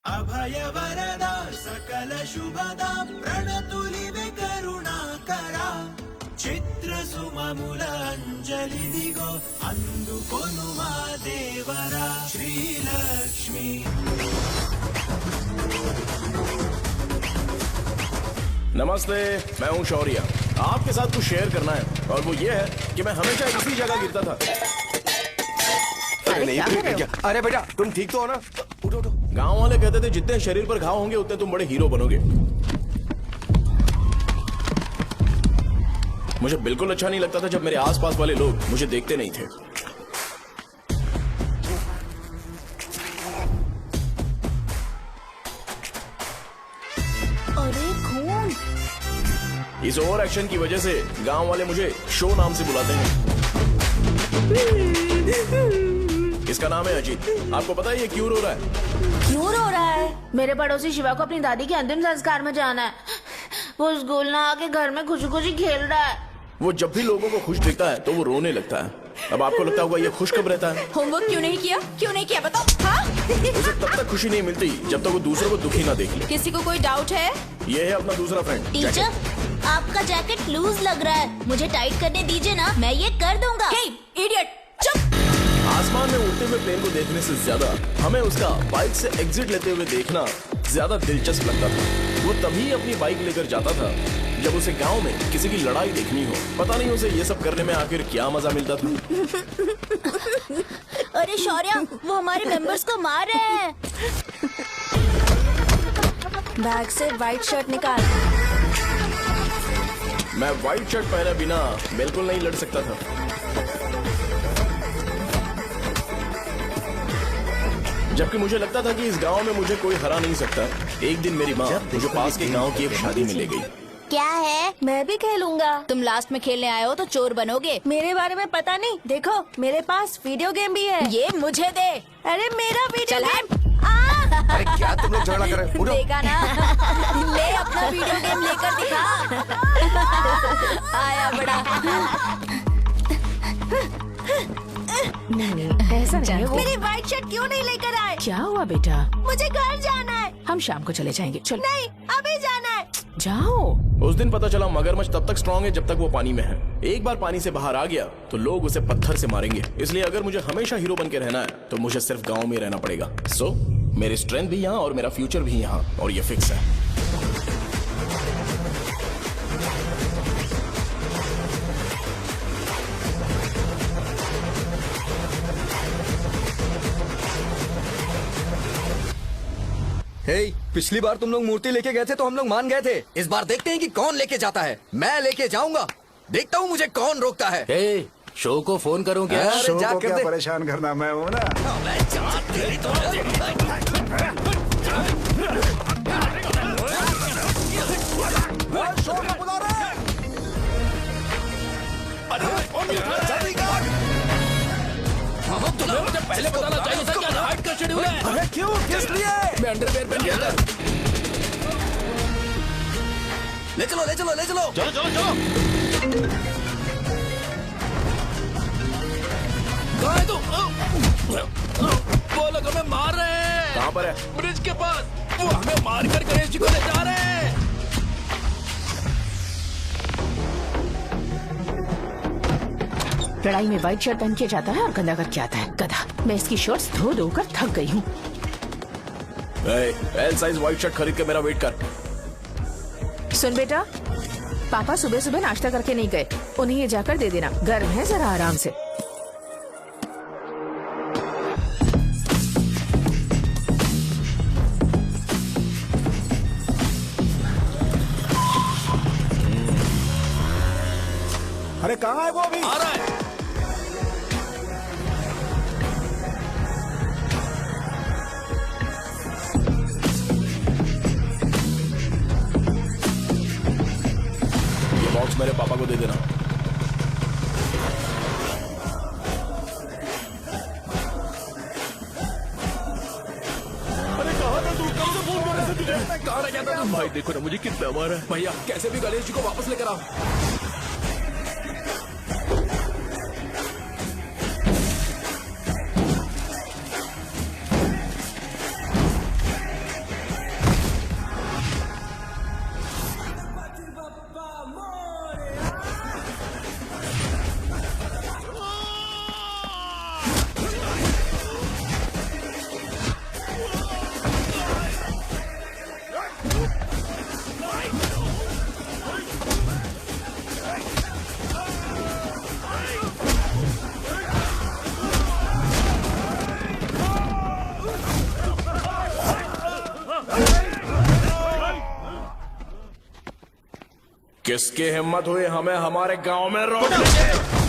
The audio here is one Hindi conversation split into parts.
अभय वरदा सकल शुभदा प्रणतुलिवे करुणाकरा चित्र सुममुल अंजलि दिगो अंदुकोनु मा देवरा श्रीलक्ष्मी। नमस्ते, मैं हूँ शौर्य। आपके साथ कुछ शेयर करना है और वो ये है कि मैं हमेशा इसी जगह गिरता था। अरे नहीं, क्या? अरे बेटा तुम ठीक तो हो ना? उठो उठो। गांव वाले कहते थे जितने शरीर पर घाव होंगे उतने तुम बड़े हीरो बनोगे। मुझे बिल्कुल अच्छा नहीं लगता था जब मेरे आसपास वाले लोग मुझे देखते नहीं थे। अरे खून! इस ओवर एक्शन की वजह से गांव वाले मुझे शो नाम से बुलाते हैं। इसका नाम है अजीत। आपको पता है ये क्यों रो रहा है? क्यों रो रहा है? मेरे पड़ोसी शिवा को अपनी दादी के अंतिम संस्कार में जाना है। वो स्कूल ना आके घर में खुशी खुशी खेल रहा है। वो जब भी लोगों को खुश दिखता है तो वो रोने लगता है। अब आपको लगता होगा ये खुश कब रहता है? होमवर्क क्यों नहीं किया? क्यों नहीं किया बताओ? हाँ? उसे तब तक खुशी नहीं मिलती जब तक वो दूसरों को दुखी ना देख ले। किसी को कोई डाउट है? ये है अपना दूसरा फ्रेंड। टीचर, आपका जैकेट लूज लग रहा है, मुझे टाइट करने दीजिए ना, मैं ये कर दूंगा। हे, इडियट, चुप! आसमान में उड़ते हुए प्लेन को देखने से ज्यादा हमें उसका बाइक से एग्जिट लेते हुए देखना ज्यादा दिलचस्प लगता था। वो तभी अपनी बाइक लेकर जाता था जब उसे गांव में किसी की लड़ाई देखनी हो। पता नहीं उसे ये सब करने में आखिर क्या मजा मिलता था। अरे शौर्य, वो हमारे मेंबर्स को मार रहे हैं। बैग से व्हाइट शर्ट निकाल। मैं व्हाइट शर्ट पहने बिना बिल्कुल नहीं लड़ सकता था। जबकि मुझे लगता था कि इस गांव में मुझे कोई हरा नहीं सकता। एक दिन मेरी माँ मुझे पास के गांव की एक शादी में ले गई। क्या है? मैं भी खेलूंगा। तुम लास्ट में खेलने आए हो तो चोर बनोगे। मेरे बारे में पता नहीं। देखो मेरे पास वीडियो गेम भी है। ये मुझे दे। अरे मेरा वीडियो चल गेम। अरे क्या तुम लोग झगड़ा कर रहे हो? उठो। देखा ना? ले अपना वीडियो गेम लेकर दिखा। आया बड़ा। नहीं, ऐसा नहीं है वो। मेरी व्हाइट शर्ट क्यों नहीं लेकर आए? क्या हुआ बेटा? मुझे घर जाना है। हम शाम को चले जाएंगे। चलो नहीं, अभी जाना है। जाओ। उस दिन पता चला मगरमच्छ तब तक स्ट्रांग है जब तक वो पानी में है। एक बार पानी से बाहर आ गया तो लोग उसे पत्थर से मारेंगे। इसलिए अगर मुझे हमेशा हीरो बन के रहना है तो मुझे सिर्फ गांव में रहना पड़ेगा। सो मेरी स्ट्रेंथ भी यहाँ और मेरा फ्यूचर भी यहाँ, और ये फिक्स है। हे, पिछली बार तुम लोग मूर्ति लेके गए थे तो हम लोग मान गए थे। इस बार देखते हैं कि कौन लेके जाता है। मैं लेके जाऊंगा। देखता हूँ मुझे कौन रोकता है। हे, शो को फोन करूं क्या? अरे शो जा को कर क्या दे। परेशान करना, मैं हूँ ना। जल्दी कर। मुझे पहले बताना चाहिए था कि हाइट का शेड्यूल है। अरे क्यों? किस लिए? मैं अंडरवेयर पहन गया था। ले चलो ले चलो ले चलो। चलो चलो चलो। कहाँ है तू? वो लोग हमें मार रहे हैं। कहाँ पर है? ब्रिज के पास। वो हमें मार कर गणेश जी को ले जा रहे हैं। लड़ाई में व्हाइट शर्ट पहन के जाता है और गंदा करके आता है। गधा। मैं इसकी शर्ट्स धो धो कर थक गई हूँ। एल साइज व्हाइट शर्ट खरीद के मेरा वेट कर। सुन बेटा, पापा सुबह सुबह नाश्ता करके नहीं गए। उन्हें ये जाकर दे देना। गर्म है, जरा आराम से। अरे कहाँ है वो अभी? आ रहा है। ये बॉक्स मेरे पापा को दे देना। अरे कहाँ था तू? कब से फोन कर रहे थे तुझे? कहाँ रह गया था तू? भाई देखो ना मुझे कितना मारा है। भैया कैसे भी गणेश जी को वापस लेकर आओ। किसकी हिम्मत हुई हमें हमारे गांव में रोकने की?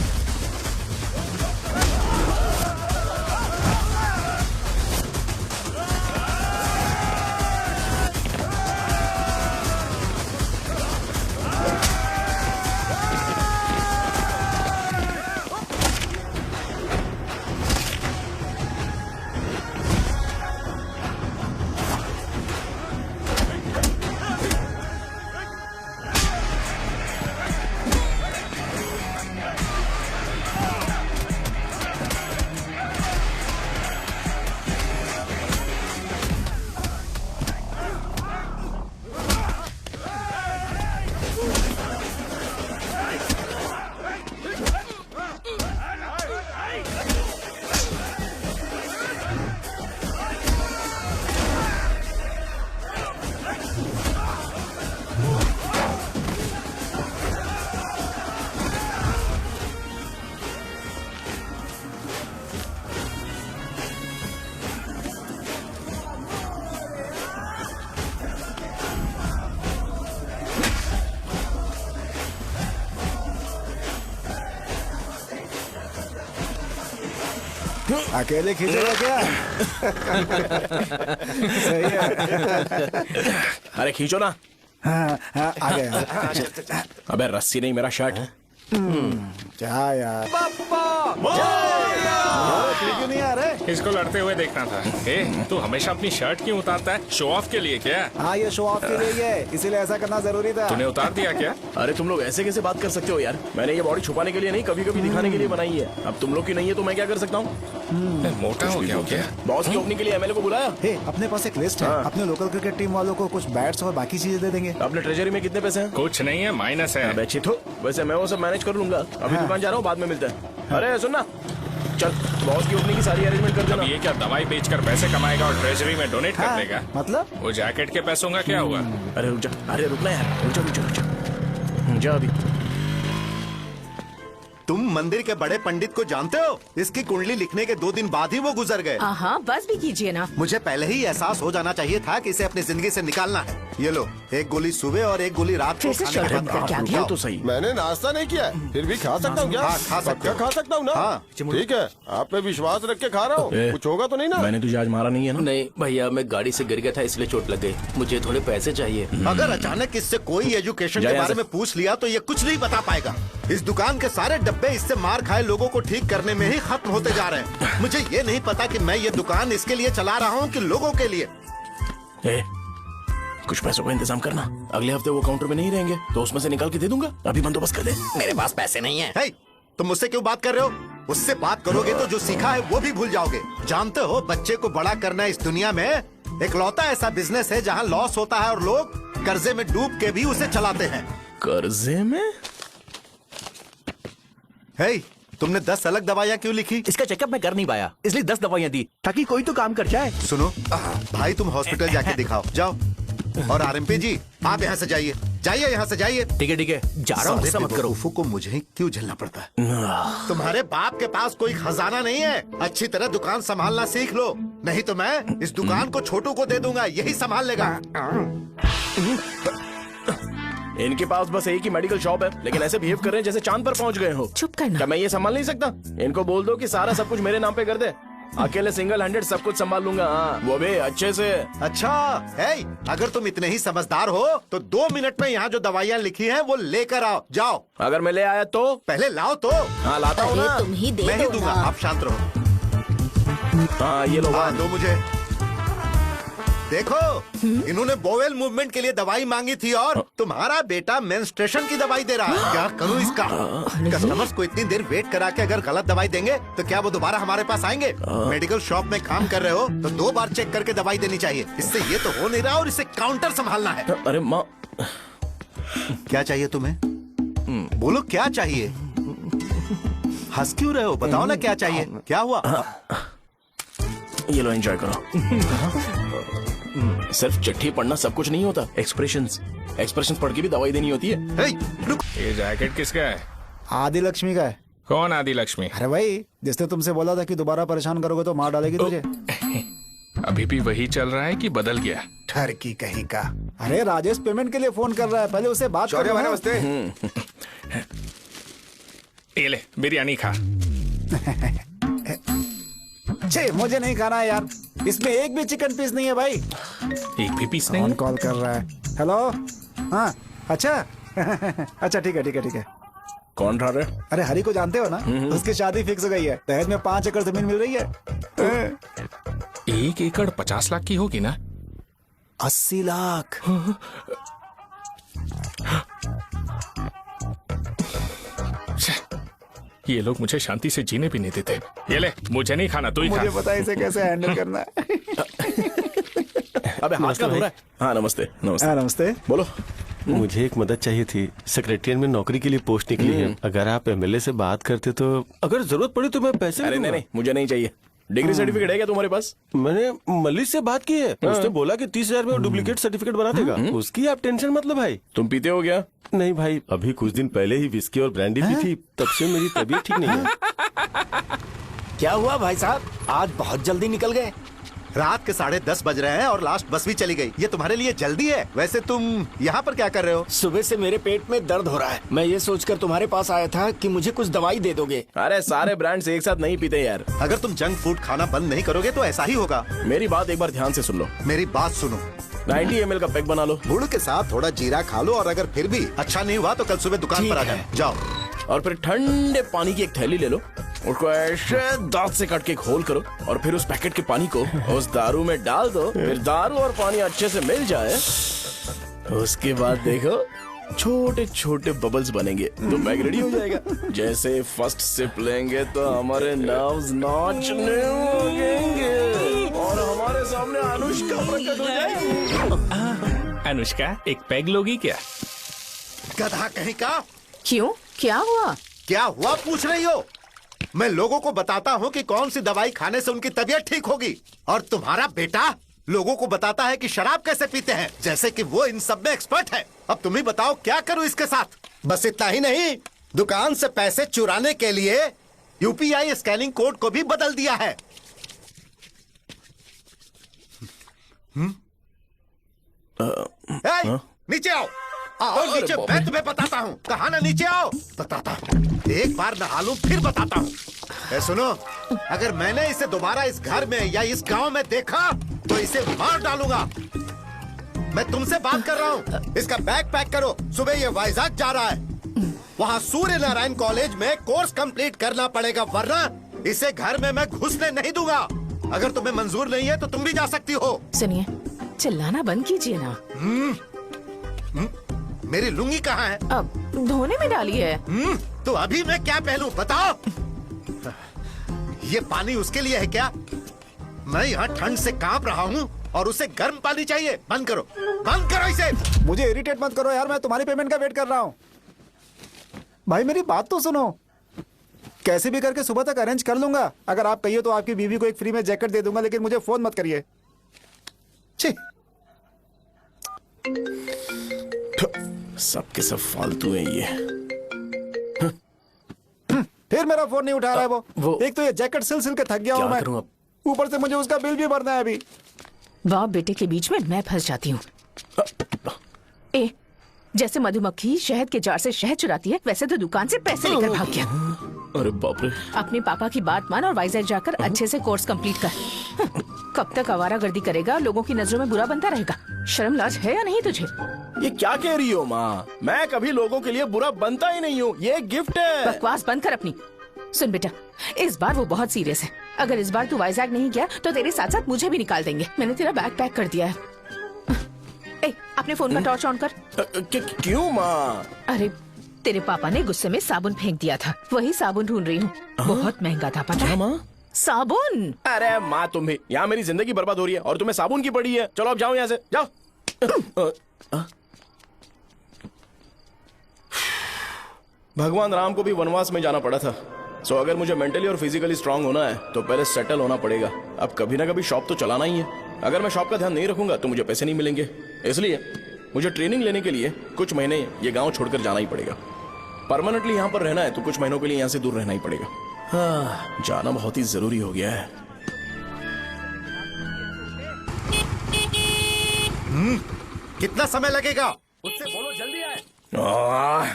अकेले खींचेगा क्या? सही है। अरे खींचो ना। हाँ, हाँ, आ गया। अबे रस्सी नहीं, मेरा शर्ट। क्या यार? क्यों नहीं आ रहे? इसको लड़ते हुए देखना था। ए, तू हमेशा अपनी शर्ट क्यों उतारता है? शो ऑफ के लिए क्या? हाँ, ये शो ऑफ के लिए ही है, इसीलिए ऐसा करना जरूरी था। तूने उतार दिया क्या? अरे तुम लोग ऐसे कैसे बात कर सकते हो यार? मैंने ये बॉडी छुपाने के लिए नहीं, कभी कभी दिखाने के लिए बनाई है। अब तुम लोग की नहीं है तो मैं क्या कर सकता हूँ? मोटा हो गया हो क्या? बॉस की ओपनिंग के लिए एमएलए को बुलाया। हे, अपने पास एक लिस्ट है। हाँ। अपने लोकल क्रिकेट टीम वालों को कुछ बैट्स और बाकी चीजें दे देंगे। अपने ट्रेजरी में कितने पैसे हैं? कुछ नहीं है, माइनस है। अबे छिथो, वैसे मैं वो सब मैनेज कर लूंगा। अभी हाँ। दुकान जा रहा हूँ, बाद में मिलते हैं। अरे सुनना, चल बॉस की ओपनिंग की सारी अरेंजमेंट कर अब देना। ये क्या दवाई बेचकर पैसे कमाएगा और ट्रेजरी में डोनेट कर हाँ, देगा? मतलब? वो जैकेट के पैसों का क्या हुआ? अरे रुक जा, अरे रुकना यार, रुक जा रुक जा रुक जा। जा अभी। तुम मंदिर के बड़े पंडित को जानते हो? इसकी कुंडली लिखने के 2 दिन बाद ही वो गुजर गए। हाँ, बस भी कीजिए ना। मुझे पहले ही एहसास हो जाना चाहिए था कि इसे अपनी जिंदगी से निकालना है। ये लो, एक गोली सुबह और एक गोली रात को फिर से खाने के शर्ट बाद बंद करके आ खाओ। गया। तो सही। मैंने नाश्ता नहीं किया है, फिर भी खा सकता हूँ क्या? हाँ, खा सकते पक्का हो। खा सकता हूँ ना? हाँ। ठीक है, आप पे विश्वास रख के खा रहा हूँ। ए, कुछ होगा तो नहीं ना? मैंने तुझे आज मारा नहीं है ना? नहीं भैया, मैं गाड़ी से गिर गया था इसलिए चोट लग गई। मुझे थोड़े पैसे चाहिए। अगर अचानक इससे कोई एजुकेशन जा के यहाँ बारे से। में पूछ लिया तो ये कुछ नहीं बता पाएगा। इस दुकान के सारे डब्बे इससे मार खाए लोगों को ठीक करने में ही खत्म होते जा रहे हैं। मुझे ये नहीं पता कि मैं ये दुकान इसके लिए चला रहा हूँ कि लोगों के लिए। ए, कुछ पैसों का इंतजाम करना। अगले हफ्ते वो काउंटर में नहीं रहेंगे तो उसमें से निकाल के दे दूंगा। अभी बंदोबस्त कर दे। मेरे पास पैसे नहीं है। हे, तुम मुझसे क्यों बात कर रहे हो? उससे बात करोगे तो जो सीखा है वो भी भूल जाओगे। जानते हो, बच्चे को बड़ा करना इस दुनिया में इकलौता ऐसा बिजनेस है जहाँ लॉस होता है और लोग कर्जे में डूब के भी उसे चलाते हैं। कर्जे में? हे, तुमने 10 अलग दवाइयाँ क्यों लिखी? इसका चेकअप मैं कर नहीं पाया, इसलिए 10 दवाइयाँ दी ताकि कोई तो काम कर जाए। सुनो भाई, तुम हॉस्पिटल जाके दिखाओ, जाओ। और आरएमपी जी, आप यहाँ से जाइए, जाइए यहाँ से जाइए। ठीक है, जा रहा हूँ, गुस्सा मत करो। बेवकूफों को मुझे ही क्यों झेलना पड़ता है? तुम्हारे बाप के पास कोई खजाना नहीं है। अच्छी तरह दुकान संभालना सीख लो, नहीं तो मैं इस दुकान को छोटू को दे दूंगा, यही संभाल लेगा। इनके पास बस एक ही मेडिकल शॉप है, लेकिन ऐसे बिहेव कर रहे हैं जैसे चांद पर पहुंच गए हो। चुप करना। क्या मैं ये संभाल नहीं सकता? इनको बोल दो कि सारा सब कुछ मेरे नाम पे कर दे। अकेले सिंगल हैंडेड सब कुछ संभाल लूंगा। हाँ, वो भी अच्छे से। अच्छा है, अगर तुम इतने ही समझदार हो तो 2 मिनट में यहाँ जो दवाइयाँ लिखी हैं वो लेकर आओ, जाओ। अगर मैं ले आया तो? पहले लाओ तो। हाँ लाता हूँ ना। तुम ही दे मैं ही दो दूंगा, ना। आप शांत रहो। हाँ ये लो। हाँ, दो मुझे। देखो, इन्होंने बोवेल मूवमेंट के लिए दवाई मांगी थी और तुम्हारा बेटा मेंस्ट्रुएशन की दवाई दे रहा है। क्या करूं इसका? कस्टमर्स को इतनी देर वेट करा के अगर गलत दवाई देंगे तो क्या वो दोबारा हमारे पास आएंगे? मेडिकल शॉप में काम कर रहे हो तो 2 बार चेक करके दवाई देनी चाहिए। इससे ये तो हो नहीं रहा और इसे काउंटर संभालना है। अरे माँ, क्या चाहिए तुम्हें? बोलो क्या चाहिए? हंस क्यों रहे हो? बताओ ना क्या चाहिए? क्या हुआ? ये लो, एंजॉय करो। सिर्फ चिट्ठी पढ़ना सब कुछ नहीं होता। एक्सप्रेशंस पढ़ के भी दवाई देनी होती है। हे, रुक। ये जैकेट किसका है? आदि लक्ष्मी का है। कौन आदि लक्ष्मी? अरे भाई, जिसने तुमसे बोला था कि दोबारा परेशान करोगे तो मार डालेगी तुझे। अभी भी वही चल रहा है कि बदल गया? ठरकी कहीं का। अरे राजेश पेमेंट के लिए फोन कर रहा है, पहले उसे बात करो ना। नमस्ते। ये ले बिरयानी खा। छे, मुझे नहीं खाना है यार, इसमें एक भी चिकन पीस नहीं है भाई। एक भी पीस नहीं? कौन कॉल कर रहा है? हेलो, हाँ अच्छा अच्छा ठीक है ठीक है ठीक है। कौन रहा रहे? अरे हरी को जानते हो ना, उसकी शादी फिक्स हो गई है, दहेज में 5 एकड़ जमीन मिल रही है। 1 एकड़ 50 लाख की होगी ना? 80 लाख। ये लोग मुझे शांति से जीने भी नहीं देते। ये ले, मुझे नहीं खाना, तू ही खा। मुझे पता है इसे कैसे हैंडल करना है। अबे हाथ का हो रहा है। हाँ नमस्ते नमस्ते। नमस्ते। बोलो। मुझे एक मदद चाहिए थी। सेक्रेटरिएट में नौकरी के लिए पोस्ट निकली है, अगर आप एमएलए से बात करते तो अगर जरूरत पड़ी तो मैं पैसे अरे नहीं, मुझे नहीं चाहिए। डिग्री सर्टिफिकेट है क्या तुम्हारे पास? मैंने मलिक से बात की है, उसने बोला कि 30,000 में डुप्लीकेट सर्टिफिकेट बना देगा। उसकी आप टेंशन मत लो भाई। तुम पीते हो क्या? नहीं भाई, अभी कुछ दिन पहले ही विस्की और ब्रांडी पी थी, तब से मेरी तबीयत ठीक नहीं है। क्या हुआ भाई साहब, आज बहुत जल्दी निकल गए? रात के 10:30 बज रहे हैं और लास्ट बस भी चली गई। ये तुम्हारे लिए जल्दी है? वैसे तुम यहाँ पर क्या कर रहे हो? सुबह से मेरे पेट में दर्द हो रहा है, मैं ये सोचकर तुम्हारे पास आया था कि मुझे कुछ दवाई दे दोगे। अरे सारे ब्रांड्स एक साथ नहीं पीते यार। अगर तुम जंक फूड खाना बंद नहीं करोगे तो ऐसा ही होगा। मेरी बात एक बार ध्यान से सुन लो। मेरी बात सुनो। 90 ml का पैक बना लो। गुड़ के साथ थोड़ा जीरा खा लो, और अगर फिर भी अच्छा नहीं हुआ तो कल सुबह दुकान पर आ जाओ। और फिर ठंडे पानी की एक थैली ले लो, उसको ऐसे दांत से काट के घोल करो, और फिर उस पैकेट के पानी को उस दारू में डाल दो। फिर दारू और पानी अच्छे से मिल जाए, उसके बाद देखो छोटे छोटे बबल्स बनेंगे तो पैक रेडी हो जाएगा। जैसे फर्स्ट सिप लेंगे तो हमारे नर्व्स नाचने लगेंगे और हमारे सामने अनुष्का प्रकट हो जाएगी। अनुष्का, एक पैग लोगी क्या? गधा कहीं का। क्यों, क्या हुआ? क्या हुआ पूछ रही हो? मैं लोगों को बताता हूँ कि कौन सी दवाई खाने से उनकी तबीयत ठीक होगी, और तुम्हारा बेटा लोगों को बताता है कि शराब कैसे पीते हैं, जैसे कि वो इन सब में एक्सपर्ट है। अब तुम ही बताओ क्या करूँ इसके साथ? बस इतना ही नहीं, दुकान से पैसे चुराने के लिए यूपीआई स्कैनिंग कोड को भी बदल दिया है। नीचे आओ, आओ नीचे, मैं तुम्हें बताता हूँ। कहा ना नीचे आओ, बताता हूँ। एक बार नहा लूं फिर बताता हूँ। सुनो, अगर मैंने इसे दोबारा इस घर में या इस गांव में देखा तो इसे मार डालूंगा। मैं तुमसे बात कर रहा हूँ। इसका बैग पैक करो, सुबह ये वाइजाग जा रहा है। वहाँ सूर्य नारायण कॉलेज में कोर्स कंप्लीट करना पड़ेगा, वरना इसे घर में मैं घुसने नहीं दूंगा। अगर तुम्हें मंजूर नहीं है तो तुम भी जा सकती हो। सुनिए, चिल्लाना बंद कीजिए ना। मेरी लुंगी कहाँ है? अब धोने में डाली है। तो अभी मैं क्या पहनूं बताओ? ये पानी उसके लिए है क्या? मैं यहाँ ठंड से कांप रहा हूँ और उसे गर्म पानी चाहिए। बंद करो, बंद करो इसे। मुझे इरिटेट मत करो यार, मैं तुम्हारी पेमेंट का वेट कर रहा हूँ। भाई मेरी बात तो सुनो, कैसे भी करके सुबह तक अरेंज कर लूंगा। अगर आप कहिए तो आपकी बीवी को एक फ्री में जैकेट दे दूंगा, लेकिन मुझे फोन मत करिए। सबके सब फालतू है ये। फिर मेरा फोन नहीं उठा रहा है वो। एक तो ये जैकेट सिल के थक गया हूँ मैं, ऊपर से मुझे उसका बिल भी भरना है अभी। बाप बेटे के बीच में मैं फंस जाती हूँ। ए, जैसे मधुमक्खी शहद के जार से शहद चुराती है, वैसे तो दुकान से पैसे लेकर भाग गया। अरे बाप रे। अपने पापा की बात मान और वाइजैक जाकर अच्छे से कोर्स कंप्लीट कर। कब तक आवारागर्दी करेगा, लोगों की नजरों में बुरा बनता रहेगा। शर्म लाज है या नहीं तुझे? ये क्या कह रही हो माँ? मैं कभी लोगों के लिए बुरा बनता ही नहीं हूँ, ये गिफ्ट है। बकवास बंद कर अपनी। सुन बेटा, इस बार वो बहुत सीरियस है। अगर इस बार तू वाइजैक नहीं गया तो तेरे साथ साथ मुझे भी निकाल देंगे। मैंने तेरा बैग पैक कर दिया है। ए, अपने फोन का टॉर्च ऑन कर। क्यों माँ? अरे तेरे पापा ने गुस्से में साबुन फेंक दिया था, वही साबुन ढूंढ रही हूँ। बहुत महंगा था, पता है माँ? साबुन। अरे माँ, तुम भी यहाँ मेरी जिंदगी बर्बाद हो रही है और तुम्हें साबुन की पड़ी है। चलो अब जाओ यहाँ से, जाओ। भगवान राम को भी वनवास में जाना पड़ा था। सो अगर मुझे मेंटली और फिजिकली स्ट्रांग होना है तो पहले सेटल होना पड़ेगा। अब कभी ना कभी शॉप तो चलाना ही है। अगर मैं शॉप का ध्यान नहीं रखूंगा तो मुझे पैसे नहीं मिलेंगे। इसलिए मुझे ट्रेनिंग लेने के लिए कुछ महीने ये गांव छोड़कर जाना ही पड़ेगा। परमानेंटली यहाँ पर रहना है तो कुछ महीनों के लिए यहाँ से दूर रहना ही पड़ेगा। हाँ, जाना बहुत ही जरूरी हो गया है। कितना समय लगेगा? उससे बोलो जल्दी आए।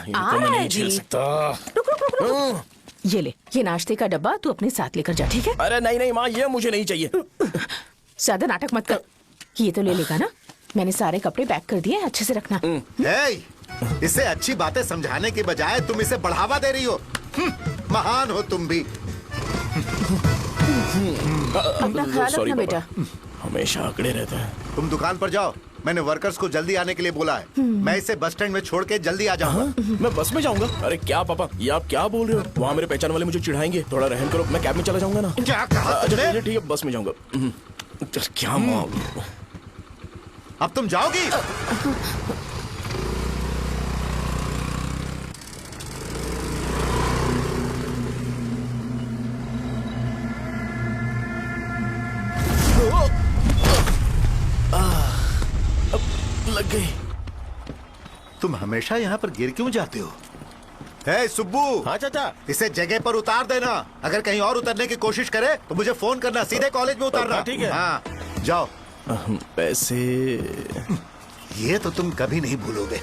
इनको मैं नहीं झेल सकता। रुक रुक रुक रुक। ये ले, ये नाश्ते का डब्बा तू अपने साथ लेकर जा, ठीक है? अरे नहीं नहीं माँ, ये मुझे नहीं चाहिए। ज्यादा नाटक मत कर। ये तो ले लेगा ना? मैंने सारे कपड़े पैक कर दिए, अच्छे से रखना। इसे अच्छी बातें समझाने के बजाय तुम इसे बढ़ावा दे रही हो। महान हो तुम भी। अपना ख्याल सॉरी रखना बेटा। हमेशा अकड़े रहते हैं। तुम दुकान पर जाओ, मैंने वर्कर्स को जल्दी आने के लिए बोला है। मैं इसे बस स्टैंड में छोड़ के जल्दी आ जाऊंगा। मैं बस में जाऊंगा? अरे क्या पापा, ये आप क्या बोल रहे हो? वहाँ मेरे पहचान वाले मुझे चिढ़ाएंगे। थोड़ा रहम करो, मैं कैब में चला जाऊंगा ना। क्या कहा तुमने? अच्छा ठीक है, बस में जाऊंगा। क्या माँ, अब तुम जाओगी? लग गई। तुम हमेशा यहाँ पर गिर क्यों जाते हो? हे सुब्बू। हाँ चाचा। इसे जगह पर उतार देना। अगर कहीं और उतरने की कोशिश करे तो मुझे फोन करना, सीधे कॉलेज में उतारना। ठीक है। हाँ जाओ। पैसे ये तो तुम कभी नहीं भूलोगे।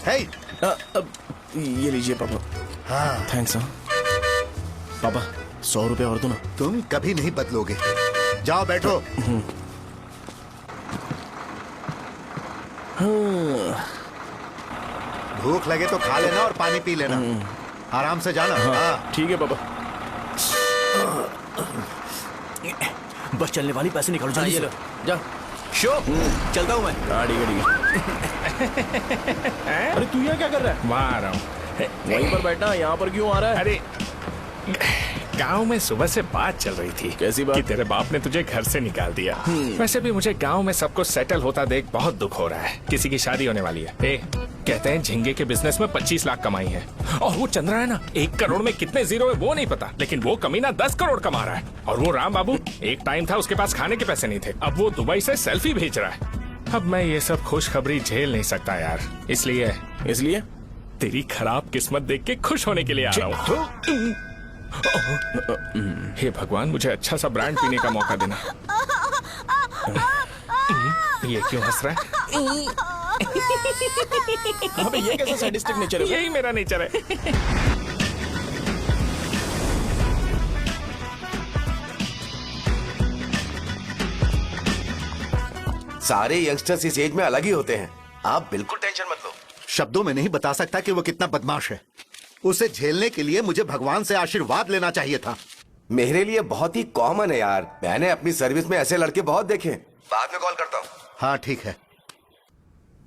हे अब ये लीजिए पापा। हाँ थैंक्स। पापा 100 रुपए और दो ना। तुम कभी नहीं बदलोगे। जाओ बैठो। भूख लगे तो खा लेना और पानी पी लेना। आराम से जाना। हाँ ठीक है पापा। बस चलने वाली, पैसे निकालो जल्दी से। जा शो चलता हूँ मैं। गाड़ी गाड़ी। अरे तू यहाँ क्या कर रहा है? वहाँ आ रहा हूँ। वहीं पर बैठना, यहाँ पर क्यों आ रहा है? अरे गांव में सुबह से बात चल रही थी। कैसी बात? कि तेरे बाप ने तुझे घर से निकाल दिया। वैसे भी मुझे गांव में सब कुछ सेटल होता देख बहुत दुख हो रहा है। किसी की शादी होने वाली है। कहते हैं झींगे के बिजनेस में 25 लाख कमाई है। और वो चंद्रा है ना, 1 करोड़ में कितने जीरो है वो नहीं पता, लेकिन वो कमीना 10 करोड़ कमा रहा है। और वो राम बाबू, एक टाइम था उसके पास खाने के पैसे नहीं थे, अब वो दुबई से सेल्फी भेज रहा है। अब मैं ये सब खुशखबरी झेल नहीं सकता यार, इसलिए तेरी खराब किस्मत देख के खुश होने के लिए आ रहा हूँ। हे भगवान, मुझे अच्छा सा ब्रांड पीने का मौका देना। ये क्यों हंस रहा है? अबे ये कैसा सैडिस्टिक नेचर है? यही मेरा नेचर है। सारे यंगस्टर्स इस एज में अलग ही होते हैं। आप बिल्कुल टेंशन मत लो। शब्दों में नहीं बता सकता कि वो कितना बदमाश है। उसे झेलने के लिए मुझे भगवान से आशीर्वाद लेना चाहिए था। मेरे लिए बहुत ही कॉमन है यार। मैंने अपनी सर्विस में ऐसे लड़के बहुत देखे। बाद में कॉल करता हूँ। हाँ ठीक है।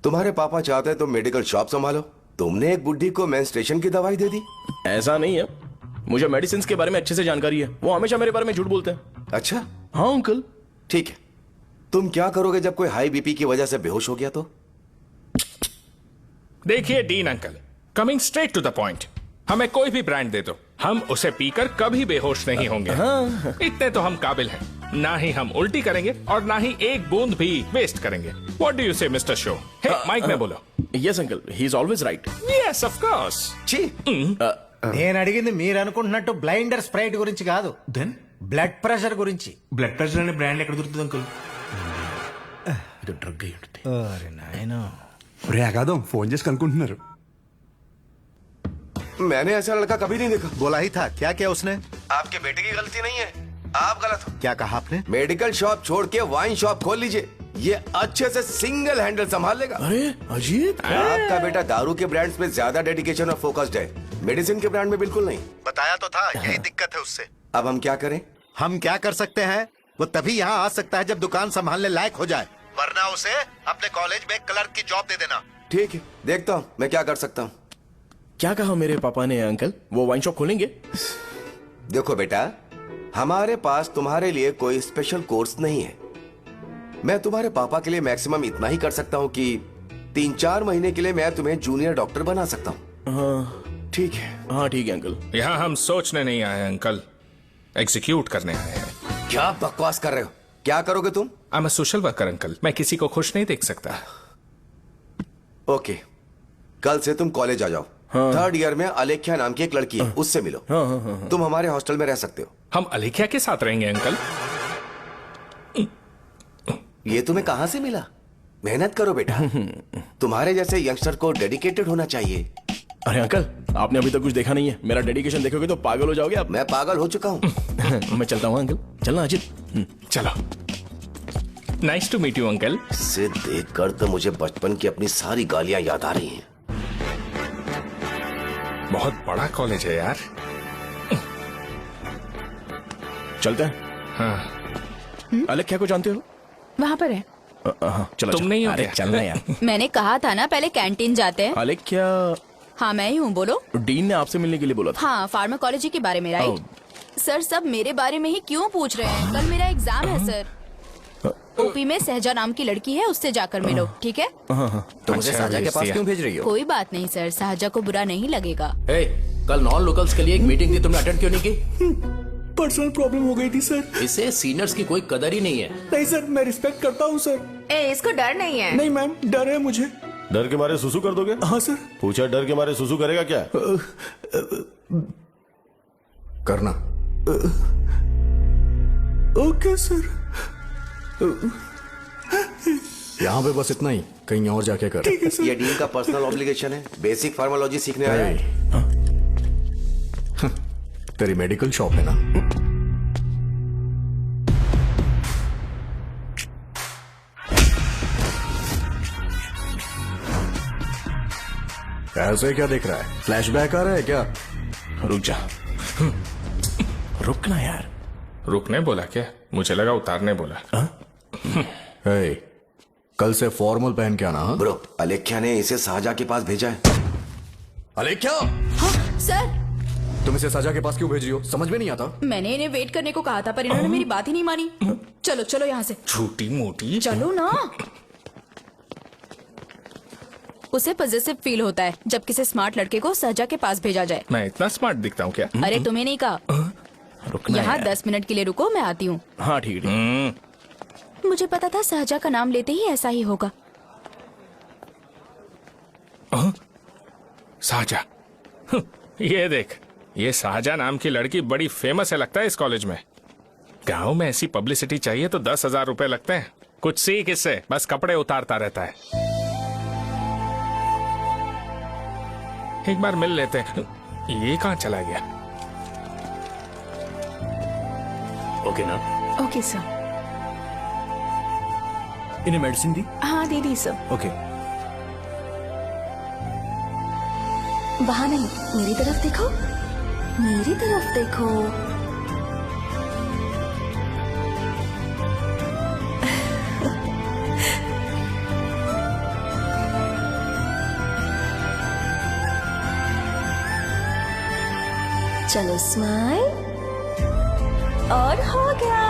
तुम्हारे पापा चाहते हैं तुम मेडिकल शॉप संभालो। तुमने एक बुढ़ी को मेंस्ट्रुएशन की दवाई दे दी। ऐसा नहीं है, मुझे मेडिसिन के बारे में अच्छे से जानकारी है। वो हमेशा मेरे बारे में झूठ बोलते हैं। अच्छा हाँ अंकल। ठीक है, तुम क्या करोगे जब कोई हाई बीपी की वजह से बेहोश हो गया तो? देखिए Dean uncle, coming straight to the point, हमें कोई भी ब्रांड दे दो, हम उसे पीकर कभी बेहोश नहीं होंगे। हाँ। इतने तो हम काबिल हैं। ना ही हम उल्टी करेंगे और ना ही एक बूंद भी वेस्ट करेंगे। व्हाट डू यू से मिस्टर शो? हे माइक में बोलो। Yes uncle, he is always right. Yes of course. నేను అడిగింది మీరు అనుకుంటున్నట్టు బ్లైండర్ స్ప్రైట్ గురించి కాదు, దెన్ బ్లడ్ ప్రెషర్ గురించి. బ్లడ్ ప్రెషర్ అనే బ్రాండ్ ఎక్కడ దొరుకుతుంది అంకుల్? ఇది డ్రగ్ అయ్యి ఉంటుంది. అరే నాయనా, రే అగాదం ఫోన్ చేసి కనుక్కుంటున్నారు. मैंने ऐसा लड़का कभी नहीं देखा। बोला ही था। क्या किया उसने? आपके बेटे की गलती नहीं है, आप गलत हो। क्या कहा आपने? मेडिकल शॉप छोड़ के वाइन शॉप खोल लीजिए, ये अच्छे से सिंगल हैंडल संभाल लेगा। अरे अजीत, आपका बेटा दारू के ब्रांड्स पे ज्यादा डेडिकेशन और फोकस्ड है, मेडिसिन के ब्रांड में बिल्कुल नहीं। बताया तो था, यही दिक्कत है उससे। अब हम क्या करें? हम क्या कर सकते हैं? वो तभी यहाँ आ सकता है जब दुकान संभालने लायक हो जाए, वरना उसे अपने कॉलेज में क्लर्क की जॉब दे देना। ठीक है, देखता हूँ मैं क्या कर सकता हूँ। क्या कहा मेरे पापा ने अंकल? वो वाइन शॉप खोलेंगे? देखो बेटा, हमारे पास तुम्हारे लिए कोई स्पेशल कोर्स नहीं है। मैं तुम्हारे पापा के लिए मैक्सिमम इतना ही कर सकता हूँ कि 3-4 महीने के लिए मैं तुम्हें जूनियर डॉक्टर बना सकता हूँ। हाँ ठीक है। हाँ ठीक है अंकल। यहाँ हम सोचने नहीं आए अंकल, एग्जीक्यूट करने आए हैं। क्या बकवास कर रहे हो? क्या करोगे तुम? I am a social worker uncle, मैं किसी को खुश नहीं देख सकता। ओके, कल से तुम कॉलेज आ जाओ। हाँ। 3rd ईयर में अलेख्या नाम की एक लड़की है, उससे मिलो। हाँ, हाँ, हाँ, हाँ। तुम हमारे हॉस्टल में रह सकते हो। हम अलेख्या के साथ रहेंगे अंकल? ये तुम्हें कहाँ से मिला? मेहनत करो बेटा। तुम्हारे जैसे यंगस्टर को डेडिकेटेड होना चाहिए। अरे अंकल, आपने अभी तक कुछ देखा नहीं है। मेरा डेडिकेशन देखोगे तो पागल हो जाओगे आप। मैं पागल हो चुका हूँ। मैं चलता हूँ अंकल। चलना अजित। चलो। Nice to meet you uncle. इसे देखकर तो मुझे बचपन की अपनी सारी गालियां याद आ रही हैं। बहुत बड़ा कॉलेज है यार। चलते हैं। हाँ। अलेख्या को जानते हो? वहाँ पर है। हाँ, चलो। तुम नहीं हो अरे क्या? चलना यार। मैंने कहा था ना पहले कैंटीन जाते हैं। अलेख्या, हाँ मैं ही हूँ, बोलो। डीन ने आपसे मिलने के लिए बोला था। हाँ, फार्माकोलॉजी के बारे में, राइट? सर सब मेरे बारे में ही क्यों पूछ रहे हैं? कल मेरा एग्जाम है सर। ओपी में सहजा नाम की लड़की है, उससे जाकर मिलो, ठीक है? तो मुझे साजा के पास क्यों भेज रही हो? कोई बात नहीं सर, सहजा को बुरा नहीं लगेगा। कल नॉन लोकल्स के लिए एक मीटिंग थी, तुमने अटेंड क्यों नहीं की? पर्सनल प्रॉब्लम हो गई थी सर। इसे सीनियर्स की कोई कदर ही नहीं है। नहीं सर, मैं रिस्पेक्ट करता हूँ सर। इसको डर नहीं है। नहीं मैम, डर है मुझे। डर के मारे सुसु कर दोगे? हाँ सर। पूछा डर के मारे सुसु करेगा क्या? करना। Okay sir. यहाँ पे बस इतना ही, कहीं और जाके कर। ये डीन का पर्सनल ऑब्लिगेशन है। बेसिक फार्माकोलॉजी सीखने आया है। तेरी मेडिकल शॉप है ना? ऐसे क्या देख रहा है? फ्लैशबैक आ रहा है क्या? रुक जा। रुकना यार। रुकने बोला क्या? मुझे लगा उतारने बोला। हे, कल से फॉर्मल पहन के आना। हाँ? ब्रो, अलेख्या ने इसे साजा के पास भेजा है। अलेख्या, हाँ सर। तुम इसे साजा के पास क्यों भेज रही हो? समझ में नहीं आता। मैंने इन्हें वेट करने को कहा था, पर इन्होंने मेरी बात ही नहीं मानी। चलो चलो यहाँ से। छोटी मोटी। चलो ना। उसे पॉजिटिव फील होता है जब किसी स्मार्ट लड़के को सहजा के पास भेजा जाए। मैं इतना स्मार्ट दिखता हूँ क्या? अरे तुम्हें नहीं कहा। रुकना यहाँ यार। 10 मिनट के लिए रुको, मैं आती हूँ। हाँ ठीक है। मुझे पता था सहजा का नाम लेते ही ऐसा ही होगा। साजा। ये देख, ये साजा नाम की लड़की बड़ी फेमस है लगता है इस कॉलेज में। गांव में ऐसी पब्लिसिटी चाहिए तो 10,000 रुपए लगते हैं। कुछ सीख इससे, बस कपड़े उतारता रहता है। एक बार मिल लेते हैं। ये कहाँ चला गया? ओके ना? Okay sir. इन्हें मेडिसिन दी? हाँ दे दी सर। ओके। वहाँ नहीं, मेरी तरफ देखो, मेरी तरफ देखो। चलो स्माइल, और हो गया।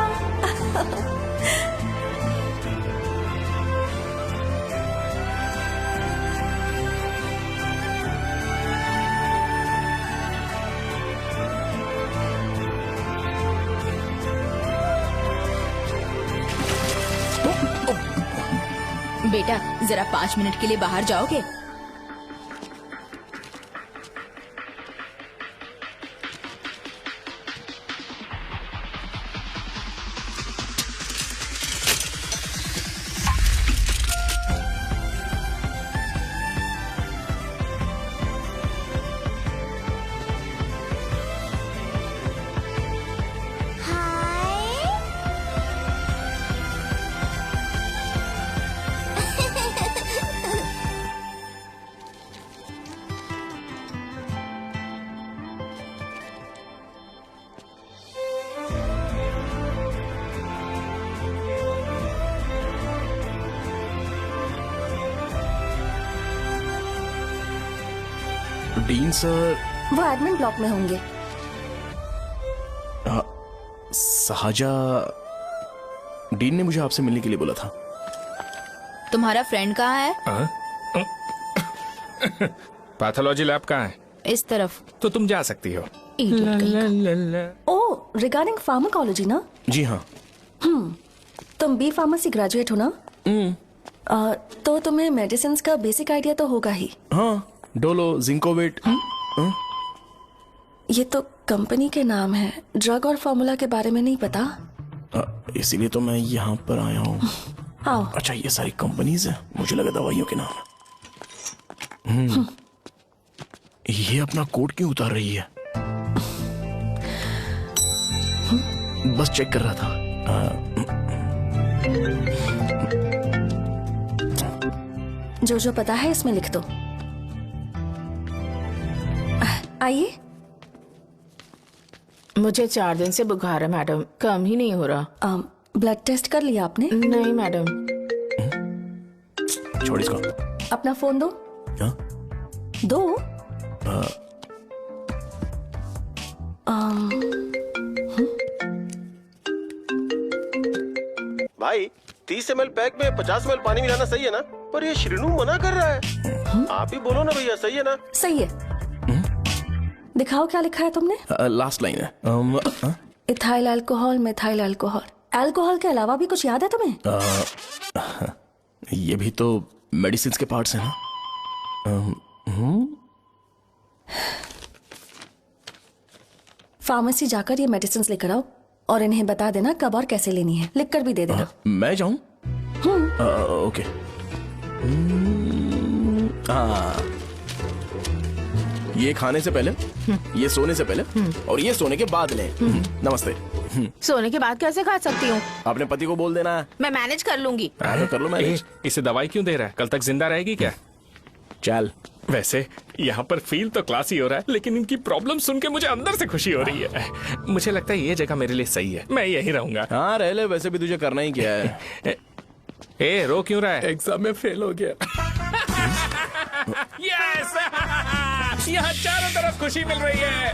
बेटा जरा 5 मिनट के लिए बाहर जाओगे? Dean sir. वो एडमिन ब्लॉक में होंगे। साजा, डीन ने मुझे आपसे मिलने के लिए बोला था। तुम्हारा फ्रेंड कहाँ है? पैथोलॉजी लैब कहाँ है? इस तरफ। तो तुम जा सकती हो। ओ, रिगार्डिंग फार्माकोलॉजी ना? जी हाँ। तुम बी फार्मेसी ग्रेजुएट हो ना? तो तुम्हें मेडिसिन का बेसिक आइडिया तो होगा ही। हाँ, डोलो, जिंकोवेट। ये तो कंपनी के नाम है, ड्रग और फॉर्मूला के बारे में नहीं पता। इसीलिए तो मैं यहाँ पर आया हूँ। आओ। अच्छा ये सारी कंपनीज है, मुझे लगा दवाइयों के नाम। ये अपना कोट क्यों उतार रही है? बस चेक कर रहा था। जो जो पता है इसमें लिख दो। आइए। मुझे 4 दिन से बुखार है मैडम, कम ही नहीं हो रहा। ब्लड टेस्ट कर लिया आपने? नहीं मैडम। छोड़ इसको। अपना फोन दो। क्या? दो। भाई 30 ml पैक में 50 ml पानी मिलाना सही है ना? पर ये श्रीनू मना कर रहा है। आप ही बोलो ना भैया, सही है ना? सही है। दिखाओ क्या लिखा है तुमने? लास्ट लाइन है। Ethyl alcohol, methyl alcohol. Alcohol के अलावा भी कुछ याद है तुम्हें? ये भी तो मेडिसिन के पार्ट्स हैं ना। फार्मेसी जाकर ये मेडिसिन लेकर आओ और इन्हें बता देना कब और कैसे लेनी है। लिख कर भी दे देना। मैं जाऊं? ओके। ये खाने से पहले, ये सोने से पहले और ये सोने के बाद लें। नमस्ते। सोने के बाद कैसे खा सकती हूँ? अपने पति को बोल देना। मैं मैनेज कर लूंगी। कर लो मैनेज। इसे दवाई क्यों दे रहा है? कल तक जिंदा रहेगी क्या? चल। वैसे यहाँ पर फील तो क्लासी हो रहा है, लेकिन इनकी प्रॉब्लम सुन के मुझे अंदर से खुशी हो रही है। मुझे लगता है ये जगह मेरे लिए सही है, मैं यहीं रहूंगा। हाँ रह ले, वैसे भी तुझे करना ही क्या है। ए रो क्यों रहा है? एग्जाम में फेल हो गया। यस! यहाँ चारों तरफ खुशी मिल रही है।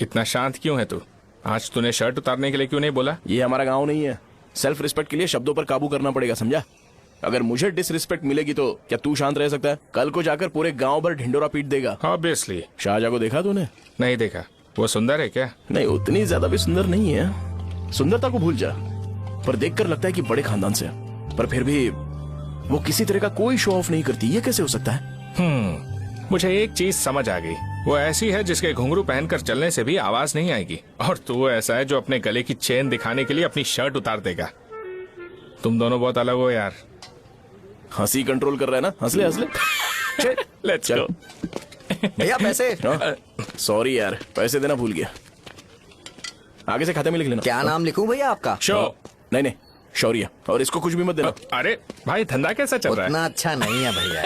इतना शांत क्यों है तू? आज तूने शर्ट उतारने के लिए क्यों नहीं बोला? ये हमारा गांव नहीं है। सेल्फ रिस्पेक्ट के लिए शब्दों पर काबू करना पड़ेगा, समझा? अगर मुझे डिसरिस्पेक्ट मिलेगी तो क्या तू शांत रह सकता है? कल को जाकर पूरे गांव भर ढिंडोरा पीट देगा। ऑब्वियसली। शाहजहां को देखा तूने? नहीं देखा। वो सुंदर है क्या? नहीं, उतनी ज्यादा भी सुंदर नहीं है। सुंदरता को भूल जा, पर देखकर लगता है कि बड़े खानदान से है। पर फिर भी वो किसी तरह का कोई शो ऑफ नहीं करती। ये कैसे हो सकता है? मुझे एक चीज समझ आ गई। वो ऐसी है जिसके घुंघरू पहनकर चलने से भी आवाज नहीं आएगी, और तू ऐसा है जो अपने गले की चेन दिखाने के लिए अपनी शर्ट उतार देगा। तुम दोनों बहुत अलग हो यार। हंसी कंट्रोल कर रहा है ना? हंस ले हंस ले। Let's go. भैया पैसे। सॉरी यार, पैसे देना भूल गया। आगे से खाते में लिख लेना। क्या नाम लिखूं भैया आपका? शो। नहीं, शौर्य। और इसको कुछ भी मत देना। अरे भाई, धंधा कैसा चल रहा है? उतना अच्छा नहीं है भैया।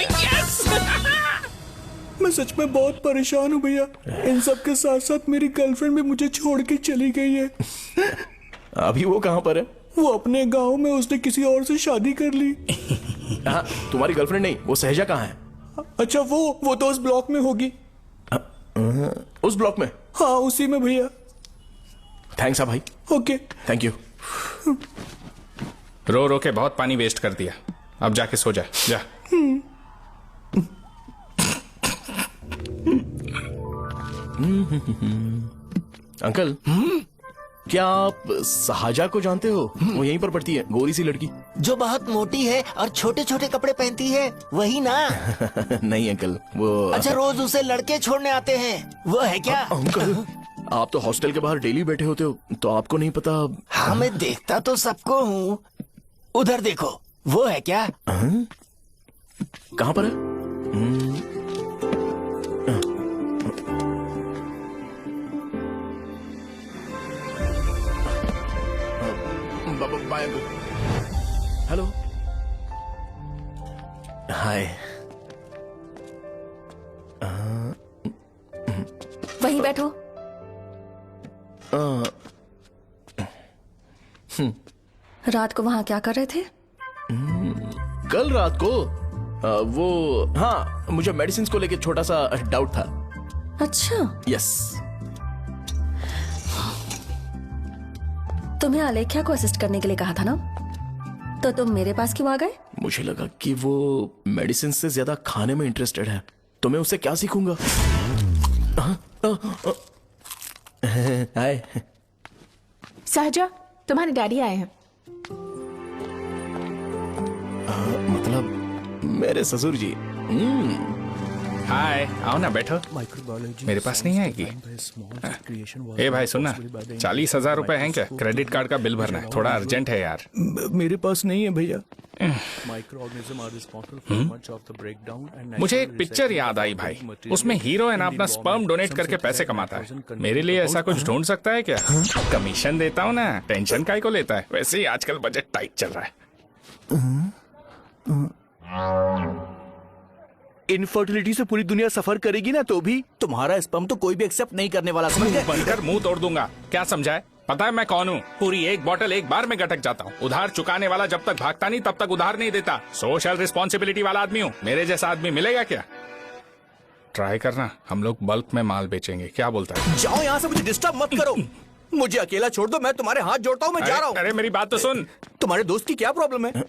मैं सच में बहुत परेशान हूँ भैया। इन सब के साथ साथ मेरी गर्लफ्रेंड भी मुझे छोड़ के चली गई है। अभी वो कहाँ पर है? वो अपने गांव में, उसने किसी और से शादी कर ली। हाँ, तुम्हारी गर्लफ्रेंड नहीं, वो सहजा कहाँ है? अच्छा वो तो उस ब्लॉक में होगी। उस ब्लॉक में? हाँ उसी में भैया। थैंक्स भाई। Okay thank you. रो रो के बहुत पानी वेस्ट कर दिया, अब जाके सो जा। जा। अंकल, क्या आप शाहजहां को जानते हो? वो यहीं पर पढ़ती है, गोरी सी लड़की जो बहुत मोटी है और छोटे छोटे कपड़े पहनती है, वही ना? नहीं अंकल, वो अच्छा, रोज उसे लड़के छोड़ने आते हैं, वो है क्या? अंकल, आप तो हॉस्टल के बाहर डेली बैठे होते हो, तो आपको नहीं पता? हाँ मैं देखता तो सबको हूँ। उधर देखो, वो है क्या? कहाँ पर है? हेलो। हाय। वहीं बैठो। रात को वहां क्या कर रहे थे? कल रात को वो, हाँ, मुझे मेडिसिन को लेके छोटा सा डाउट था। अच्छा। यस। तुम्हें आलेख्या को असिस्ट करने के लिए कहा था ना, तो तुम मेरे पास क्यों आ गए? मुझे लगा कि वो मेडिसिन से ज्यादा खाने में इंटरेस्टेड है, तो मैं उससे क्या सीखूंगा? हाय। सहजा, तुम्हारे डैडी आए हैं। मतलब मेरे ससुर जी। हाय, आओ ना बैठो। मेरे पास नहीं आएगी। ए भाई सुनना, 40,000 रुपए हैं क्या? क्रेडिट कार्ड का बिल भरना है, थोड़ा अर्जेंट है यार। मेरे पास नहीं है भैया। मुझे एक पिक्चर याद आई भाई, उसमें हीरो है ना अपना स्पर्म डोनेट करके पैसे कमाता है। मेरे लिए ऐसा कुछ ढूंढ सकता है क्या? कमीशन देता हूँ ना, टेंशन काहे को लेता है? वैसे ही आजकल बजट टाइट चल रहा है। इनफर्टिलिटी से पूरी दुनिया सफर करेगी ना, तो भी तुम्हारा स्पर्म तो कोई भी एक्सेप्ट नहीं करने वाला, समझ गए? बनकर मुंह तोड़ दूंगा। क्या समझा है? पता है मैं कौन हूँ? पूरी एक बोतल एक बार में गटक जाता हूँ। उधार चुकाने वाला जब तक भागता नहीं तब तक उधार नहीं देता। सोशल रिस्पॉन्सिबिलिटी वाला आदमी हूँ। मेरे जैसा आदमी मिलेगा क्या? ट्राई करना, हम लोग बल्क में माल बेचेंगे। क्या बोलता है? जाओ यहाँ से, मुझे डिस्टर्ब मत करो। मुझे अकेला छोड़ दो, मैं तुम्हारे हाथ जोड़ता हूँ, मैं जा रहा हूँ। अरे मेरी बात तो सुन। तुम्हारे दोस्त की क्या प्रॉब्लम है?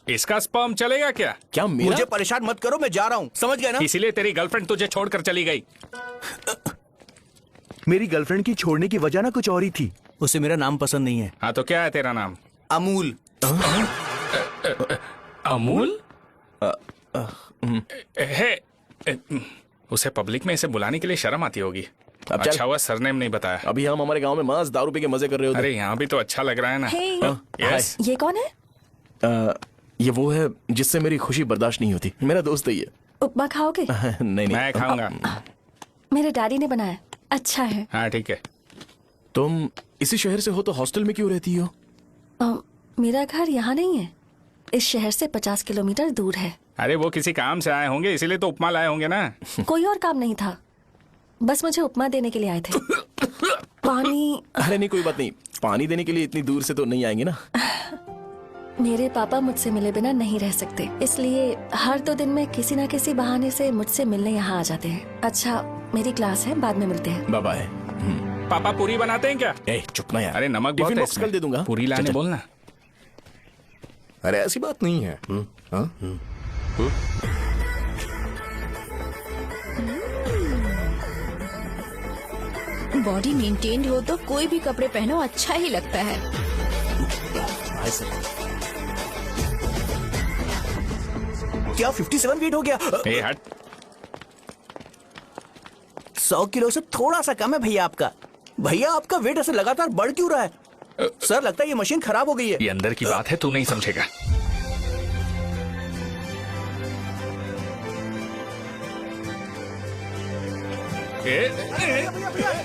इसका स्पर्म चलेगा क्या? क्या मेरा? मुझे परेशान मत करो, मैं जा रहा हूँ, समझ गए ना? इसीलिए तेरी गर्लफ्रेंड तुझे छोड़कर चली गई। मेरी गर्लफ्रेंड की छोड़ने की वजह ना कुछ और ही थी। उसे मेरा नाम पसंद नहीं है। हाँ तो क्या है तेरा नाम? अमूल। अमूल? उसे पब्लिक में इसे बुलाने के लिए शर्म आती होगी। अच्छा हुआ सरनेम नहीं बताया। अभी हम हमारे गांव में मस्त दारू पी के मजे कर रहे होते। अरे यहाँ भी तो अच्छा लग रहा है ना। यस। ये कौन है? ये वो है जिससे मेरी खुशी बर्दाश्त नहीं होती। मेरा दोस्त ही है। उपमा खाओगे? नहीं मैं खाऊंगा। मेरे डैडी ने बनाया, अच्छा है। हाँ ठीक है। तुम इसी शहर से हो तो हॉस्टल में क्यों रहती हो? मेरा घर यहाँ नहीं है, इस शहर से 50 किलोमीटर दूर है। अरे वो किसी काम से आए होंगे, इसीलिए तो उपमा लाए होंगे ना। कोई और काम नहीं था, बस मुझे उपमा देने के लिए आए थे। पानी? अरे नहीं, कोई बात नहीं। पानी देने के लिए इतनी दूर से तो नहीं आएंगे ना। मेरे पापा मुझसे मिले बिना नहीं रह सकते, इसलिए हर 2 दिन में किसी न किसी बहाने से मुझसे मिलने यहाँ आ जाते हैं। अच्छा, मेरी क्लास है, बाद में मिलते हैं। Bye bye. पापा पूरी बनाते हैं क्या? चुप ना यार। अरे नमक बहुत है इसमें। कल दे दूंगा। पूरी लाने बोलना। अरे ऐसी बात नहीं है। बॉडी मेंटेन्ड हो तो कोई भी कपड़े पहनो अच्छा ही लगता है। क्या 57 फीट हो गया? ए हट। 100 किलो से थोड़ा सा कम है भैया आपका। भैया आपका वेट ऐसे लगातार बढ़ क्यों रहा है? सर लगता है ये मशीन खराब हो गई है। ये अंदर की बात है, तू नहीं समझेगा।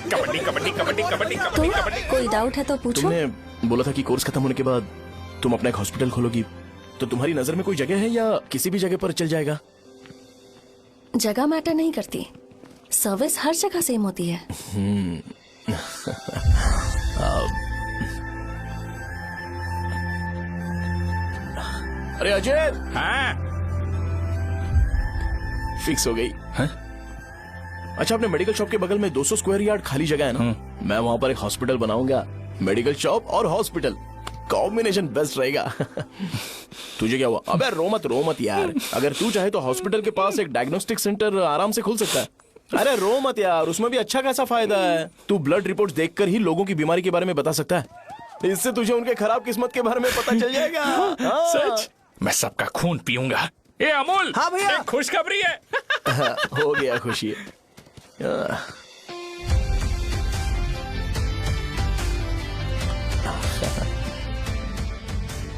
कबड्डी कबड्डी कबड्डी कबड्डी कबड्डी कबड्डी। कोई डाउट है तो पूछो। तुमने बोला था कि कोर्स खत्म होने के बाद तुम अपना एक हॉस्पिटल खोलोगी, तो तुम्हारी नजर में कोई जगह है या किसी भी जगह पर चल जाएगा? जगह मैटर नहीं करती, सर्विस हर जगह सेम होती है। अरे अजय। हाँ? फिक्स हो गई। अच्छा, अपने मेडिकल शॉप के बगल में 200 स्क्वायर यार्ड खाली जगह है ना, मैं वहां पर एक हॉस्पिटल बनाऊंगा। मेडिकल शॉप और हॉस्पिटल कॉम्बिनेशन बेस्ट रहेगा। तुझे क्या हुआ? अबे रो मत यार। अगर तू चाहे तो हॉस्पिटल के पास एक डायग्नोस्टिक सेंटर आराम से खुल सकता है। अरे रो मत यार, उसमें भी अच्छा खासा फायदा है। तू ब्लड रिपोर्ट्स देखकर ही लोगों की बीमारी के बारे में बता सकता है। इससे तुझे उनके खराब किस्मत के बारे में पता चल जाएगा। सच? मैं सबका खून पीऊंगा। ए अमूल। हाँ भैया। एक खुशखबरी है। हो गया खुशी।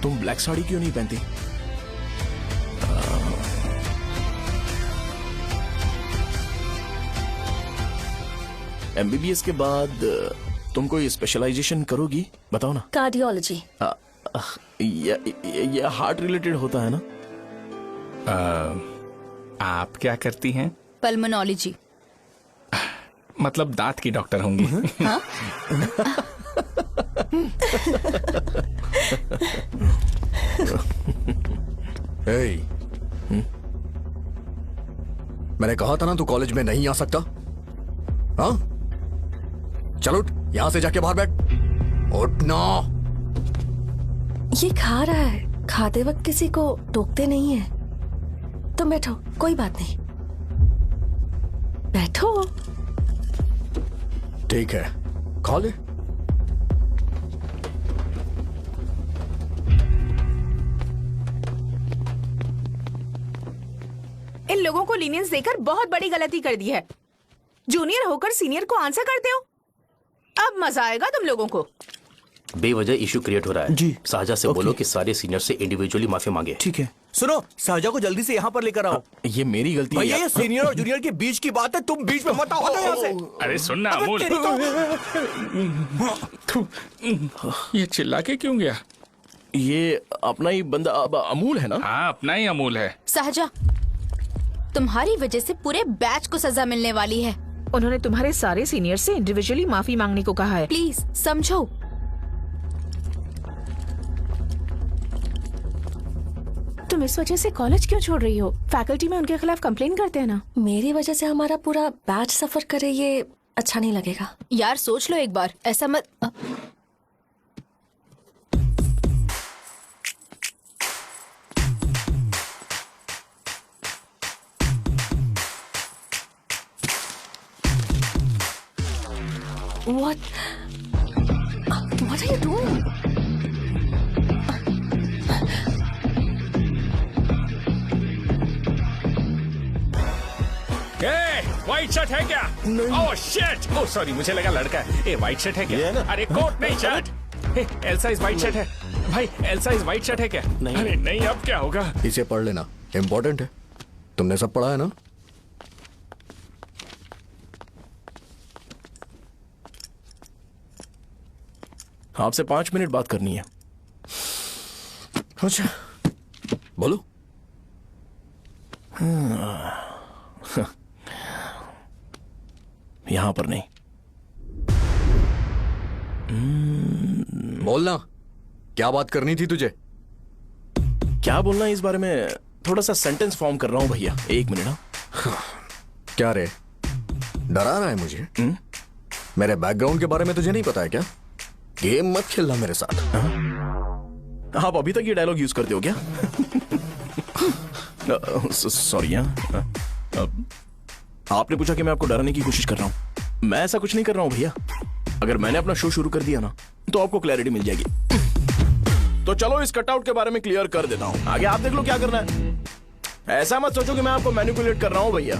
तुम ब्लैक साड़ी क्यों नहीं पहनती? MBBS के बाद तुम कोई स्पेशलाइजेशन करोगी? बताओ ना। कार्डियोलॉजी। ये हार्ट रिलेटेड होता है ना? आप क्या करती हैं? पल्मोनोलॉजी। मतलब दांत की डॉक्टर होंगी। हाँ? मैंने कहा था ना तू कॉलेज में नहीं आ सकता। हाँ, चलो उठ, यहां से जाके बाहर बैठ। उठना। ये खा रहा है, खाते वक्त किसी को टोकते नहीं है। तुम बैठो, कोई बात नहीं, बैठो। ठीक है, खा ले। ए लोगों को लीनियंस देकर बहुत बड़ी गलती कर दी है। जूनियर होकर सीनियर को आंसर करते हो। अब मजा आएगा तुम लोगों को। बेवजह इशू क्रिएट हो रहा है जी। साजा से बोलो कि सारे सीनियर से इंडिविजुअली माफी मांगे। ठीक है। सुनो, साजा को जल्दी से यहाँ पर लेकर आओ। ये मेरी गलती है। भैया ये सीनियर और जूनियर के बीच की बात है, तुम बीच में मत आओ यहाँ से। अरे सुनना अमूल, ये चिल्ला के क्यों गया? ये अपना ही बंदा अमूल है ना? हाँ, अपना ही अमूल है। साजा, तुम्हारी वजह से पूरे बैच को सजा मिलने वाली है। उन्होंने तुम्हारे सारे सीनियर से इंडिविजुअली माफी मांगने को कहा है। प्लीज समझो। तुम इस वजह से कॉलेज क्यों छोड़ रही हो? फैकल्टी में उनके खिलाफ कंप्लेन करते हैं ना। मेरी वजह से हमारा पूरा बैच सफर करे, ये अच्छा नहीं लगेगा। यार सोच लो एक बार, ऐसा मत। What are you doing? White shirt है क्या? Oh shit! ओह सॉरी, मुझे लगा लड़का है। ए व्हाइट शर्ट है क्या? अरे कोट नहीं, shirt. L size white shirt है भाई। एल साइज व्हाइट शर्ट है क्या? नहीं। अरे नहीं, अब क्या होगा? इसे पढ़ लेना, इम्पोर्टेंट है। तुमने सब पढ़ा है ना? आपसे 5 मिनट बात करनी है। अच्छा बोलो। यहां पर नहीं। बोलना, क्या बात करनी थी तुझे? क्या बोलना है इस बारे में? थोड़ा सा सेंटेंस फॉर्म कर रहा हूं भैया, 1 मिनट। क्या रे, डरा रहा है मुझे? मेरे बैकग्राउंड के बारे में तुझे नहीं पता है क्या? गेम मत खेलना मेरे साथ। आप अभी तक ये डायलॉग यूज करते हो क्या? सॉरी। आपने पूछा कि मैं आपको डराने की कोशिश कर रहा हूं। मैं ऐसा कुछ नहीं कर रहा हूं भैया। अगर मैंने अपना शो शुरू कर दिया ना, तो आपको क्लैरिटी मिल जाएगी। तो चलो इस कटआउट के बारे में क्लियर कर देता हूं। आगे आप देख लो क्या करना है। ऐसा मत सोचो कि मैं आपको मैनिपुलेट कर रहा हूं भैया।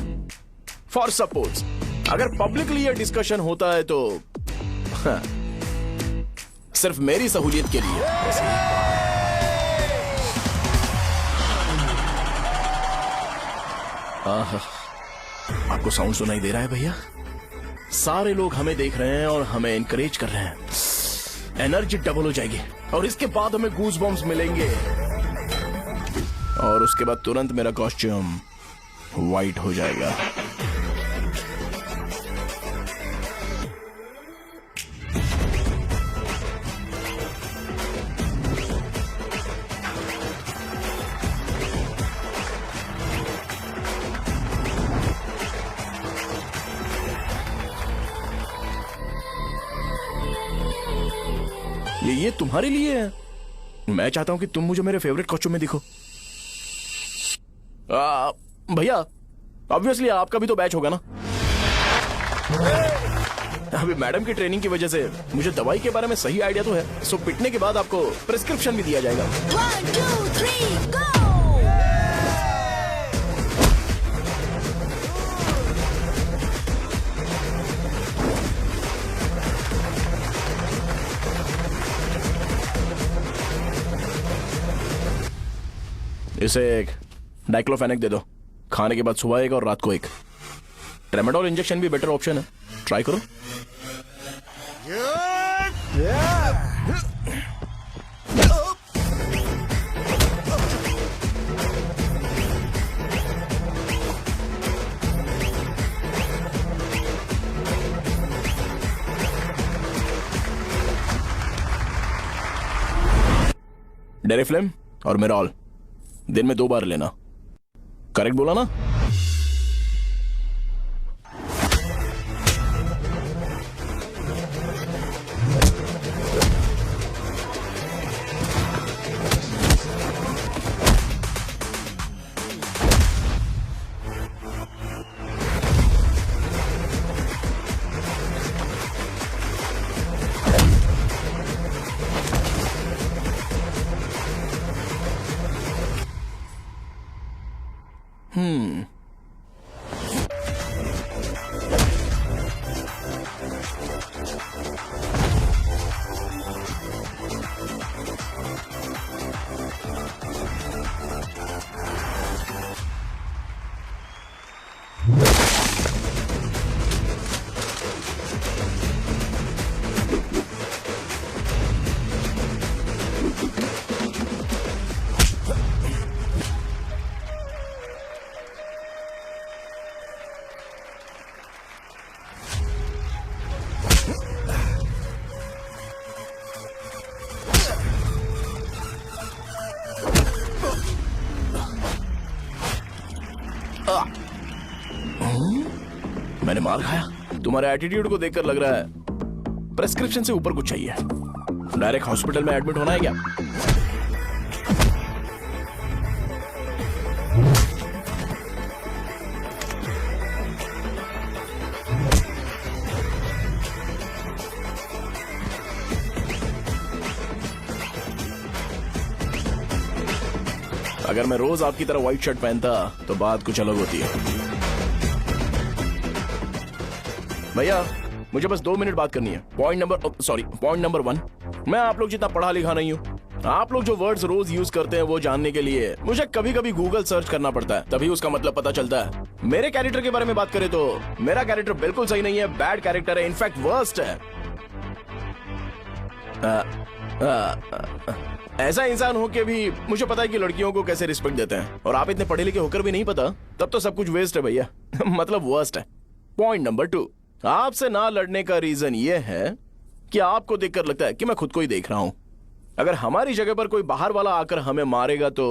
फॉर सपोज अगर पब्लिकली ये डिस्कशन होता है तो सिर्फ मेरी सहूलियत के लिए। आपको साउंड सुनाई दे रहा है भैया? सारे लोग हमें देख रहे हैं और हमें एनकरेज कर रहे हैं। एनर्जी डबल हो जाएगी और इसके बाद हमें गूज बम्स मिलेंगे और उसके बाद तुरंत मेरा कॉस्ट्यूम वाइट हो जाएगा। ये तुम्हारे लिए है। मैं चाहता हूं कि तुम मुझे मेरे फेवरेट कॉस्ट्यूम में दिखो। भैया ऑब्वियसली आपका भी तो बैच होगा ना। अभी मैडम की ट्रेनिंग की वजह से मुझे दवाई के बारे में सही आइडिया तो है। सो पिटने के बाद आपको प्रिस्क्रिप्शन भी दिया जाएगा। 1 2 3 गो। इसे एक डाइक्लोफेनेक दे दो। खाने के बाद सुबह एक और रात को एक। ट्रेमाडोल इंजेक्शन भी बेटर ऑप्शन है, ट्राई करो। डेरिफ्लेम और मेरॉल दिन में 2 बार लेना। करेक्ट बोला ना? मैंने मार खाया? तुम्हारे एटीट्यूड को देखकर लग रहा है प्रेस्क्रिप्शन से ऊपर कुछ चाहिए। डायरेक्ट हॉस्पिटल में एडमिट होना है क्या? अगर मैं रोज आपकी तरह व्हाइट शर्ट पहनता तो बात कुछ अलग होती है। भैया मुझे बस 2 मिनट बात करनी है। पॉइंट नंबर 1, मैं आप लोग जितना पढ़ा लिखा नहीं हूँ। आप लोग जो वर्ड्स रोज यूज करते हैं वो जानने के लिए मुझे कभी कभी गूगल सर्च करना पड़ता है, तभी उसका मतलब पता चलता है। मेरे कैरेक्टर के बारे में बात करें तो मेरा कैरेक्टर बिल्कुल सही नहीं है, बैड कैरेक्टर है, इनफैक्ट वर्स्ट है। ऐसा इंसान हो के भी मुझे पता है कि लड़कियों को कैसे रिस्पेक्ट देते हैं, और आप इतने पढ़े लिखे होकर भी नहीं पता, तब तो सब कुछ वेस्ट है भैया। मतलब वर्स्ट है। पॉइंट नंबर 2, आपसे ना लड़ने का रीजन ये है कि आपको देखकर लगता है कि मैं खुद को ही देख रहा हूं। अगर हमारी जगह पर कोई बाहर वाला आकर हमें मारेगा तो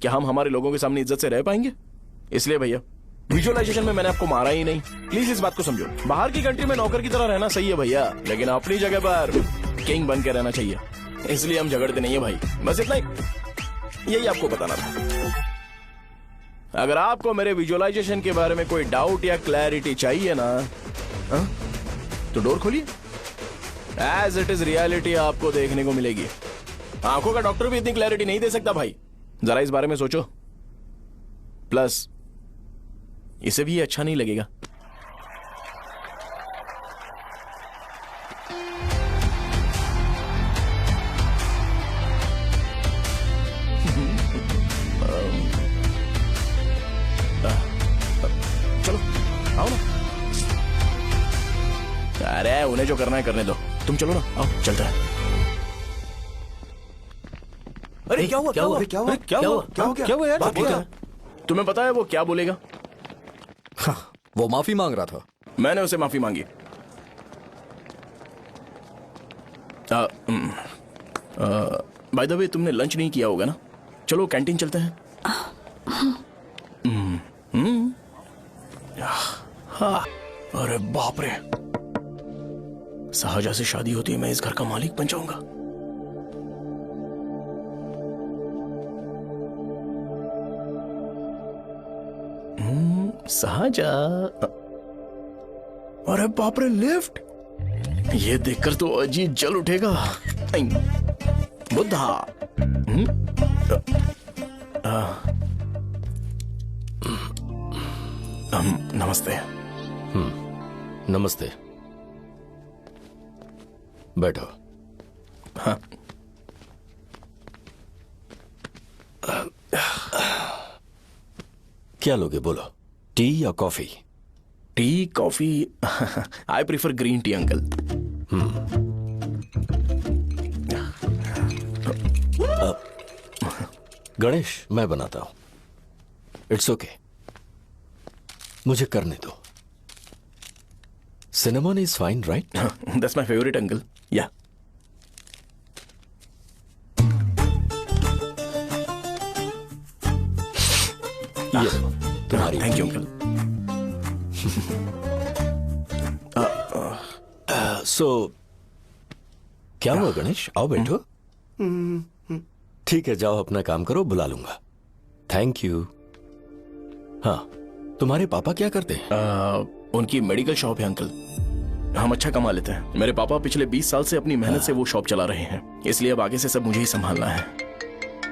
क्या हम हमारे लोगों के सामने इज्जत से रह पाएंगे? इसलिए भैया विजुअलाइजेशन में मैंने आपको मारा ही नहीं, प्लीज इस बात को समझो। बाहर की कंट्री में नौकर की तरह रहना सही है भैया, लेकिन अपनी जगह पर किंग बन के रहना चाहिए। इसलिए हम झगड़ते नहीं है भाई, बस इतना ही, यही आपको बताना था। अगर आपको मेरे विजुअलाइजेशन के बारे में कोई डाउट या क्लैरिटी चाहिए ना, तो डोर खोलिए। एज इट इज रियलिटी आपको देखने को मिलेगी। आंखों का डॉक्टर भी इतनी क्लैरिटी नहीं दे सकता भाई, जरा इस बारे में सोचो। प्लस इसे भी अच्छा नहीं लगेगा। चलो आओ ना। अरे उन्हें जो करना है करने दो, तुम चलो ना, आओ चलते हैं। अरे क्या हुआ? यार? तुम्हें पता है वो क्या बोलेगा? वो माफी मांग रहा था। मैंने उसे माफी मांगी। बाय द वे तुमने लंच नहीं किया होगा ना? चलो कैंटीन चलते हैं। अरे बाप रे, साहजा से शादी होती है मैं इस घर का मालिक बन जाऊंगा। साहजा, अरे बाप रे लिफ्ट, ये देखकर तो अजीत जल उठेगा। बुद्धा, नमस्ते। नमस्ते, बैठो। हाँ। क्या लोगे बोलो, टी या coffee? Tea coffee? I prefer green tea uncle. Ganesh मैं बनाता हूं, इट्स ओके, मुझे करने दो। Cinnamon is fine right? That's my favourite uncle. या तुम्हारी। Thank you uncle. सो क्या हुआ गणेश, आओ बैठो। ठीक है जाओ अपना काम करो, बुला लूंगा। Thank you. हाँ तुम्हारे पापा क्या करते हैं? उनकी मेडिकल शॉप है अंकल, हम अच्छा कमा लेते हैं। मेरे पापा पिछले 20 साल से अपनी मेहनत से वो शॉप चला रहे हैं, इसलिए अब आगे से सब मुझे ही संभालना है।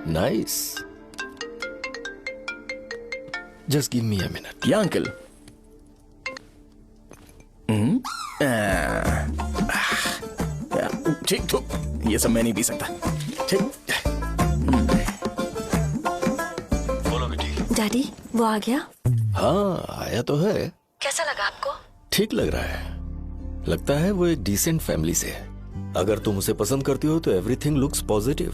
Nice, just give me a minute. या अंकल। ठीक तो ये सब मैं नहीं पी सकता। ठीक। बोलो बेटी। डैडी वो आ गया? हाँ आया तो है। कैसा लगा आपको? ठीक लग रहा है, लगता है वो एक डिसेंट फैमिली से है। अगर तुम उसे पसंद करती हो तो एवरीथिंग लुक्स पॉजिटिव।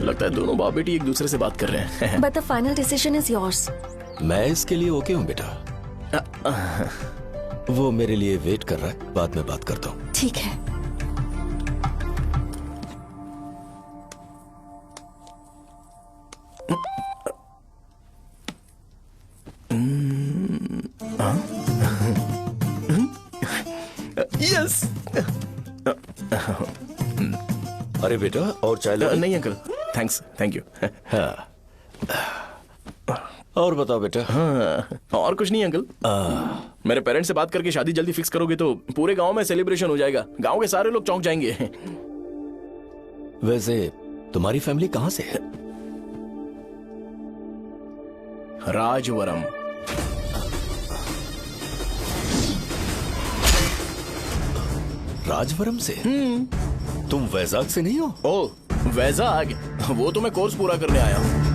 लगता है दोनों बाप बेटी एक दूसरे से बात कर रहे हैं। But the final decision is yours. मैं इसके लिए ओके हूँ बेटा। वो मेरे लिए वेट कर रहा है, बाद में बात करता हूँ। ठीक है। यस। अरे बेटा, और चाय लो। नहीं अंकल, थैंक्स, थैंक यू। हाँ। और बताओ बेटा। हाँ, और कुछ नहीं अंकल। मेरे पेरेंट्स से बात करके शादी जल्दी फिक्स करोगे तो पूरे गांव में सेलिब्रेशन हो जाएगा। गांव के सारे लोग चौंक जाएंगे। वैसे तुम्हारी फैमिली कहाँ से है? राजवरम। राजवरम से? तुम वैजाग से नहीं हो? ओ वैजाग, वो तो मैं कोर्स पूरा करने आया हूँ।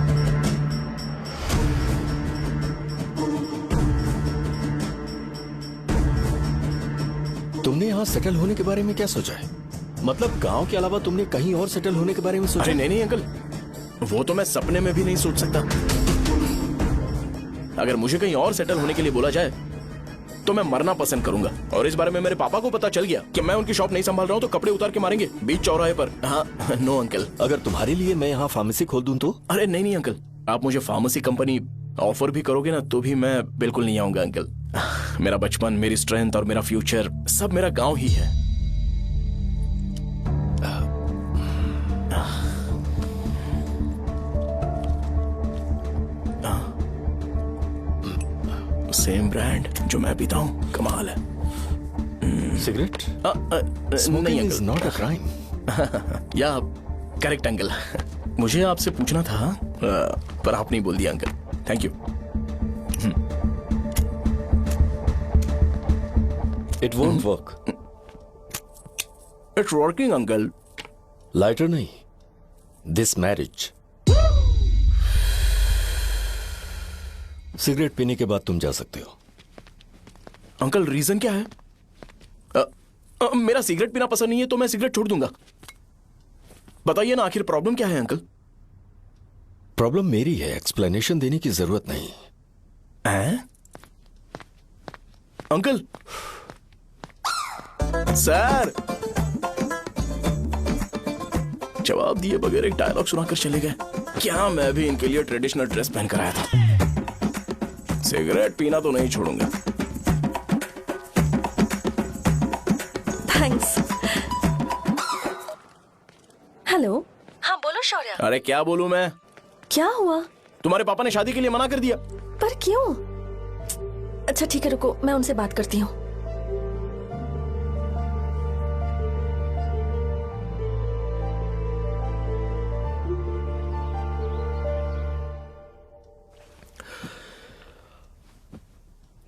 तुमने यहाँ सेटल होने के बारे में क्या सोचा है? मतलब गांव के अलावा तुमने कहीं और सेटल होने के बारे में सोचा? अरे नहीं अंकल, वो तो मैं सपने में भी नहीं सोच सकता। अगर मुझे कहीं और सेटल होने के लिए बोला जाए तो मैं मरना पसंद करूंगा। और इस बारे में मेरे पापा को पता चल गया कि मैं उनकी शॉप नहीं संभाल रहा हूँ तो कपड़े उतार के मारेंगे बीच चौराहे पर। हाँ, नो अंकल। अगर तुम्हारे लिए मैं यहाँ फार्मेसी खोल दूं तो? अरे नहीं अंकल, आप मुझे फार्मेसी कंपनी ऑफर भी करोगे ना तो भी मैं बिल्कुल नहीं आऊंगा अंकल। मेरा बचपन, मेरी स्ट्रेंथ और मेरा फ्यूचर सब मेरा गांव ही है। सेम ब्रांड जो मैं पीता हूँ, कमाल है। सिगरेट? नहीं इज नॉट अ क्राइम। या करेक्ट अंकल। मुझे आपसे पूछना था पर आप नहीं बोल दिया uncle. Thank you. It won't work. It's working uncle. Lighter नहीं, दिस मैरिज। सिगरेट पीने के बाद तुम जा सकते हो। अंकल रीजन क्या है? मेरा सिगरेट पीना पसंद नहीं है तो मैं सिगरेट छोड़ दूंगा। बताइए ना, आखिर प्रॉब्लम क्या है अंकल? प्रॉब्लम मेरी है, एक्सप्लेनेशन देने की जरूरत नहीं। अंकल सर, जवाब दिए बगैर एक डायलॉग सुनाकर चले गए। क्या मैं भी इनके लिए ट्रेडिशनल ड्रेस पहन कर आया था? सिगरेट पीना तो नहीं छोड़ूंगा। थैंक्स। हेलो। हाँ बोलो शौर्य। अरे क्या बोलूं मैं? क्या हुआ? तुम्हारे पापा ने शादी के लिए मना कर दिया। पर क्यों? अच्छा ठीक है, रुको मैं उनसे बात करती हूँ।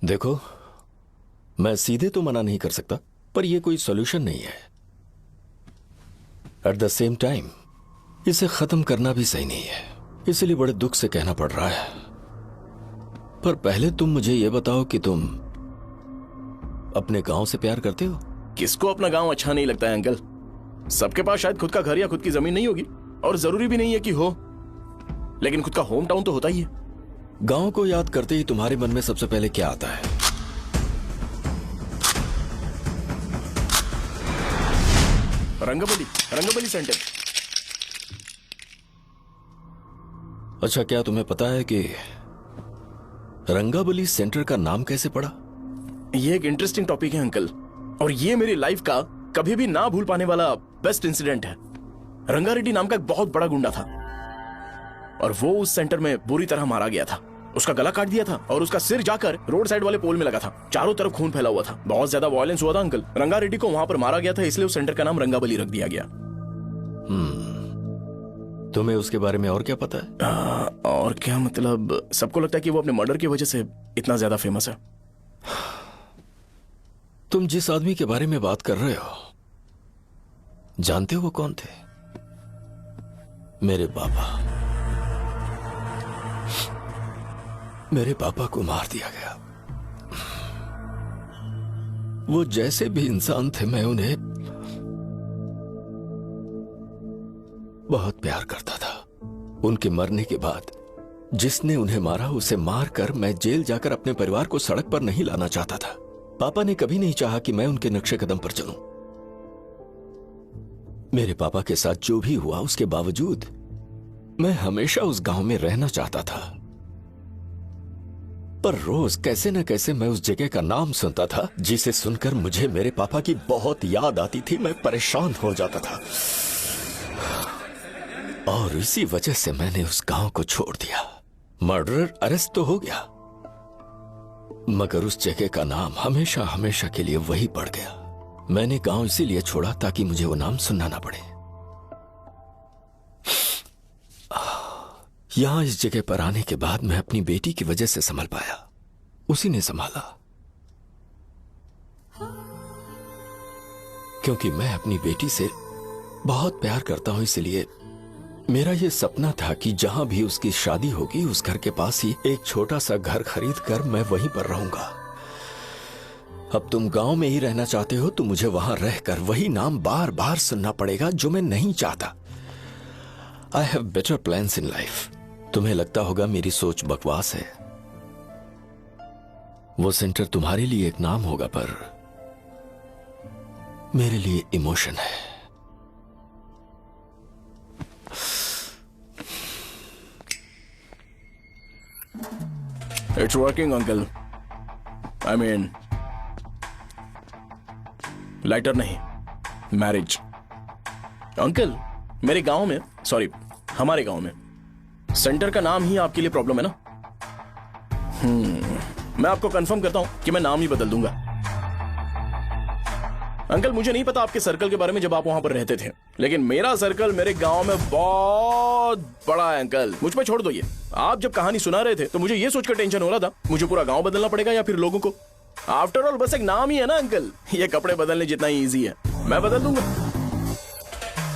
देखो, मैं सीधे तो मना नहीं कर सकता, पर यह कोई सॉल्यूशन नहीं है। एट द सेम टाइम इसे खत्म करना भी सही नहीं है, इसलिए बड़े दुख से कहना पड़ रहा है। पर पहले तुम मुझे यह बताओ कि तुम अपने गांव से प्यार करते हो? किसको अपना गांव अच्छा नहीं लगता है अंकल? सबके पास शायद खुद का घर या खुद की जमीन नहीं होगी, और जरूरी भी नहीं है कि हो, लेकिन खुद का होम टाउन तो होता ही है। गांव को याद करते ही तुम्हारे मन में सबसे पहले क्या आता है? रंगबली सेंटर। अच्छा, क्या तुम्हें पता है कि रंगाबली सेंटर का नाम कैसे पड़ा? ये एक इंटरेस्टिंग टॉपिक है अंकल, और ये मेरी लाइफ का कभी भी ना भूल पाने वाला बेस्ट इंसिडेंट है। रंगारेड्डी नाम का एक बहुत बड़ा गुंडा था, और वो उस सेंटर में बुरी तरह मारा गया था। उसका गला काट दिया था और उसका सिर जाकर रोड साइड वाले पोल में लगा था। चारों तरफ खून फैला हुआ था, बहुत ज्यादा वायलेंस हुआ था अंकल। रंगारेड्डी को वहां पर मारा गया था, इसलिए उस सेंटर का नाम रंगाबली रख दिया गया। तुम्हें उसके बारे में और क्या पता है? और क्या मतलब, सबको लगता है कि वो अपने मर्डर की वजह से इतना ज्यादा फेमस है। तुम जिस आदमी के बारे में बात कर रहे हो, जानते हो वो कौन थे? मेरे पापा। मेरे पापा को मार दिया गया। वो जैसे भी इंसान थे, मैं उन्हें बहुत प्यार करता था। उनके मरने के बाद जिसने उन्हें मारा, उसे मारकर मैं जेल जाकर अपने परिवार को सड़क पर नहीं लाना चाहता था। पापा ने कभी नहीं चाहा कि मैं उनके नक्शे कदम पर चलूं। मेरे पापा के साथ जो भी हुआ, उसके बावजूद मैं हमेशा उस गांव में रहना चाहता था। पर रोज कैसे न कैसे मैं उस जगह का नाम सुनता था जिसे सुनकर मुझे मेरे पापा की बहुत याद आती थी। मैं परेशान हो जाता था और इसी वजह से मैंने उस गांव को छोड़ दिया। मर्डरर अरेस्ट तो हो गया, मगर उस जगह का नाम हमेशा हमेशा के लिए वही पड़ गया। मैंने गांव इसीलिए छोड़ा ताकि मुझे वो नाम सुनना ना पड़े। यहां इस जगह पर आने के बाद मैं अपनी बेटी की वजह से संभल पाया, उसी ने संभाला। क्योंकि मैं अपनी बेटी से बहुत प्यार करता हूं, इसलिए मेरा यह सपना था कि जहां भी उसकी शादी होगी उस घर के पास ही एक छोटा सा घर खरीद कर मैं वहीं पर रहूंगा। अब तुम गांव में ही रहना चाहते हो तो मुझे वहां रहकर वही नाम बार बार सुनना पड़ेगा जो मैं नहीं चाहता। I have better plans in life. तुम्हें लगता होगा मेरी सोच बकवास है। वो सेंटर तुम्हारे लिए एक नाम होगा, पर मेरे लिए इमोशन है। It's working uncle. I mean lighter नहीं, मैरिज। अंकल मेरे गांव में, सॉरी हमारे गांव में सेंटर का नाम ही आपके लिए प्रॉब्लम है ना? मैं आपको कंफर्म करता हूं कि मैं नाम ही बदल दूंगा। अंकल मुझे नहीं पता आपके सर्कल के बारे में जब आप वहां पर रहते थे, लेकिन मेरा सर्कल मेरे गांव में बहुत बड़ा है अंकल। मुझ पे छोड़ दो ये। आप जब कहानी सुना रहे थे तो मुझे ये सोचकर टेंशन हो रहा था मुझे पूरा गांव बदलना पड़ेगा या फिर लोगों को। आफ्टर ऑल बस एक नाम ही है ना अंकल, ये कपड़े बदलने जितना ही इजी है। मैं बदल दूंगा,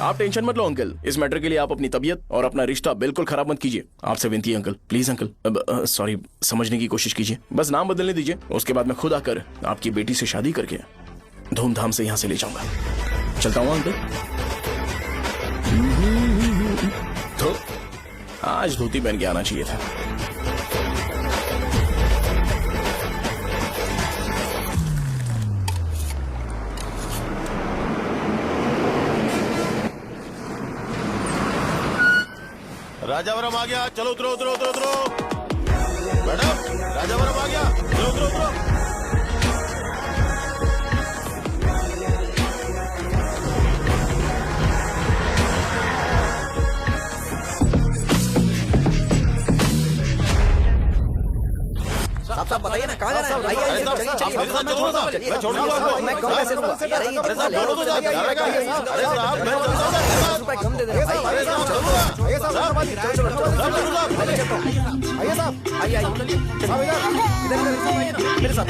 आप टेंशन मत लो अंकल। इस मैटर के लिए आप अपनी तबीयत और अपना रिश्ता बिल्कुल खराब मत कीजिए। आपसे विनती है अंकल, प्लीज अंकल। अब सॉरी, समझने की कोशिश कीजिए। बस नाम बदलने दीजिए, उसके बाद मैं खुद आकर आपकी बेटी से शादी करके धूमधाम से यहां से ले जाऊंगा। चलता हूं अंकल। तो आज धोती पहन के आना चाहिए था। राजावरम आ गया, चलो उतरो उतरो उतरो उतरो। मैडम राजावरम आ गया, चलो उतरो उतरो। साहब बताइए ना कहाँ जा रहे हैं? आइए मैं कम पैसे दूंगा। कम दे देना मेरे साथ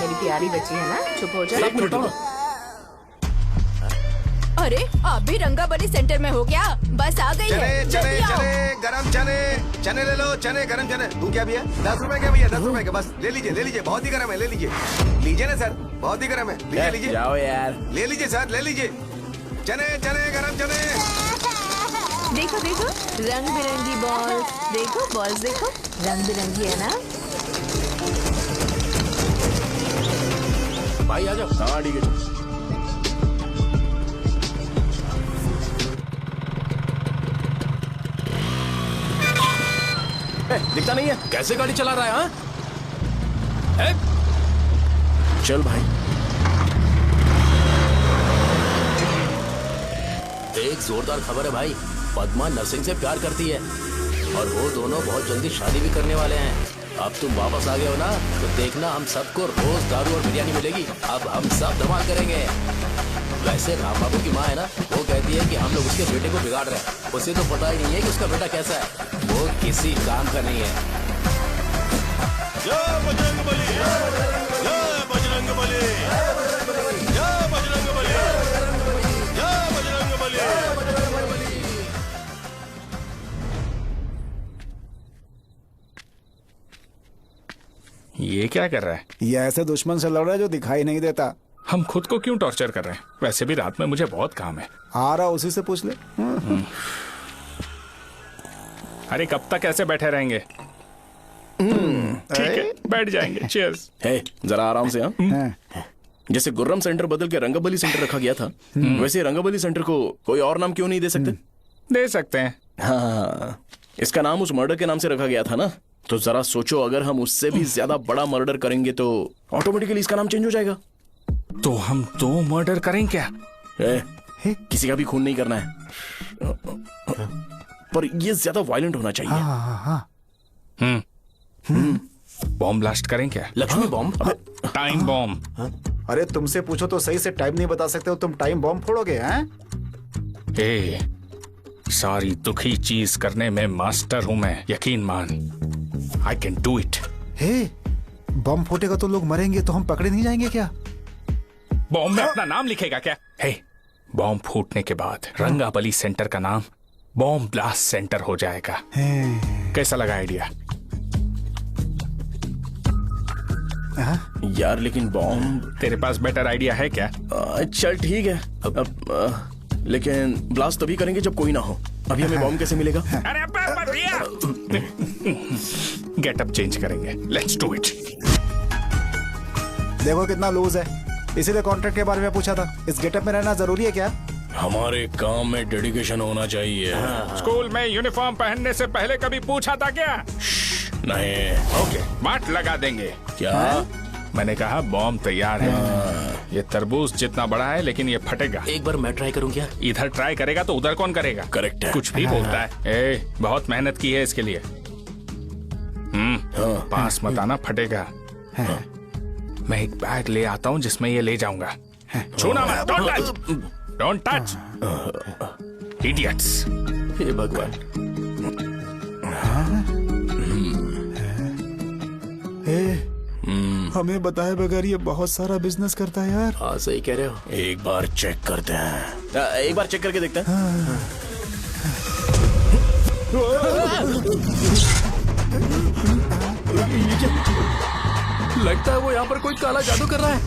मेरी प्यारी बच्ची है ना, चुप हो जाए। अरे आप भी रंगाबली सेंटर में हो क्या? बस आ गई है। चने चने गरम चने, चने ले लो, चने गरम चने। तू क्या भैया? 10 रुपए के भैया, 10 रुपए के। बस ले लीजिए, बहुत ही गरम है, ले लीजिए। लीजिए ना सर, बहुत ही गरम है, लीजिए। जाओ यार, ले लीजिए सर, ले लीजिए। चने चने गरम चने। देखो देखो रंग बिरंगी बॉल्स, देखो बॉल्स देखो रंग बिरंगी है ना। भाई आ जाओ। हाँ ठीक है। दिखता नहीं है, कैसे गाड़ी चला रहा है? हाँ चल भाई। एक जोरदार खबर है भाई, पद्मा नरसिंह से प्यार करती है और वो दोनों बहुत जल्दी शादी भी करने वाले हैं। अब तुम वापस आ गए हो ना, तो देखना हम सबको रोज दारू और बिरयानी मिलेगी। अब हम सब धमाल करेंगे। वैसे राम बाबू की माँ है ना, वो कहती है कि हम लोग उसके बेटे को बिगाड़ रहे हैं। उसे तो पता ही नहीं है कि उसका बेटा कैसा है, वो किसी काम का नहीं है। जय बजरंग बली, जय बजरंग बली, जय बजरंग बली, जय बजरंग बली। ये क्या कर रहा है? ये ऐसे दुश्मन से लड़ रहा है जो दिखाई नहीं देता। हम खुद को क्यों टॉर्चर कर रहे हैं? वैसे भी रात में मुझे बहुत काम है। आ रहा उसी से पूछ ले। अरे कब तक ऐसे बैठे रहेंगे? ठीक है, बैठ जाएंगे। चीयर्स। हे जरा आराम से। हाँ जैसे गुर्रम सेंटर बदल के रंगबली सेंटर रखा गया था, वैसे रंगबली सेंटर को कोई और नाम क्यों नहीं दे सकते? दे सकते हैं। हाँ इसका नाम उस मर्डर के नाम से रखा गया था ना, तो जरा सोचो अगर हम उससे भी ज्यादा बड़ा मर्डर करेंगे तो ऑटोमेटिकली इसका नाम चेंज हो जाएगा। तो हम 2 मर्डर करें क्या? किसी का भी खून नहीं करना है, पर ये ज्यादा वायलेंट होना चाहिए। बॉम्ब ब्लास्ट करें क्या? लक्ष्मी बॉम्ब? Time bomb. अरे तुमसे पूछो तो सही से टाइम नहीं बता सकते हो, तुम टाइम बॉम्ब फोड़ोगे हैं? सारी दुखी चीज करने में मास्टर हूं मैं, यकीन मान। I can do it. Bomb फूटेगा तो लोग मरेंगे, तो हम पकड़े नहीं जाएंगे क्या? बॉम्ब में अपना नाम लिखेगा क्या? बॉम्ब फूटने के बाद रंगाबली सेंटर का नाम बॉम्ब ब्लास्ट सेंटर हो जाएगा। कैसा लगा आइडिया? यार लेकिन बॉम्ब, तेरे पास बेटर आइडिया है क्या? चल ठीक है, लेकिन ब्लास्ट तभी करेंगे जब कोई ना हो। अभी हमें बॉम्ब कैसे मिलेगा? अरे भैया, गेटअप चेंज करेंगे। Let's do it. देखो कितना लूज है, इसीलिए कॉन्ट्रैक्ट के बारे में पूछा था। इस गेटअप में रहना जरूरी है क्या? हमारे काम में डेडिकेशन होना चाहिए। स्कूल में यूनिफॉर्म पहनने से पहले कभी पूछा था क्या? नहीं। ओके, बात लगा देंगे। क्या? मैंने कहा बॉम्ब तैयार है। ये तरबूज जितना बड़ा है, लेकिन ये फटेगा। एक बार मैं ट्राई करूं क्या? इधर ट्राई करेगा तो उधर कौन करेगा? करेक्ट है। कुछ भी बोलता है। बहुत मेहनत की है इसके लिए। पास मत आना, फटेगा। मैं एक बैग ले आता हूँ जिसमें ये ले जाऊंगा। छूना मत, don't touch, don't touch, idiots. हे भगवान। हमें बताए बगैर ये बहुत सारा बिजनेस करता है यार। हाँ सही कह रहे हो। एक बार चेक करते हैं। एक बार चेक करके देखते हैं। लगता है वो यहाँ पर कोई काला जादू कर रहा है।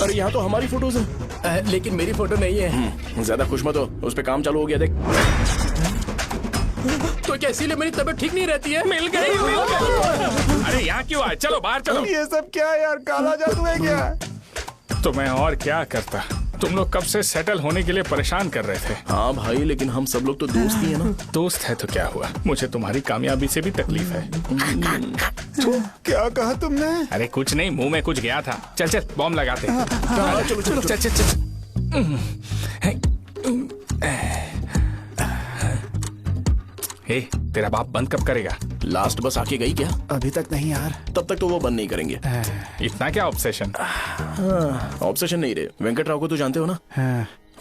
अरे यहाँ तो हमारी फोटोज हैं, लेकिन मेरी फोटो नहीं है। ज्यादा खुश मत हो, उस पे काम चालू हो गया। देख तो क्या इसीलिए मेरी तबीयत ठीक नहीं रहती है? मिल गई। अरे यहाँ क्यों आए? चलो बाहर चलो। ये सब क्या है यार? काला जादू है क्या? तो मैं और क्या करता? तुम लोग कब से सेटल होने के लिए परेशान कर रहे थे। हाँ भाई, लेकिन हम सब लोग तो दोस्त ही है ना। दोस्त है तो क्या हुआ? मुझे तुम्हारी कामयाबी से भी तकलीफ है। क्या कहा तुमने? अरे कुछ नहीं, मुंह में कुछ गया था। चल चल बॉम्ब लगाते। चलो चलो चल चल चल। तेरा बाप बंद कब करेगा? लास्ट बस आके गई क्या? अभी तक नहीं यार। तब तक तो वो बंद नहीं करेंगे। इतना क्या ऑब्सेशन? ऑब्सेशन नहीं रे, वेंकट राव को तो जानते हो ना।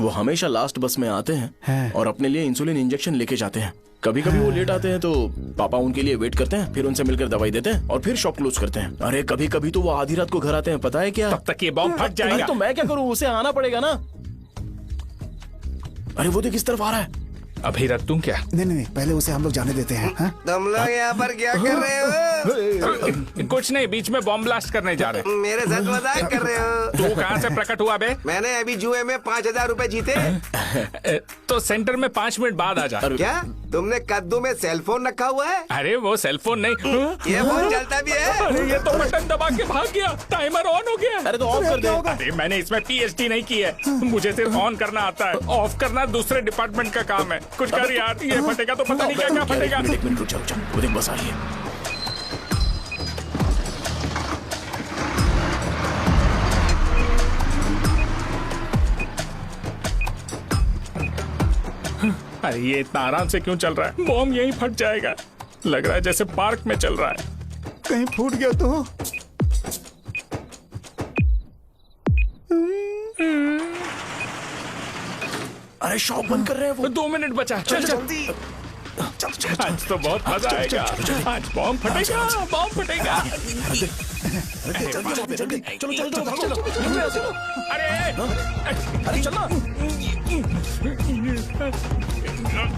वो हमेशा लास्ट बस में आते हैं और अपने लिए इंसुलिन इंजेक्शन लेके जाते हैं। कभी कभी वो लेट आते हैं तो पापा उनके लिए वेट करते हैं, फिर उनसे मिलकर दवाई देते हैं और फिर शॉप क्लोज करते हैं। अरे कभी कभी तो वो आधी रात को घर आते हैं, पता है क्या? तब तक ये बॉम्ब फट जाएगा। तो मैं क्या करूँ, उसे आना पड़ेगा ना। अरे वो देख किस तरफ आ रहा है। अभी रख दूं क्या? नहीं, पहले उसे हम लोग जाने देते हैं। तुम लोग यहाँ पर क्या कर रहे हो? कुछ नहीं, बीच में बॉम्ब ब्लास्ट करने जा रहे। मेरे साथ मजाक कर रहे हो? तू कहाँ से प्रकट हुआ बे? मैंने अभी जुए में 5,000 रुपए जीते। तो सेंटर में 5 मिनट बाद आ जा। क्या तुमने कद्दू में सेलफोन रखा हुआ है? अरे वो सेलफोन नहीं, ये फोन चलता भी है। अरे ये तो बटन दबा के भाग गया, टाइमर ऑन हो गया। अरे तो ऑफ कर दे। अरे मैंने इसमें PhD नहीं की है, मुझे सिर्फ ऑन करना आता है। ऑफ करना दूसरे डिपार्टमेंट का काम है। कुछ कर यार, ये फटेगा तो पता नहीं क्या फटेगा। एक मिनट रुक जाओ, वो देख बस आ रही है। अरे ये इतना आराम से क्यों चल रहा है? बॉम्ब यहीं फट जाएगा। लग रहा है जैसे पार्क में चल रहा है। कहीं फूट गया तो? अरे शॉप बंद कर रहे हैं वो। 2 मिनट बचा। चल जल्दी। आज तो बहुत मजा आएगा। आज बॉम्ब फटेगा, बॉम्ब फटेगा। जल्दी चलो चलो चलो चलो। अरे चलना।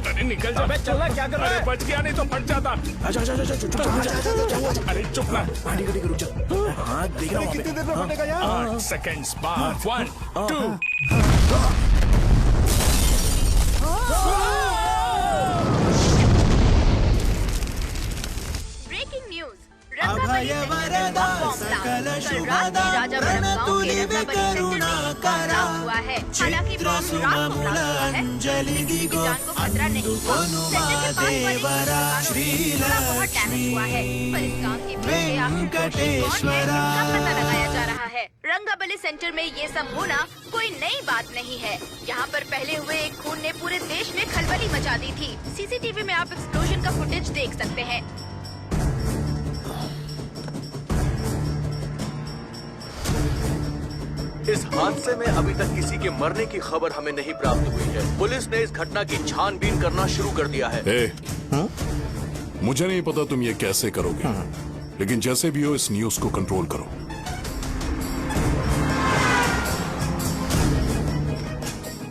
अरे निकल जा। चलना, क्या कर रहा है? बच गया, नहीं तो फट जाता। अरे चुप ना। रुक जा। हाँ देख रहा हूँ। कितनी देर में फटेगा यार? 8 सेकंड्स बाद। 1 2। Breaking news. अभय वरदा सकल शुभदा प्रणतुलिवे करुणा करा। हुआ है। हालांकि बॉम्ब रात को ब्लास्ट हुआ है, किसी की जान को खतरा नहीं हुआ। सेंटर के पास वाले थोड़ा बहुत डैमेज हुआ है, पर इस काम के पीछे आखिर कौन है इसका पता लगाया जा रहा है। रंगाबली सेंटर में ये सब होना कोई नई बात नहीं है। यहाँ पर पहले हुए एक खून ने पूरे देश में खलबली मचा दी थी। सीसीटीवी में आप एक्सप्लोजन का फुटेज देख सकते हैं। इस हादसे में अभी तक किसी के मरने की खबर हमें नहीं प्राप्त हुई है। पुलिस ने इस घटना की छानबीन करना शुरू कर दिया है। मुझे नहीं पता तुम ये कैसे करोगे, लेकिन जैसे भी हो इस न्यूज को कंट्रोल करो।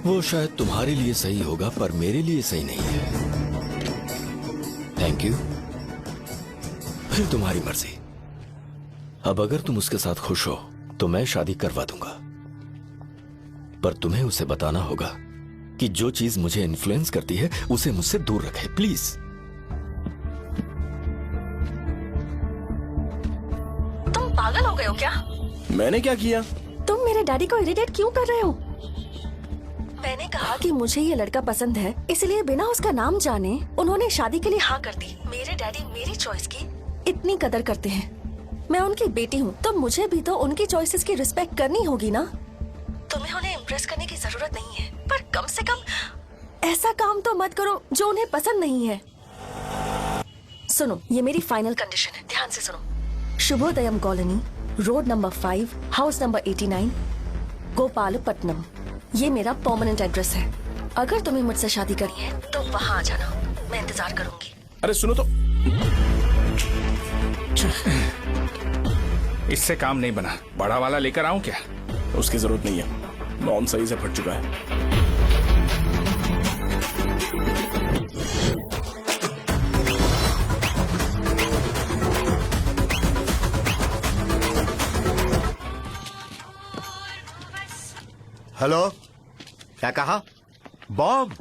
वो शायद तुम्हारे लिए सही होगा पर मेरे लिए सही नहीं है। Thank you. फिर तुम्हारी मर्जी। अब अगर तुम उसके साथ खुश हो तो मैं शादी करवा दूंगा, पर तुम्हें उसे बताना होगा कि जो चीज मुझे इन्फ्लुएंस करती है उसे मुझसे दूर रखे, प्लीज। तुम पागल हो गए हो क्या? मैंने क्या किया? तुम मेरे डैडी को इरिटेट क्यों कर रहे हो? मैंने कहा कि मुझे ये लड़का पसंद है, इसलिए बिना उसका नाम जाने उन्होंने शादी के लिए हाँ कर दी। मेरे डैडी मेरी चॉइस की इतनी कदर करते हैं। मैं उनकी बेटी हूँ, तो मुझे भी तो उनकी चॉइसेस की रिस्पेक्ट करनी होगी ना। तुम्हें उन्हें इम्प्रेस करने की जरूरत नहीं है, पर कम से कम ऐसा काम तो मत करो जो उन्हें पसंद नहीं है। सुनो, ये मेरी फाइनल कंडीशन है, ध्यान से सुनो। Shubhodayam colony, road number 5, house number 89, Gopalapatnam. ये मेरा परमानेंट एड्रेस है। अगर तुम्हें मुझसे शादी करनी है तो वहाँ आ जाना, मैं इंतजार करूंगी। अरे सुनो तो, इससे काम नहीं बना। बड़ा वाला लेकर आऊं क्या? उसकी जरूरत नहीं है, नॉन सही से फट चुका है। हेलो, क्या कहा? बॉम्ब?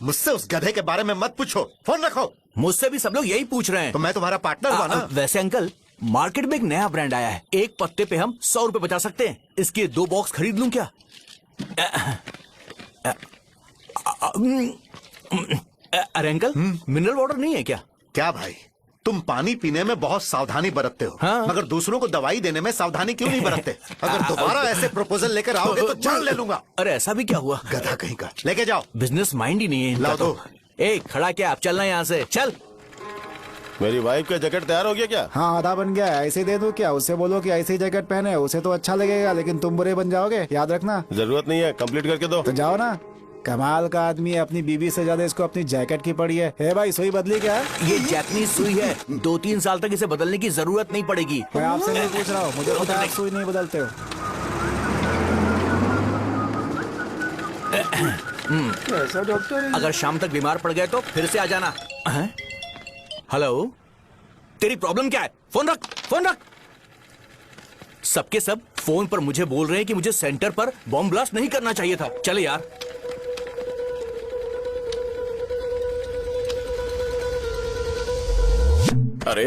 मुझसे उस गधे के बारे में मत पूछो, फोन रखो। मुझसे भी सब लोग यही पूछ रहे हैं। तो मैं तुम्हारा पार्टनर हुआ ना। वैसे अंकल, मार्केट में एक नया ब्रांड आया है, एक पत्ते पे हम 100 रुपए बचा सकते हैं। इसके 2 बॉक्स खरीद लूं क्या? अरे अंकल, मिनरल वाटर नहीं है क्या? क्या भाई, तुम पानी पीने में बहुत सावधानी बरतते हो, हाँ? मगर दूसरों को दवाई देने में सावधानी क्यों नहीं बरतते? अगर दोबारा ऐसे प्रपोजल लेकर आओगे तो जान ले लूंगा। अरे ऐसा भी क्या हुआ? गधा कहीं का, लेके जाओ। बिजनेस माइंड ही नहीं है इनका। लाओ तो दो। एक खड़ा क्या, आप चलना यहाँ से, चल। मेरी वाइफ का जैकेट तैयार हो गया क्या? हाँ, आधा बन गया है। ऐसे दे दो क्या? उससे बोलो कि ऐसे ही जैकेट पहने, उसे तो अच्छा लगेगा, लेकिन तुम बुरे बन जाओगे, याद रखना। जरूरत नहीं है, कंप्लीट करके दो। तो जाओ ना। कमाल का आदमी है, अपनी बीवी से ज्यादा इसको अपनी जैकेट की पड़ी है। हे भाई, सुई बदली क्या? ये जैपनीज सुई है, 2-3 साल तक इसे बदलने की जरूरत नहीं पड़ेगी। मैं आपसे नहीं पूछ रहा हूँ, मुझे पता है आप सुई नहीं बदलते हो। ऐसा डॉक्टर, अगर शाम तक बीमार पड़ गए तो फिर से आ जाना। हेलो, तेरी प्रॉब्लम क्या है? फोन रख, फोन रख। सबके सब फोन पर मुझे बोल रहे हैं कि मुझे सेंटर पर बॉम्ब ब्लास्ट नहीं करना चाहिए था। चले यार। अरे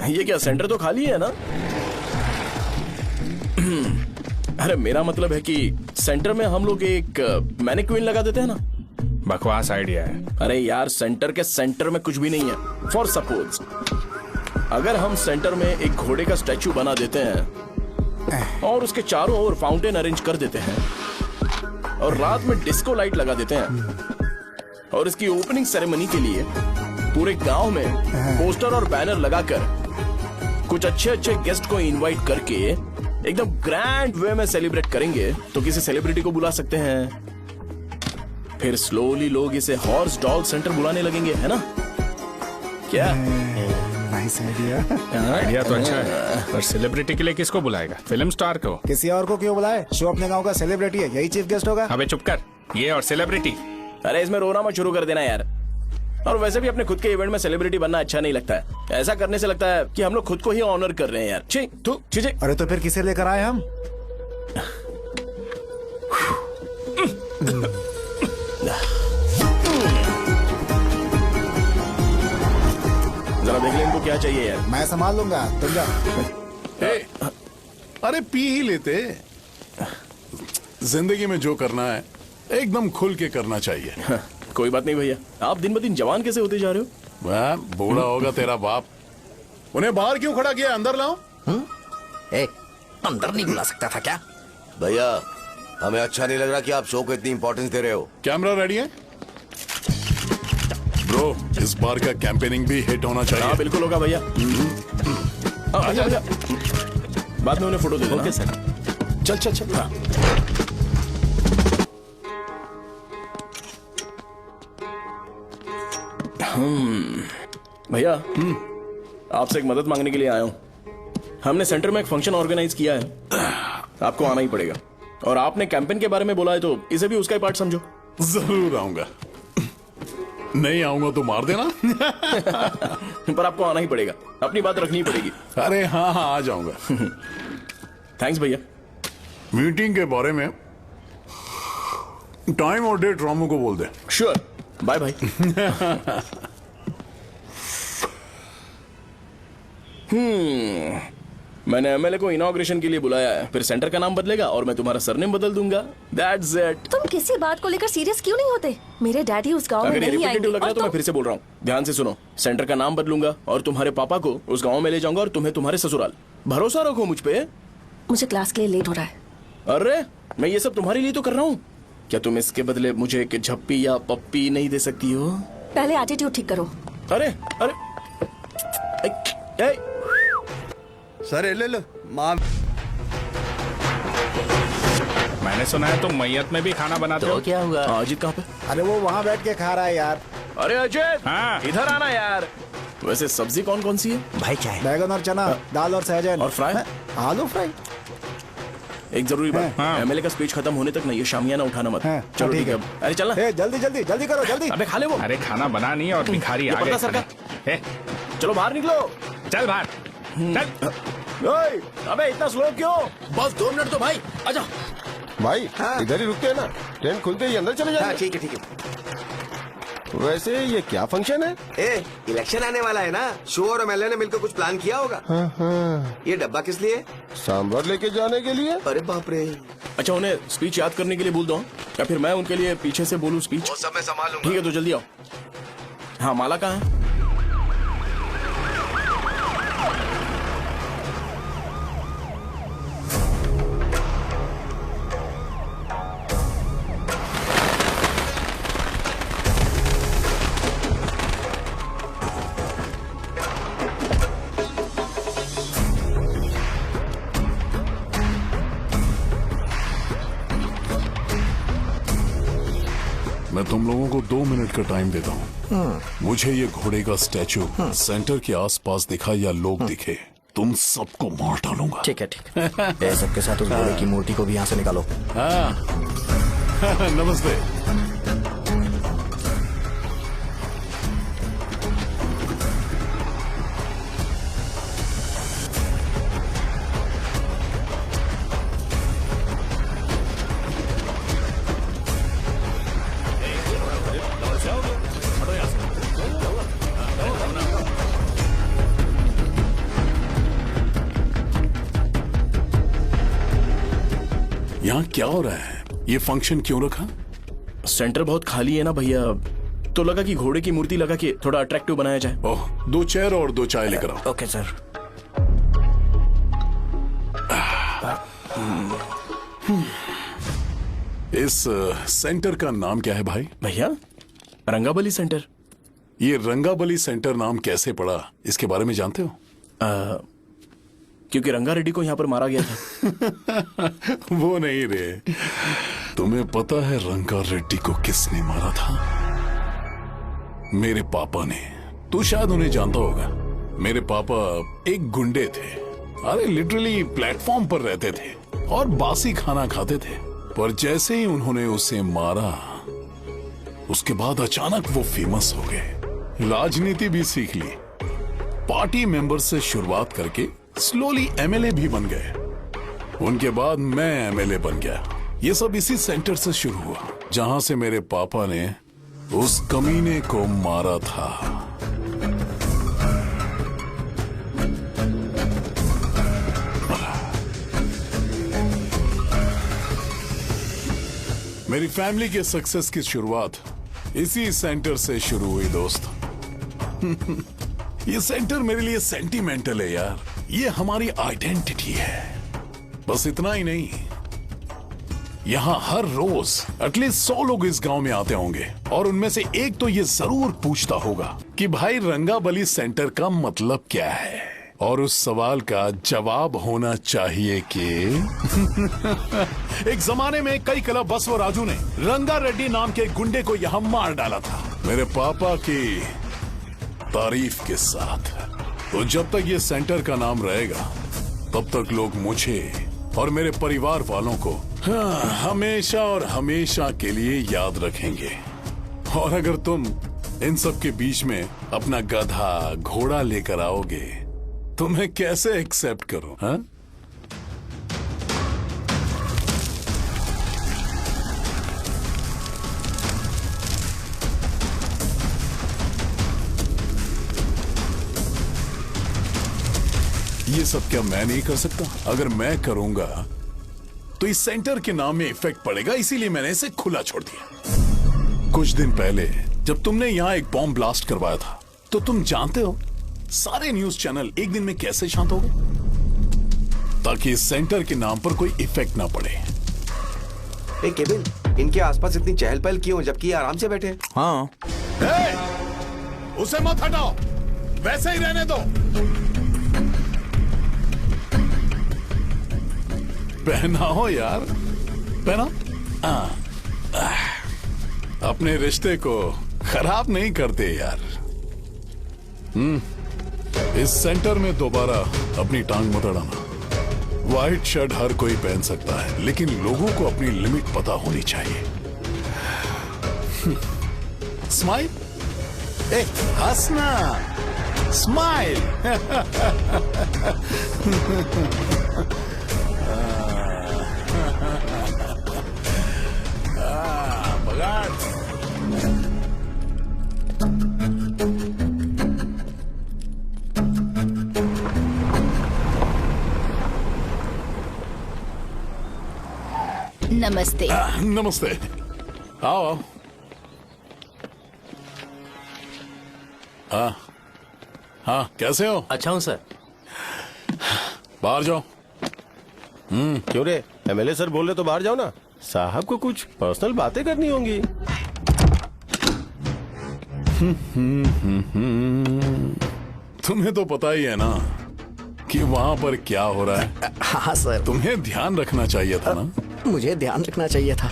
ये क्या, सेंटर तो खाली है ना? अरे मेरा मतलब है कि सेंटर में हम लोग एक मैनिक्विन लगा देते हैं ना। बकवास आइडिया है। अरे यार, सेंटर के सेंटर में कुछ भी नहीं है। फॉर सपोज अगर हम सेंटर में एक घोड़े का स्टैचू बना देते हैं और उसके चारों ओर फाउंटेन अरेंज कर देते हैं और रात में डिस्को लाइट लगा देते हैं और इसकी ओपनिंग सेरेमनी के लिए पूरे गांव में पोस्टर और बैनर लगाकर कुछ अच्छे अच्छे गेस्ट को इनवाइट करके एकदम ग्रैंड वे में सेलिब्रेट करेंगे, तो किसी सेलिब्रिटी को बुला सकते हैं। फिर स्लोली लोग इसे हॉर्स डॉल सेंटर बुलाने लगेंगे, है ना? क्या? Nice idea. आइडिया तो अच्छा है, पर सेलिब्रिटी के लिए किसको बुलाएगा? फिल्म स्टार को। किसी और को क्यों बुलाए? शो अपने गांव का सेलिब्रिटी है, यही चीफ गेस्ट होगा। अबे चुप कर, ये और सेलिब्रिटी। अरे इसमें रोना मत शुरू कर देना यार। और वैसे भी अपने खुद के इवेंट में सेलिब्रिटी बनना अच्छा नहीं लगता है। ऐसा करने से लगता है कि हम लोग खुद को ही ऑनर कर रहे हैं यार। छी, तू चीजें। अरे तो फिर किसे लेकर आए हम? जरा देख ले इनको क्या चाहिए यार। मैं संभाल लूंगा, तुम जा। अरे पी ही लेते। जिंदगी में जो करना है एकदम खुल के करना चाहिए। कोई बात नहीं भैया, आप दिन ब दिन जवान कैसे होते जा रहे हो? वह बूढ़ा होगा तेरा बाप। उन्हें बाहर क्यों खड़ा किया, अंदर लाओ। अंदर नहीं बुला सकता था क्या? भैया हमें अच्छा नहीं लग रहा कि आप शो को इतनी इंपॉर्टेंस दे रहे हो। कैमरा रेडी है ब्रो? इस बार का कैंपेनिंग भी हिट होना चाहिए। हाँ बिल्कुल होगा भैया। आजा। बाद में उन्हें फोटो दे देना। Okay sir. चल चल चल। हाँ। भैया आपसे एक मदद मांगने के लिए आया हूँ। हमने सेंटर में एक फंक्शन ऑर्गेनाइज किया है, आपको आना ही पड़ेगा। और आपने कैंपेन के बारे में बोला है तो इसे भी उसका ही पार्ट समझो। जरूर आऊंगा। नहीं आऊंगा तो मार देना। पर आपको आना ही पड़ेगा, अपनी बात रखनी पड़ेगी। अरे हाँ आ जाऊंगा। थैंक्स भैया। मीटिंग के बारे में टाइम और डेट रामू को बोल दे। Sure, bye bye. मैंने एमएलए को इनॉग्रेशन के लिए बुलाया है, फिर सेंटर का नाम बदलेगा और मैं तुम्हारा सरनेम बदल दूंगा। That's it. तुम किसी बात को लेकर सीरियस क्यों नहीं होते? मेरे डैडी उस गांव में अगर नहीं रिपीटेटिव आएंगे। लग रहा है तो मैं फिर से बोल रहा हूँ, ध्यान से सुनो। सेंटर का नाम बदलूंगा और तुम्हारे पापा को उस गांव में ले जाऊंगा और तुम्हें तुम्हारे ससुराल। भरोसा रखो मुझ पे। मुझे क्लास के लिए लेट हो रहा है। अरे मैं ये सब तुम्हारे लिए तो कर रहा हूँ, क्या तुम इसके बदले मुझे एक झप्पी या पप्पी नहीं दे सकती हो? पहले एटीट्यूड ठीक करो। अरे अरे सर ले लो माँ। मैंने सुना है तुम मैयत में भी खाना बनाते हो। क्या हुआ? अजीत कहाँ पे? अरे वो वहाँ बैठ के खा रहा है यार। अरे अजीत हाँ। इधर आना यार। वैसे सब्जी कौन कौन सी है भाई? क्या है? बैगन और चना, दाल और सहजन और फ्राई? आलू फ्राई। एक जरूरी बात, एमएलए का स्पीच खत्म होने तक ना ये शामियाना उठाना मत। चलो ठीक है। अरे चलना। जल्दी जल्दी जल्दी करो जल्दी। अबे खा ले वो। अरे खाना बना नहीं और भिखारी आ गए। सरकार चलो बाहर निकलो। चल बाहर चल। अबे इतना स्लो क्यों? बस 2 मिनट तो भाई, आजा। भाई इधर ही रुकते हैं ना, ट्रेन खुलते ही अंदर चले जाएंगे। ठीक है ठीक है। वैसे ये क्या फंक्शन है? इलेक्शन आने वाला है ना, शो और एमएलए ने मिलकर कुछ प्लान किया होगा। ये डब्बा किस लिए? सांभर लेके जाने के लिए। अरे बाप रे। अच्छा उन्हें स्पीच याद करने के लिए बोल दो या फिर मैं उनके लिए पीछे से बोलूं स्पीच? वो सब मैं संभालूंगा। ठीक है तो जल्दी आओ। हाँ माला कहाँ है? मैं तुम लोगों को 2 मिनट का टाइम देता हूँ। मुझे ये घोड़े का स्टैचू सेंटर के आसपास दिखा या लोग दिखे, तुम सबको मार डालूंगा। ठीक है ठीक है। सबके साथ उस घोड़े की मूर्ति को भी यहाँ से निकालो। हाँ। नमस्ते। यहाँ क्या हो रहा है? ये फंक्शन क्यों रखा? सेंटर बहुत खाली है ना भैया, तो लगा कि घोड़े की मूर्ति लगा के थोड़ा अट्रैक्टिव बनाया जाए। ओह, 2 चेयर और 2 चाय लेकर आओ। Okay sir. इस सेंटर का नाम क्या है भाई? भैया रंगाबली सेंटर। ये रंगाबली सेंटर नाम कैसे पड़ा, इसके बारे में जानते हो? क्योंकि रंगा रेड्डी को यहाँ पर मारा गया था। वो नहीं रे, तुम्हें पता है रंगा रेड्डी को किसने मारा था? मेरे पापा ने। तू शायद उन्हें जानता होगा। मेरे पापा एक गुंडे थे। अरे लिटरली प्लेटफॉर्म पर रहते थे और बासी खाना खाते थे। पर जैसे ही उन्होंने उसे मारा, उसके बाद अचानक वो फेमस हो गए। राजनीति भी सीख ली, पार्टी मेंबर से शुरुआत करके स्लोली एमएलए भी बन गए। उनके बाद मैं एमएलए बन गया। ये सब इसी सेंटर से शुरू हुआ, जहां से मेरे पापा ने उस कमीने को मारा था। मेरी फैमिली के सक्सेस की शुरुआत इसी सेंटर से शुरू हुई दोस्त। ये सेंटर मेरे लिए सेंटिमेंटल है यार, ये हमारी आइडेंटिटी है। बस इतना ही नहीं, यहाँ हर रोज एटलीस्ट 100 लोग इस गांव में आते होंगे और उनमें से एक तो ये जरूर पूछता होगा कि भाई रंगाबली सेंटर का मतलब क्या है, और उस सवाल का जवाब होना चाहिए कि एक जमाने में कई क्लब बसव राजू ने रंगा रेड्डी नाम के गुंडे को यहां मार डाला था, मेरे पापा की तारीफ के साथ। तो जब तक ये सेंटर का नाम रहेगा तब तक लोग मुझे और मेरे परिवार वालों को हमेशा और हमेशा के लिए याद रखेंगे। और अगर तुम इन सब के बीच में अपना गधा घोड़ा लेकर आओगे तो मैं कैसे एक्सेप्ट करूं? हाँ? ये सब क्या मैं नहीं कर सकता? अगर मैं करूंगा तो इस सेंटर के नाम में इफेक्ट पड़ेगा, इसीलिए मैंने इसे खुला छोड़ दिया। कुछ दिन पहले जब तुमने यहां एक बॉम्ब ब्लास्ट करवाया था तो तुम जानते हो सारे न्यूज चैनल एक दिन में कैसे शांत हो गए? ताकि इस सेंटर के नाम पर कोई इफेक्ट ना पड़े। केविन, इनके आसपास इतनी चहल पहल क्यों जबकि ये आराम से बैठे? हाँ। उसे मत हटाओ, वैसे ही रहने दो। पहनाओ यार, पहना। अपने रिश्ते को खराब नहीं करते यार। इस सेंटर में दोबारा अपनी टांग मत अड़ाना। व्हाइट शर्ट हर कोई पहन सकता है, लेकिन लोगों को अपनी लिमिट पता होनी चाहिए। स्माइल, हंसना, स्माइल। नमस्ते। नमस्ते, आओ आओ। हाँ हाँ, कैसे हो? अच्छा हूँ सर। बाहर जाओ। क्यों रे, एमएलए सर बोल रहे तो बाहर जाओ ना, साहब को कुछ पर्सनल बातें करनी होंगी। तुम्हें तो पता ही है ना कि वहाँ पर क्या हो रहा है। हाँ सर। तुम्हें ध्यान रखना चाहिए था ना। मुझे ध्यान रखना चाहिए था।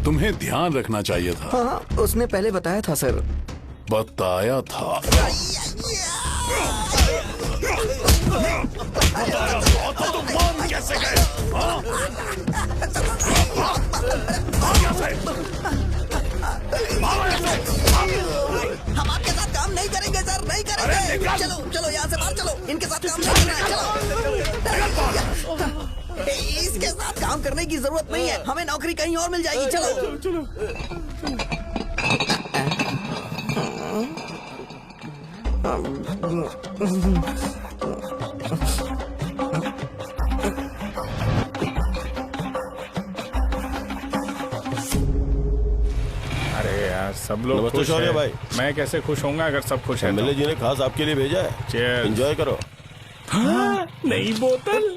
तुम्हें ध्यान रखना चाहिए था। हाँ, उसने पहले बताया था सर। बताया था। तो मान कैसे गए? हम आपके साथ काम नहीं करेंगे सर, नहीं करेंगे। चलो चलो यहाँ से बाहर चलो, इनके साथ काम नहीं करना है। चलो, इसके साथ काम करने की जरूरत नहीं है, हमें नौकरी कहीं और मिल जाएगी। चलो चलो। अरे यार, सब लोग नमस्ते खुश शौर्य हैं। भाई। मैं कैसे खुश होऊंगा अगर सब खुश हैं? एमएलए जी ने खास आपके लिए भेजा है। Cheers। एंजॉय करो। हाँ, नई बोतल।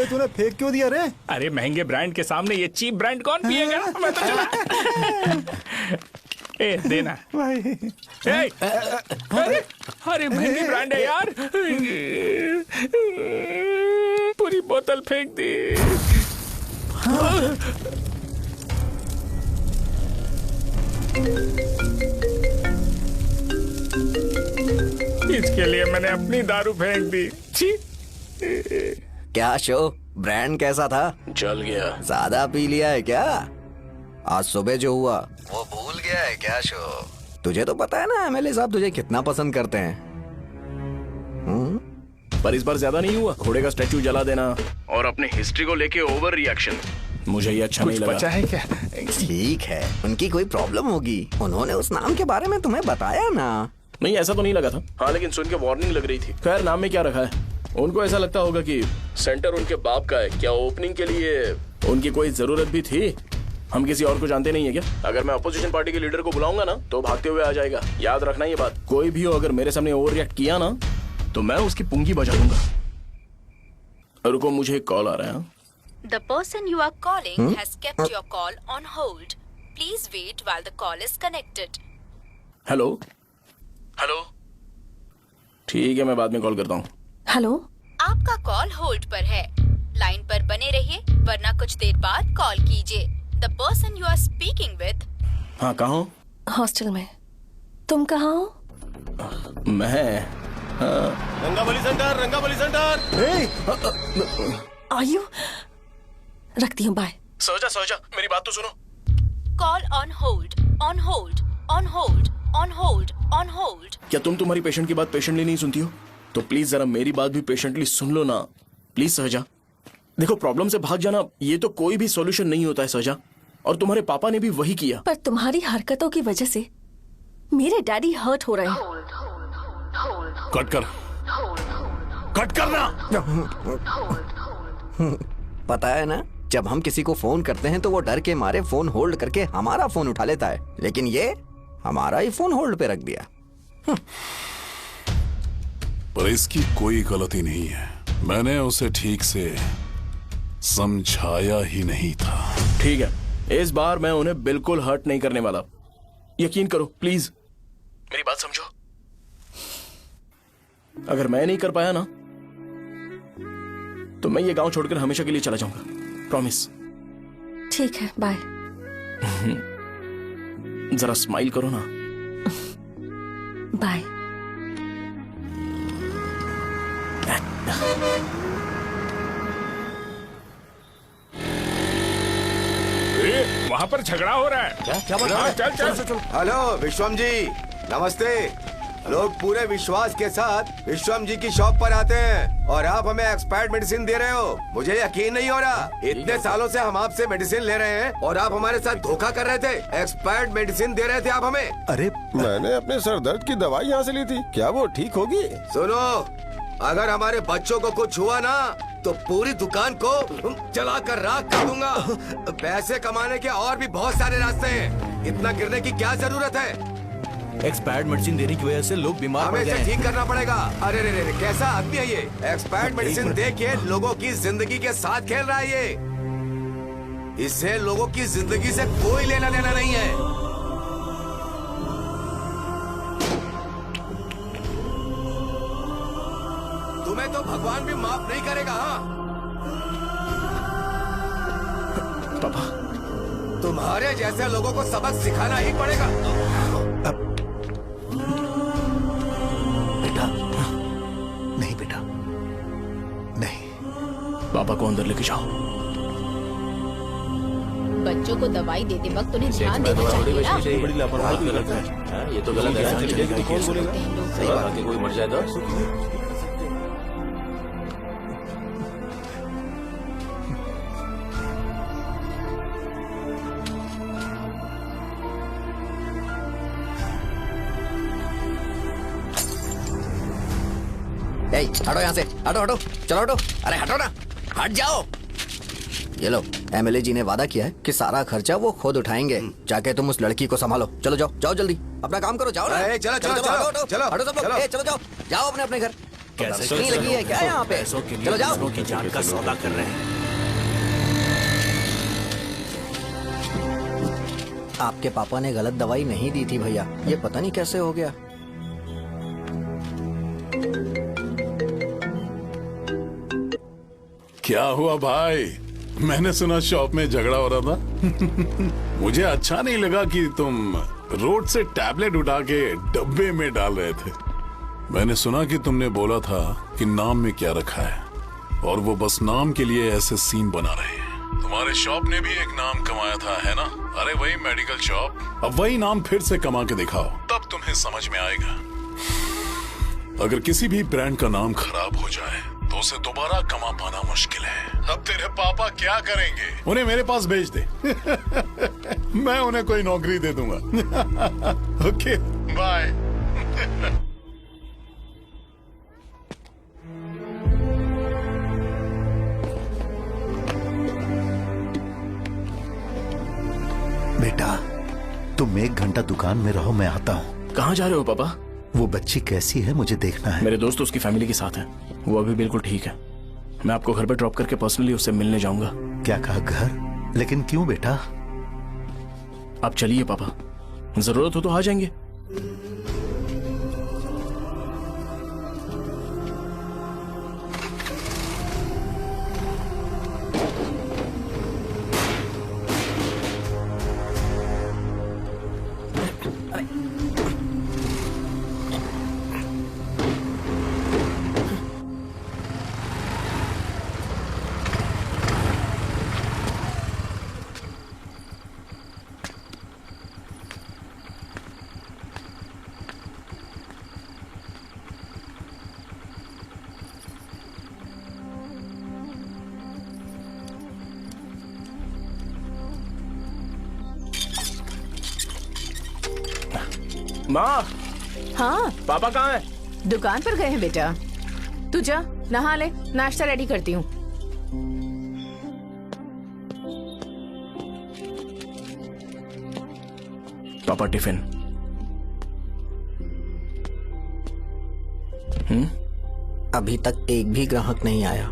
तूने फेंक क्यों दिया रे? अरे महंगे ब्रांड के सामने ये चीप ब्रांड कौन पिएगा? मैं तो चला। ए, देना भाई। अरे महंगी ब्रांड है यार, पूरी बोतल फेंक दी। इसके लिए मैंने अपनी दारू फेंक दी। छी। क्या शो, ब्रांड कैसा था? जल गया। ज्यादा पी लिया है क्या? आज सुबह जो हुआ वो भूल गया है क्या शो? तुझे तो पता है ना एमएलए साहब तुझे कितना पसंद करते हैं। पर इस बार ज्यादा नहीं हुआ? घोड़े का स्टैचू जला देना और अपने हिस्ट्री को लेके ओवर रिएक्शन, मुझे ये अच्छा नहीं लगा। बचा है क्या? ठीक है, उनकी कोई प्रॉब्लम होगी, उन्होंने उस नाम के बारे में तुम्हें बताया ना। नहीं, ऐसा तो नहीं लगा था। हाँ, लेकिन सुन के वार्निंग लग रही थी। खैर, नाम में क्या रखा है? उनको ऐसा लगता होगा कि सेंटर उनके बाप का है। क्या ओपनिंग के लिए उनकी कोई जरूरत भी थी? हम किसी और को जानते नहीं है क्या? अगर मैं अपोजिशन पार्टी के लीडर को बुलाऊंगा ना तो भागते हुए आ जाएगा। याद रखना ये बात। कोई भी हो अगर मेरे सामने ओवर रिएक्ट किया ना तो मैं उसकी पुंगी बजा दूंगा। रुको, मुझे एक कॉल आ रहा है। The person you are calling has kept your call on hold. Please wait while the call is connected. Hello hello, ठीक है मैं बाद में कॉल करता हूँ। हेलो, आपका कॉल होल्ड पर है। लाइन पर बने रहिए वरना कुछ देर बाद कॉल कीजिए। The person you are speaking with. हाँ, कहाँ हो? हॉस्टल में। तुम कहाँ हो? मैं रंगाबली सेंटर, रंगाबली सेंटर। आयु, रखती हूँ, बाय। सोचा मेरी बात तो सुनो। Call on hold, on hold, on hold, on hold, on hold. क्या तुम तुम्हारी पेशेंट की बात पेशेंटली नहीं सुनती हो? तो प्लीज जरा मेरी बात भी पेशेंटली सुन लो ना। प्लीज सहजा, देखो प्रॉब्लम से भाग जाना ये तो कोई भी सॉल्यूशन नहीं होता है सहजा, और तुम्हारे पापा ने भी वही किया। पर तुम्हारी हरकतों की वजह से मेरे डैडी हर्ट हो रहे हैं। कट करना। पता है ना, जब हम किसी को फोन करते हैं तो वो डर के मारे फोन होल्ड करके हमारा फोन उठा लेता है, लेकिन ये हमारा ही फोन होल्ड पे रख दिया। पर इसकी कोई गलती नहीं है, मैंने उसे ठीक से समझाया ही नहीं था। ठीक है, इस बार मैं उन्हें बिल्कुल हर्ट नहीं करने वाला। यकीन करो प्लीज, मेरी बात समझो। अगर मैं नहीं कर पाया ना तो मैं ये गांव छोड़कर हमेशा के लिए चला जाऊंगा, प्रॉमिस। ठीक है, बाय। जरा स्माइल करो ना। बाय। वहाँ पर झगड़ा हो रहा है। क्या बात है? चल। हेलो विश्वम जी, नमस्ते। लोग पूरे विश्वास के साथ विश्वम जी की शॉप पर आते हैं और आप हमें एक्सपायर्ड मेडिसिन दे रहे हो। मुझे यकीन नहीं हो रहा, इतने सालों से हम आपसे मेडिसिन ले रहे हैं और आप हमारे साथ धोखा कर रहे थे। एक्सपायर्ड मेडिसिन दे रहे थे आप हमें। अरे मैंने अपने सर दर्द की दवाई यहाँ से ली थी, क्या वो ठीक होगी? सुनो, अगर हमारे बच्चों को कुछ हुआ ना तो पूरी दुकान को जला कर राख कर दूंगा। पैसे कमाने के और भी बहुत सारे रास्ते हैं, इतना गिरने की क्या जरूरत है? एक्सपायर्ड मेडिसिन देने की वजह से लोग बीमार पड़ हमें गए इसे हैं। ठीक करना पड़ेगा। अरे रे, कैसा आदमी है ये? एक्सपायर्ड मेडिसिन दे के लोगों की जिंदगी के साथ खेल रहा है ये। इससे लोगों की जिंदगी से कोई लेना देना नहीं है। तुम्हें तो भगवान भी माफ नहीं करेगा। हाँ पापा, तुम्हारे जैसे लोगों को सबक सिखाना ही पड़ेगा। बेटा, नहीं बेटा, नहीं। पापा को अंदर लेके जाओ। बच्चों को दवाई देते वक्त उन्हें ध्यान देना चाहिए ना। बड़ी लापरवाही गलत है। ये तो गलत है। कौन बोलेगा? सही बात है, कोई मर जाए तो। हटो यहाँ से, हटो, चलो हटो। अरे हटो ना, हट जाओ। ये लो, एमएलए जी ने वादा किया है कि सारा खर्चा वो खुद उठाएंगे। जाके तुम उस लड़की को संभालो। चलो जाओ जल्दी, अपना काम करो। जाओ ना। चलो, हटो सब लोग, चलो जाओ अपने घर। कैसे नहीं लगी है क्या यहाँ पे? चलो जाओ। की जान का सौदा कर रहे हैं। आपके पापा ने गलत दवाई नहीं दी थी भैया, ये पता नहीं कैसे हो गया। क्या हुआ भाई? मैंने सुना शॉप में झगड़ा हो रहा था। मुझे अच्छा नहीं लगा कि तुम रोड से टैबलेट उठा के डब्बे में डाल रहे थे। मैंने सुना कि तुमने बोला था कि नाम में क्या रखा है, और वो बस नाम के लिए ऐसे सीन बना रहे हैं। तुम्हारे शॉप ने भी एक नाम कमाया था, है ना? अरे वही मेडिकल शॉप। अब वही नाम फिर से कमा के दिखाओ, तब तुम्हें समझ में आएगा। अगर किसी भी ब्रांड का नाम खराब हो जाए तो उसे दोबारा कमा पाना मुश्किल है। अब तेरे पापा क्या करेंगे? उन्हें मेरे पास भेज दे। मैं उन्हें कोई नौकरी दे दूंगा। Okay, bye. बेटा, तुम 1 घंटा दुकान में रहो, मैं आता हूँ। कहाँ जा रहे हो पापा? वो बच्ची कैसी है मुझे देखना है। मेरे दोस्त उसकी फैमिली के साथ है, वो अभी बिल्कुल ठीक है। मैं आपको घर पे ड्रॉप करके पर्सनली उससे मिलने जाऊंगा। क्या कहा घर? लेकिन क्यों बेटा? आप चलिए पापा, जरूरत हो तो आ जाएंगे। माँ, हाँ पापा कहाँ हैं? दुकान पर गए हैं बेटा। तू जा नहा ले, नाश्ता रेडी करती हूँ। पापा टिफिन। अभी तक एक भी ग्राहक नहीं आया।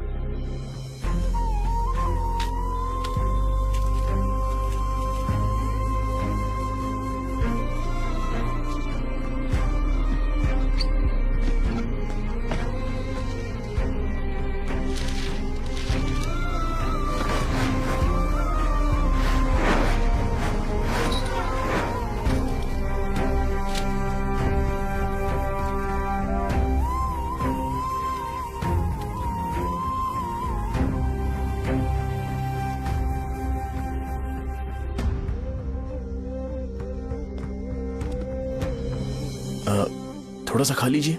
थोड़ा सा खा लीजिए।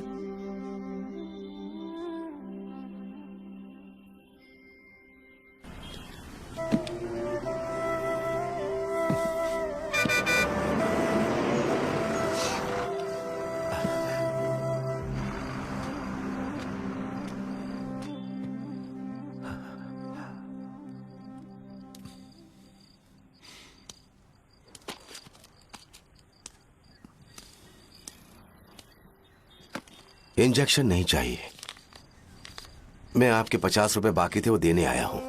इंजेक्शन नहीं चाहिए। मैं आपके 50 रुपए बाकी थे, वो देने आया हूं।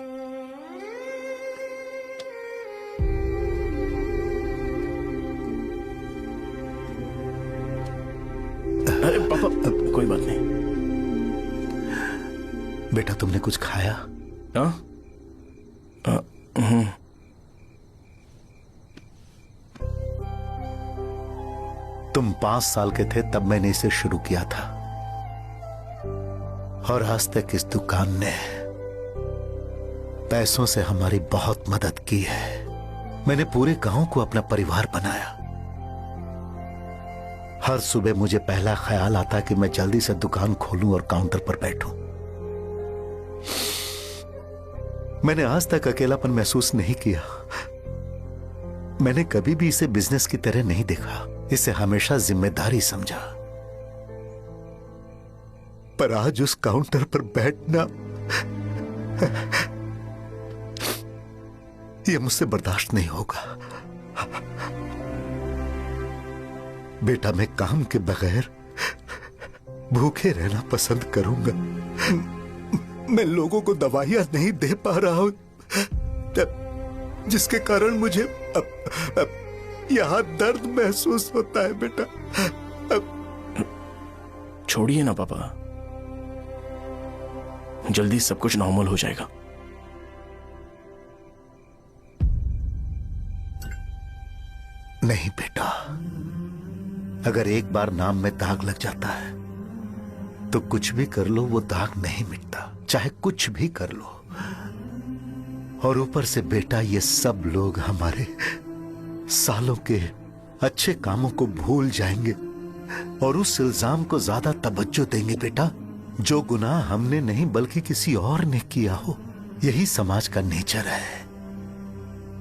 अरे पापा, कोई बात नहीं। बेटा तुमने कुछ खाया? हाँ? तुम 5 साल के थे तब मैंने इसे शुरू किया था, और आज तक इस दुकान ने पैसों से हमारी बहुत मदद की है। मैंने पूरे गांव को अपना परिवार बनाया। हर सुबह मुझे पहला ख्याल आता कि मैं जल्दी से दुकान खोलूं और काउंटर पर बैठूं। मैंने आज तक अकेलापन महसूस नहीं किया। मैंने कभी भी इसे बिजनेस की तरह नहीं देखा, इसे हमेशा जिम्मेदारी समझा। पर आज उस काउंटर पर बैठना यह मुझसे बर्दाश्त नहीं होगा। बेटा मैं काम के बगैर भूखे रहना पसंद करूंगा। मैं लोगों को दवाइयां नहीं दे पा रहा हूं, जिसके कारण मुझे यहां दर्द महसूस होता है। बेटा छोड़िए ना पापा, जल्दी सब कुछ नॉर्मल हो जाएगा। नहीं बेटा, अगर एक बार नाम में दाग लग जाता है तो कुछ भी कर लो वो दाग नहीं मिटता, चाहे कुछ भी कर लो। और ऊपर से बेटा ये सब लोग हमारे सालों के अच्छे कामों को भूल जाएंगे और उस इल्जाम को ज्यादा तवज्जो देंगे बेटा जो गुनाह हमने नहीं बल्कि किसी और ने किया हो। यही समाज का नेचर है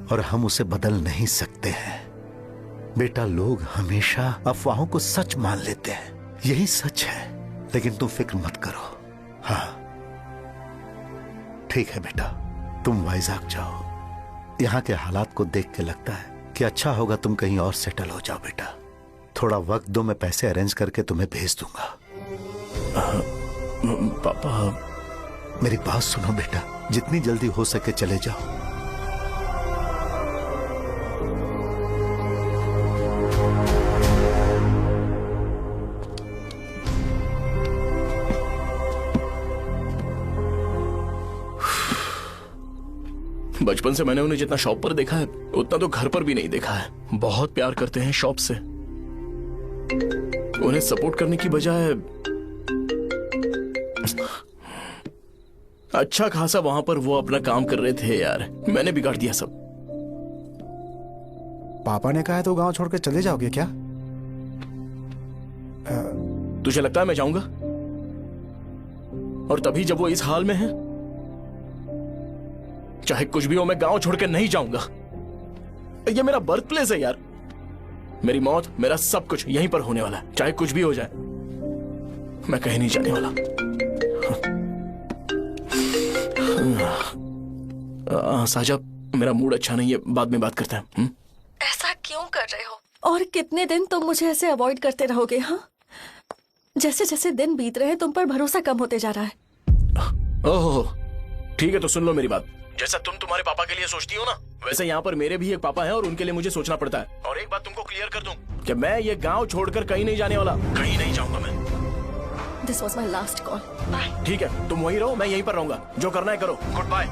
और हम उसे बदल नहीं सकते हैं। बेटा लोग हमेशा अफवाहों को सच मान लेते हैं, यही सच है। लेकिन तुम फिक्र मत करो। हाँ ठीक है बेटा, तुम वाइजाग जाओ। यहाँ के हालात को देख के लगता है कि अच्छा होगा तुम कहीं और सेटल हो जाओ बेटा। थोड़ा वक्त दो, मैं पैसे अरेंज करके तुम्हें भेज दूंगा। पापा मेरी बात सुनो बेटा, जितनी जल्दी हो सके चले जाओ। बचपन से मैंने उन्हें जितना शॉप पर देखा है उतना तो घर पर भी नहीं देखा है। बहुत प्यार करते हैं शॉप से। उन्हें सपोर्ट करने की बजाय अच्छा खासा वहां पर वो अपना काम कर रहे थे यार। मैंने बिगाड़ दिया सब। पापा ने कहा है तो गांव छोड़ के चले जाओगे क्या? तुझे लगता है मैं जाऊंगा? और तभी जब वो इस हाल में है, चाहे कुछ भी हो मैं गांव छोड़ के नहीं जाऊंगा। ये मेरा बर्थ प्लेस है यार। मेरी मौत, मेरा सब कुछ यहीं पर होने वाला है। चाहे कुछ भी हो जाए मैं कहीं नहीं जाने वाला। साहब मेरा मूड अच्छा नहीं है, बाद में बात करते हैं। ऐसा क्यों कर रहे हो? और कितने दिन तुम मुझे ऐसे अवॉइड करते रहोगे? हाँ, जैसे जैसे दिन बीत रहे हैं तुम पर भरोसा कम होते जा रहा है। ओह ठीक है, तो सुन लो मेरी बात। जैसा तुम तुम्हारे पापा के लिए सोचती हो ना, वैसे यहाँ पर मेरे भी एक पापा हैं और उनके लिए मुझे सोचना पड़ता है। और एक बात तुमको क्लियर कर दूं कि मैं ये गांव छोड़कर कहीं नहीं जाने वाला। कहीं नहीं जाऊंगा मैं। This was my last call. Bye. ठीक है, तुम वहीं रहो, मैं यहीं पर रहूंगा। जो करना है करो। Good bye.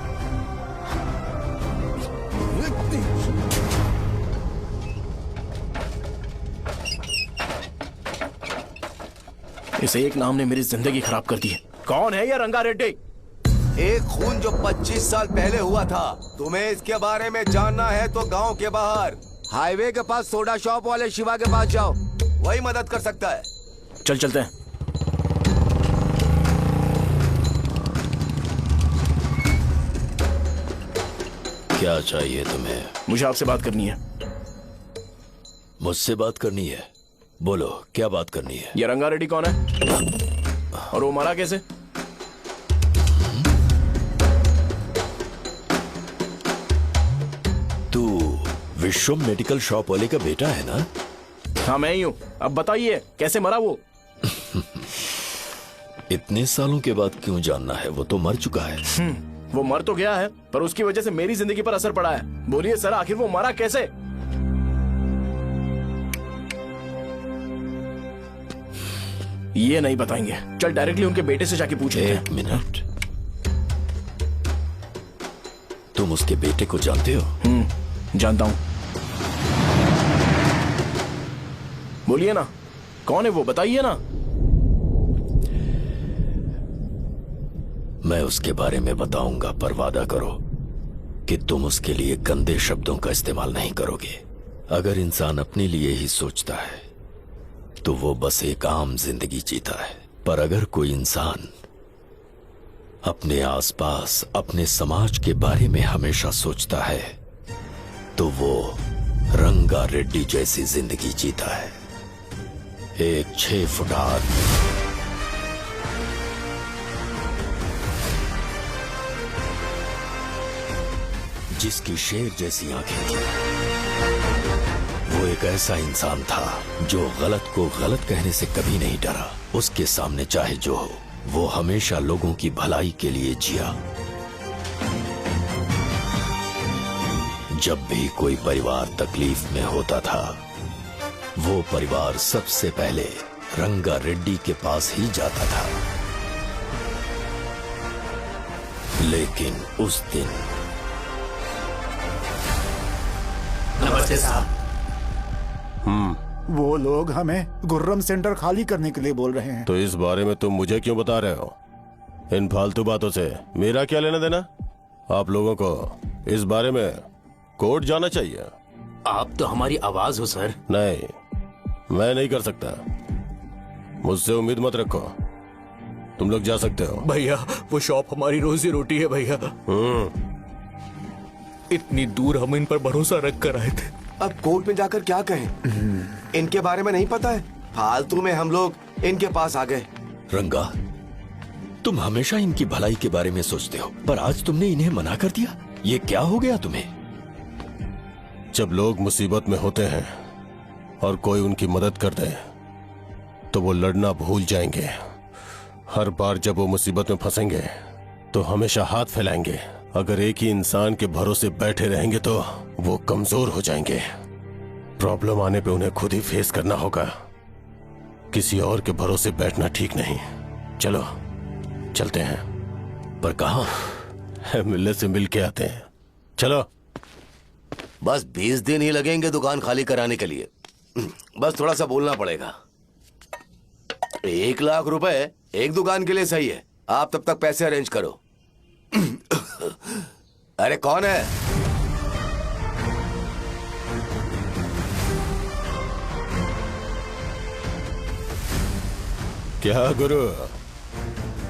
इसे एक नाम ने मेरी जिंदगी खराब कर दी है। कौन है ये रंगा रेड्डी? एक खून जो 25 साल पहले हुआ था। तुम्हें इसके बारे में जानना है तो गांव के बाहर हाईवे के पास सोडा शॉप वाले शिवा के पास जाओ, वही मदद कर सकता है। चल चलते हैं। क्या चाहिए तुम्हें? मुझे आपसे बात करनी है। मुझसे बात करनी है? बोलो क्या बात करनी है? ये रंगा रेड्डी कौन है और वो मरा कैसे? तू विश्वम मेडिकल शॉप वाले का बेटा है ना? हाँ मैं ही हूँ। अब बताइए कैसे मरा वो? इतने सालों के बाद क्यों जानना है? वो तो मर चुका है। वो मर तो गया है पर उसकी वजह से मेरी जिंदगी पर असर पड़ा है। बोलिए सर, आखिर वो मरा कैसे? ये नहीं बताएंगे। चल डायरेक्टली उनके बेटे से जाके पूछ लेते हैं। एक मिनट, तुम उसके बेटे को जानते हो? जानता हूं। बोलिए ना, कौन है वो? बताइए ना। मैं उसके बारे में बताऊंगा, पर वादा करो कि तुम उसके लिए गंदे शब्दों का इस्तेमाल नहीं करोगे। अगर इंसान अपने लिए ही सोचता है तो वो बस एक आम जिंदगी जीता है, पर अगर कोई इंसान अपने आसपास, अपने समाज के बारे में हमेशा सोचता है तो वो रंगा रेड्डी जैसी जिंदगी जीता है। एक 6 फुट आदमी, जिसकी शेर जैसी आंखें थी। वो एक ऐसा इंसान था जो गलत को गलत कहने से कभी नहीं डरा। उसके सामने चाहे जो हो, वो हमेशा लोगों की भलाई के लिए जिया। जब भी कोई परिवार तकलीफ में होता था, वो परिवार सबसे पहले रंगा रेड्डी के पास ही जाता था। लेकिन उस दिन नमस्ते साहब। वो लोग हमें गुर्रम सेंटर खाली करने के लिए बोल रहे हैं। तो इस बारे में तुम मुझे क्यों बता रहे हो? इन फालतू बातों से मेरा क्या लेना देना? आप लोगों को इस बारे में कोर्ट जाना चाहिए। आप तो हमारी आवाज हो सर। नहीं, मैं नहीं कर सकता। मुझसे उम्मीद मत रखो। तुम लोग जा सकते हो। भैया वो शॉप हमारी रोजी रोटी है भैया। इतनी दूर हम इन पर भरोसा रख कर आए थे। अब कोर्ट में जाकर क्या कहें? इनके बारे में नहीं पता है। फालतू में हम लोग इनके पास आ गए। रंगा, तुम हमेशा इनकी भलाई के बारे में सोचते हो, पर आज तुमने इन्हें मना कर दिया। ये क्या हो गया तुम्हें? जब लोग मुसीबत में होते हैं और कोई उनकी मदद कर दे तो वो लड़ना भूल जाएंगे। हर बार जब वो मुसीबत में फंसेंगे तो हमेशा हाथ फैलाएंगे। अगर एक ही इंसान के भरोसे बैठे रहेंगे तो वो कमजोर हो जाएंगे। प्रॉब्लम आने पे उन्हें खुद ही फेस करना होगा। किसी और के भरोसे बैठना ठीक नहीं। चलो चलते हैं। पर कहाँ? मिलने से मिल के आते हैं। चलो। बस 20 दिन ही लगेंगे दुकान खाली कराने के लिए। बस थोड़ा सा बोलना पड़ेगा। 1 लाख रुपए एक दुकान के लिए सही है। आप तब तक पैसे अरेंज करो। अरे कौन है? क्या गुरु,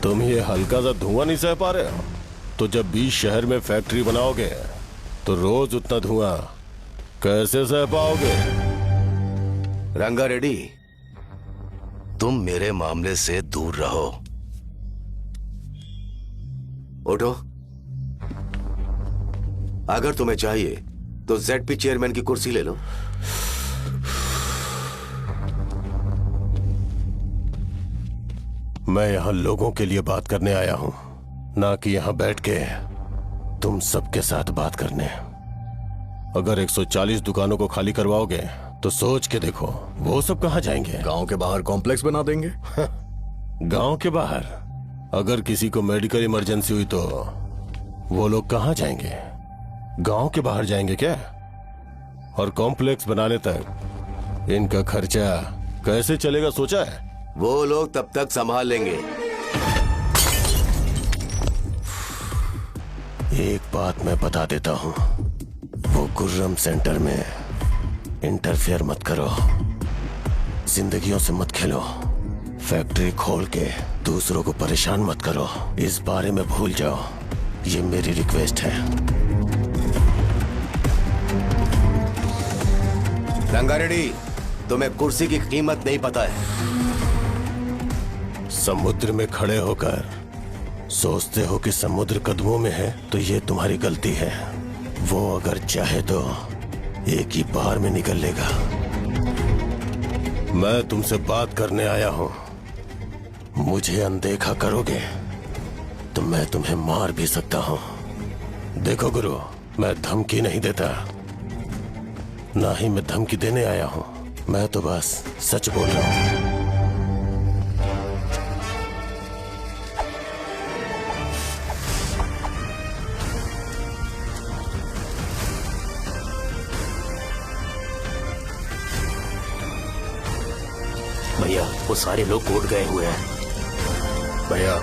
तुम ये हल्का सा धुआं नहीं सह पा रहे हो? तो जब 20 शहर में फैक्ट्री बनाओगे तो रोज उतना धुआं कैसे सह पाओगे? रंगा रेड्डी, तुम मेरे मामले से दूर रहो। उठो। अगर तुम्हें चाहिए तो ZP चेयरमैन की कुर्सी ले लो। मैं यहां लोगों के लिए बात करने आया हूं, ना कि यहां बैठ के तुम सबके साथ बात करने। अगर 140 दुकानों को खाली करवाओगे तो सोच के देखो वो सब कहां जाएंगे? गांव के बाहर कॉम्प्लेक्स बना देंगे। गांव के बाहर? अगर किसी को मेडिकल इमरजेंसी हुई तो वो लोग कहां जाएंगे? गांव के बाहर जाएंगे क्या? और कॉम्प्लेक्स बनाने तक इनका खर्चा कैसे चलेगा सोचा है? वो लोग तब तक संभाल लेंगे। एक बात मैं बता देता हूं, वो गुर्रम सेंटर में इंटरफेयर मत करो। जिंदगियों से मत खेलो। फैक्ट्री खोल के दूसरों को परेशान मत करो। इस बारे में भूल जाओ। ये मेरी रिक्वेस्ट है। रंगा रेड्डी, तुम्हें कुर्सी की कीमत नहीं पता है। समुद्र में खड़े होकर सोचते हो कि समुद्र कदमों में है तो ये तुम्हारी गलती है। वो अगर चाहे तो एक ही बार में निकल लेगा। मैं तुमसे बात करने आया हूं। मुझे अनदेखा करोगे तो मैं तुम्हें मार भी सकता हूं। देखो गुरु, मैं धमकी नहीं देता, ना ही मैं धमकी देने आया हूं। मैं तो बस सच बोल रहा हूं। भैया, वो सारे लोग कोर्ट गए हुए हैं। भैया,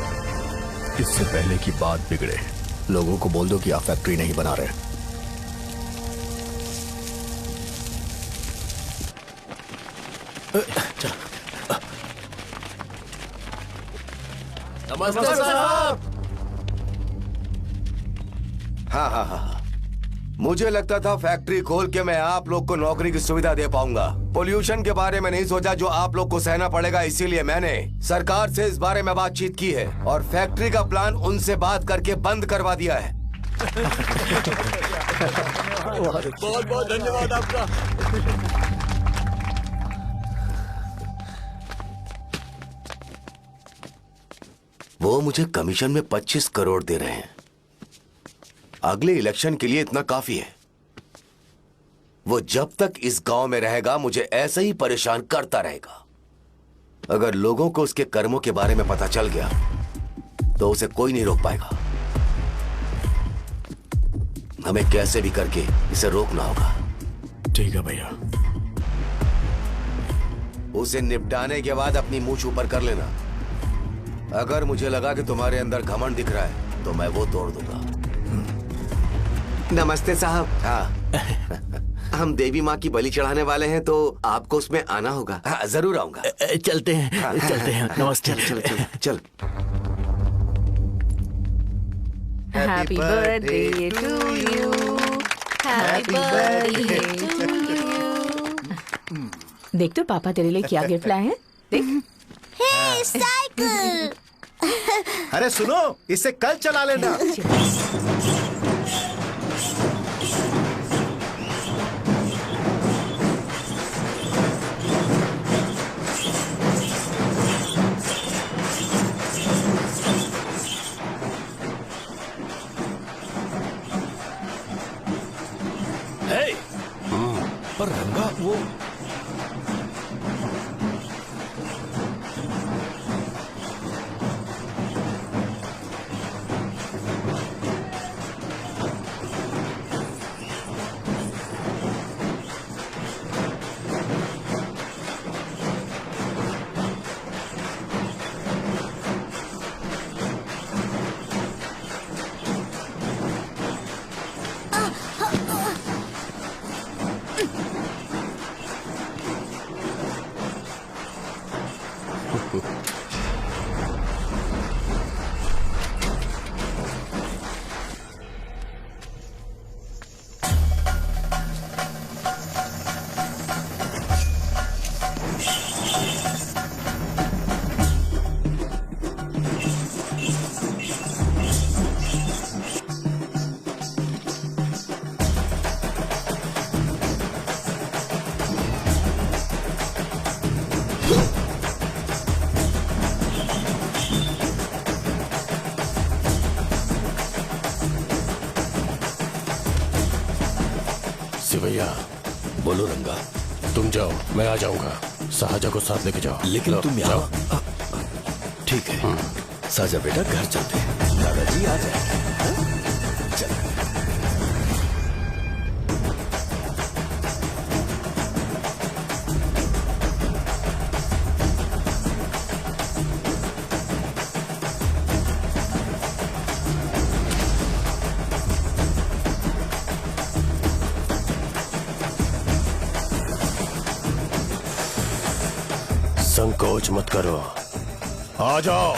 इससे पहले की बात बिगड़े, लोगों को बोल दो कि आप फैक्ट्री नहीं बना रहे। नमस्ते साहब। हाँ, मुझे लगता था फैक्ट्री खोल के मैं आप लोग को नौकरी की सुविधा दे पाऊंगा। पोल्यूशन के बारे में नहीं सोचा जो आप लोग को सहना पड़ेगा, इसीलिए मैंने सरकार से इस बारे में बातचीत की है और फैक्ट्री का प्लान उनसे बात करके बंद करवा दिया है। बहुत बहुत धन्यवाद आपका। वो मुझे कमीशन में 25 करोड़ दे रहे हैं। अगले इलेक्शन के लिए इतना काफी है। वो जब तक इस गांव में रहेगा मुझे ऐसे ही परेशान करता रहेगा। अगर लोगों को उसके कर्मों के बारे में पता चल गया तो उसे कोई नहीं रोक पाएगा। हमें कैसे भी करके इसे रोकना होगा। ठीक है भैया। उसे निपटाने के बाद अपनी मूंछ ऊपर कर लेना। अगर मुझे लगा कि तुम्हारे अंदर घमंड दिख रहा है तो मैं वो तोड़ दूंगा। नमस्ते साहब। हाँ। हम देवी माँ की बलि चढ़ाने वाले हैं तो आपको उसमें आना होगा। हाँ, जरूर आऊंगा। चलते हैं, चलते हैं। नमस्ते। चल। Happy birthday to you. Happy birthday to you. देख तो पापा तेरे लिए क्या गिफ्ट लाए हैं। देख। हे साइकिल। अरे सुनो, इसे कल चला लेना। पर रंगा वो सिवैया, बोलो रंगा। तुम जाओ, मैं आ जाऊंगा। साहजा को साथ लेके जाओ। लेकिन तुम यहाँ ठीक है। साजा बेटा घर चलते हैं, दादाजी आ जाए। चल संकोच मत करो, आ जाओ।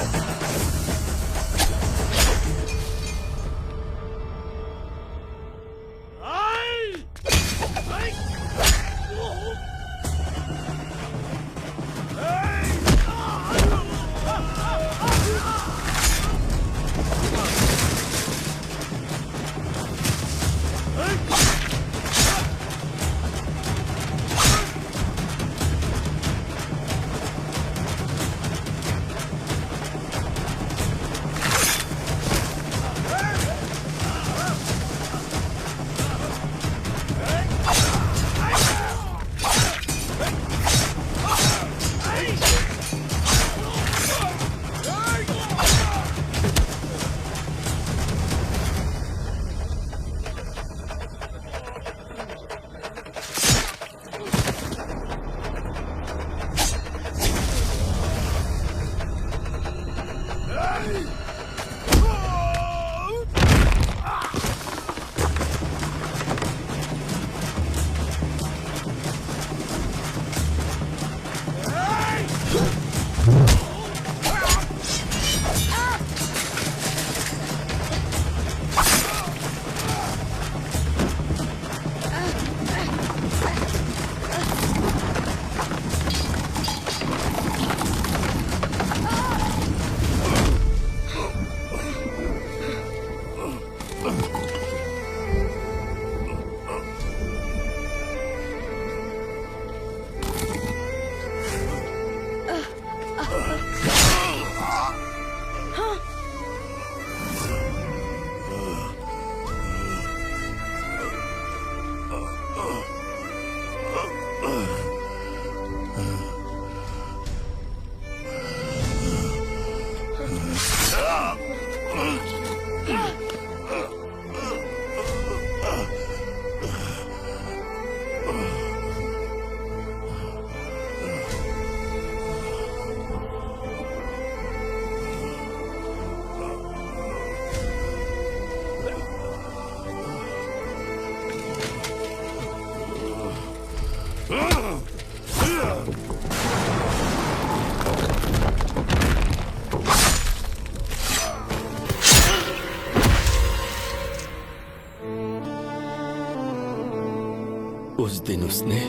उस दिन उसने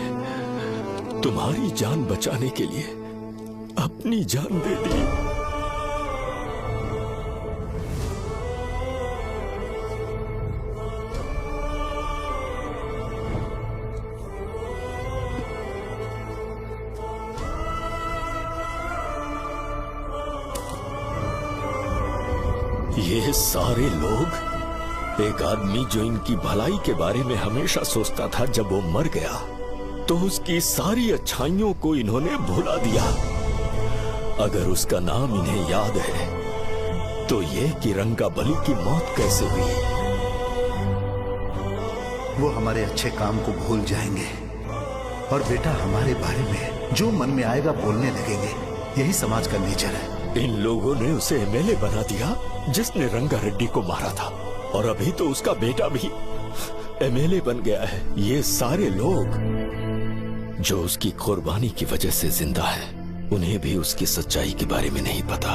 तुम्हारी जान बचाने के लिए अपनी जान दे दी। ये सारे लोग, एक आदमी जो इनकी भलाई के बारे में हमेशा सोचता था, जब वो मर गया तो उसकी सारी अच्छाइयों को इन्होंने भुला दिया। अगर उसका नाम इन्हें याद है तो ये कि रंगाबली की मौत कैसे हुई। वो हमारे अच्छे काम को भूल जाएंगे और बेटा हमारे बारे में जो मन में आएगा बोलने लगेंगे। यही समाज का नेचर है। इन लोगों ने उसे एमएलए बना दिया जिसने रंगा रेड्डी को मारा था, और अभी तो उसका बेटा भी एमएलए बन गया है। ये सारे लोग जो उसकी कुर्बानी की वजह से जिंदा है, उन्हें भी उसकी सच्चाई के बारे में नहीं पता।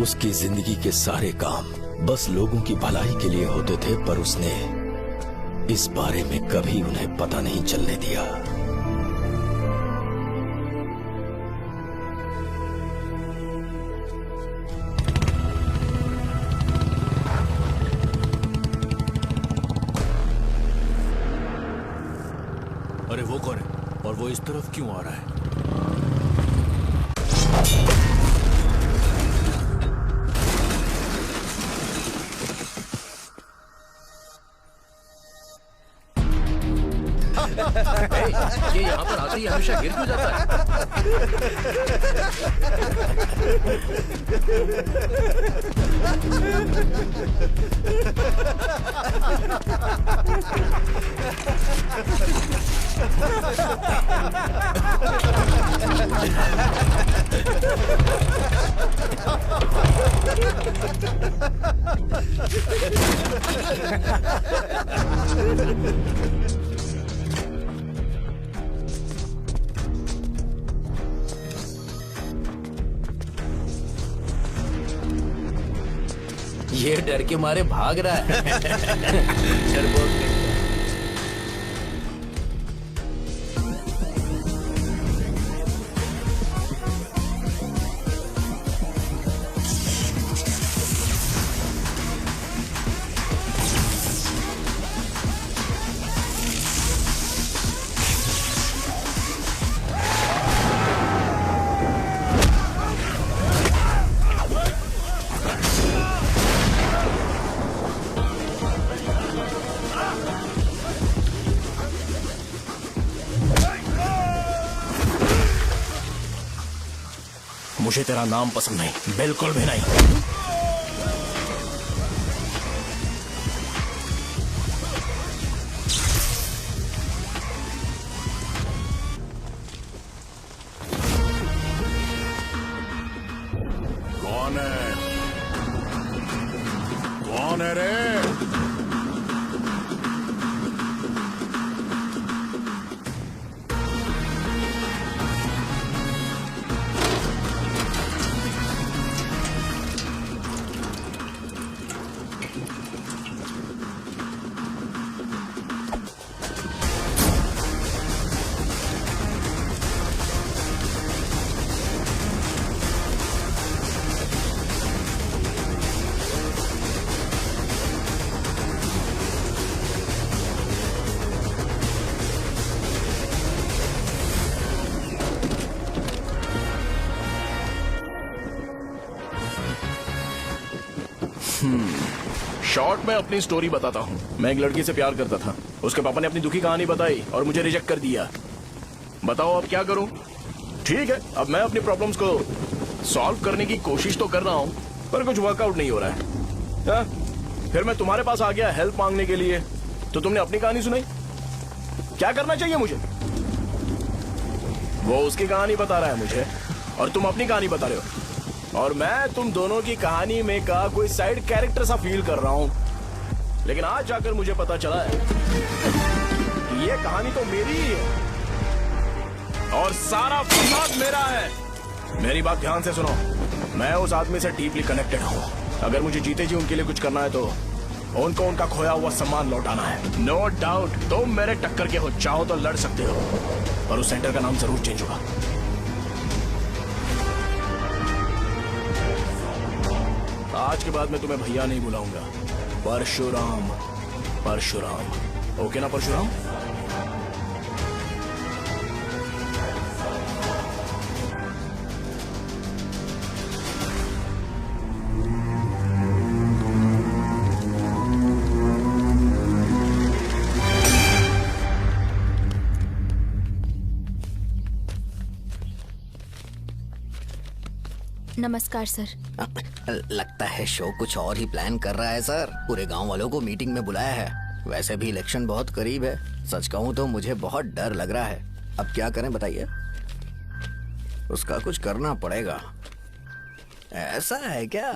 उसकी जिंदगी के सारे काम बस लोगों की भलाई के लिए होते थे, पर उसने इस बारे में कभी उन्हें पता नहीं चलने दिया। अरे वो कौन है और वो इस तरफ क्यों आ रहा है? ये यहाँ पर आते ही हमेशा गिर क्यों जाता है? ये डर के मारे भाग रहा है। डरपोक नहीं। मुझे तेरा नाम पसंद नहीं, बिल्कुल भी नहीं। कौन है? कौन है रे? शॉर्ट में अपनी स्टोरी बताता हूँ। मैं एक लड़की से प्यार करता था। उसके पापा ने अपनी दुखी कहानी बताई और मुझे रिजेक्ट कर दिया। बताओ अब क्या करूँ? ठीक है, अब मैं अपनी प्रॉब्लम्स को सॉल्व करने की कोशिश तो कर रहा हूँ, पर कुछ वर्कआउट नहीं हो रहा है। फिर मैं तुम्हारे पास आ गया हेल्प मांगने के लिए, तो तुमने अपनी कहानी सुनाई। क्या करना चाहिए मुझे? वो उसकी कहानी बता रहा है मुझे, और तुम अपनी कहानी बता रहे हो, और मैं तुम दोनों की कहानी में का कोई साइड कैरेक्टर सा फील कर रहा हूं। लेकिन आज जाकर मुझे पता चला है कि ये कहानी तो मेरी ही है और सारा फसाद मेरा है। मेरी बात ध्यान से सुनो, मैं उस आदमी से डीपली कनेक्टेड हूं। अगर मुझे जीते जी उनके लिए कुछ करना है तो उनको उनका खोया हुआ सम्मान लौटाना है। नो डाउट तुम मेरे टक्कर के हो, चाहो तो लड़ सकते हो, पर उस सेंटर का नाम जरूर चेंज होगा। आज के बाद मैं तुम्हें भैया नहीं बुलाऊंगा, परशुराम। परशुराम, ओके ना परशुराम? नमस्कार सर। लगता है शो कुछ और ही प्लान कर रहा है सर। पूरे गांव वालों को मीटिंग में बुलाया है। वैसे भी इलेक्शन बहुत करीब है। सच कहूँ तो मुझे बहुत डर लग रहा है। अब क्या करें बताइए? उसका कुछ करना पड़ेगा। ऐसा है क्या?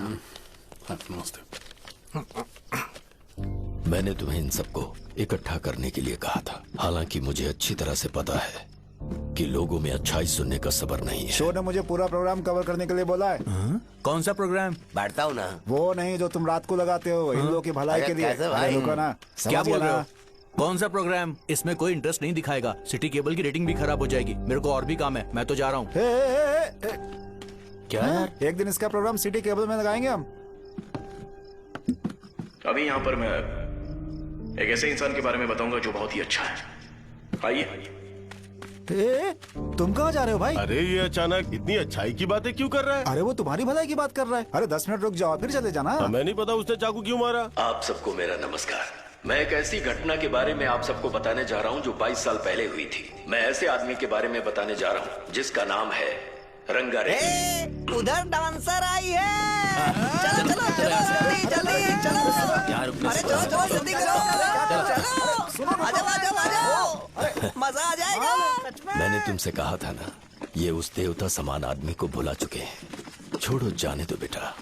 मैंने तुम्हें इन सबको इकट्ठा करने के लिए कहा था। हालांकि मुझे अच्छी तरह से पता है कि लोगों में अच्छाई सुनने का सब्र नहीं है। शो ने मुझे पूरा प्रोग्राम कवर करने के लिए बोला है। कौन सा प्रोग्राम? बैठता हूँ ना। वो नहीं जो तुम रात को लगाते हो इन लोगों की भलाई के लिए। भाई? रुको ना, क्या समझ बोल गया रहे हो? ना? कौन सा प्रोग्राम? इसमें कोई इंटरेस्ट नहीं दिखाएगा। सिटी केबल की रेटिंग भी खराब हो जाएगी। मेरे को और भी काम है, मैं तो जा रहा हूँ। क्या यार? एक दिन इसका प्रोग्राम सिटी केबल में लगाएंगे हम। अभी यहाँ पर मैं एक ऐसे इंसान के बारे में बताऊंगा जो बहुत ही अच्छा है। आइए। तुम कहाँ जा रहे हो भाई? अरे ये अचानक इतनी अच्छाई की बातें क्यों कर रहा है? अरे वो तुम्हारी भलाई की बात कर रहा है। अरे 10 मिनट रुक जाओ फिर चले जाना। हमें नहीं पता उसने चाकू क्यों मारा। आप सबको मेरा नमस्कार। मैं एक ऐसी घटना के बारे में आप सबको बताने जा रहा हूँ जो 22 साल पहले हुई थी। मैं ऐसे आदमी के बारे में बताने जा रहा हूँ जिसका नाम है रंगारेड्डी। उधर डांसर आई है। चलो चलो चलो जल्दी जल्दी चलो। अरे चलो चलो जल्दी करो। चलो आ जाओ आ जाओ आ जाओ। मजा आ जाएगा। मैंने तुमसे कहा था ना, ये उस देवता समान आदमी को भुला चुके हैं। छोड़ो, जाने दो बेटा।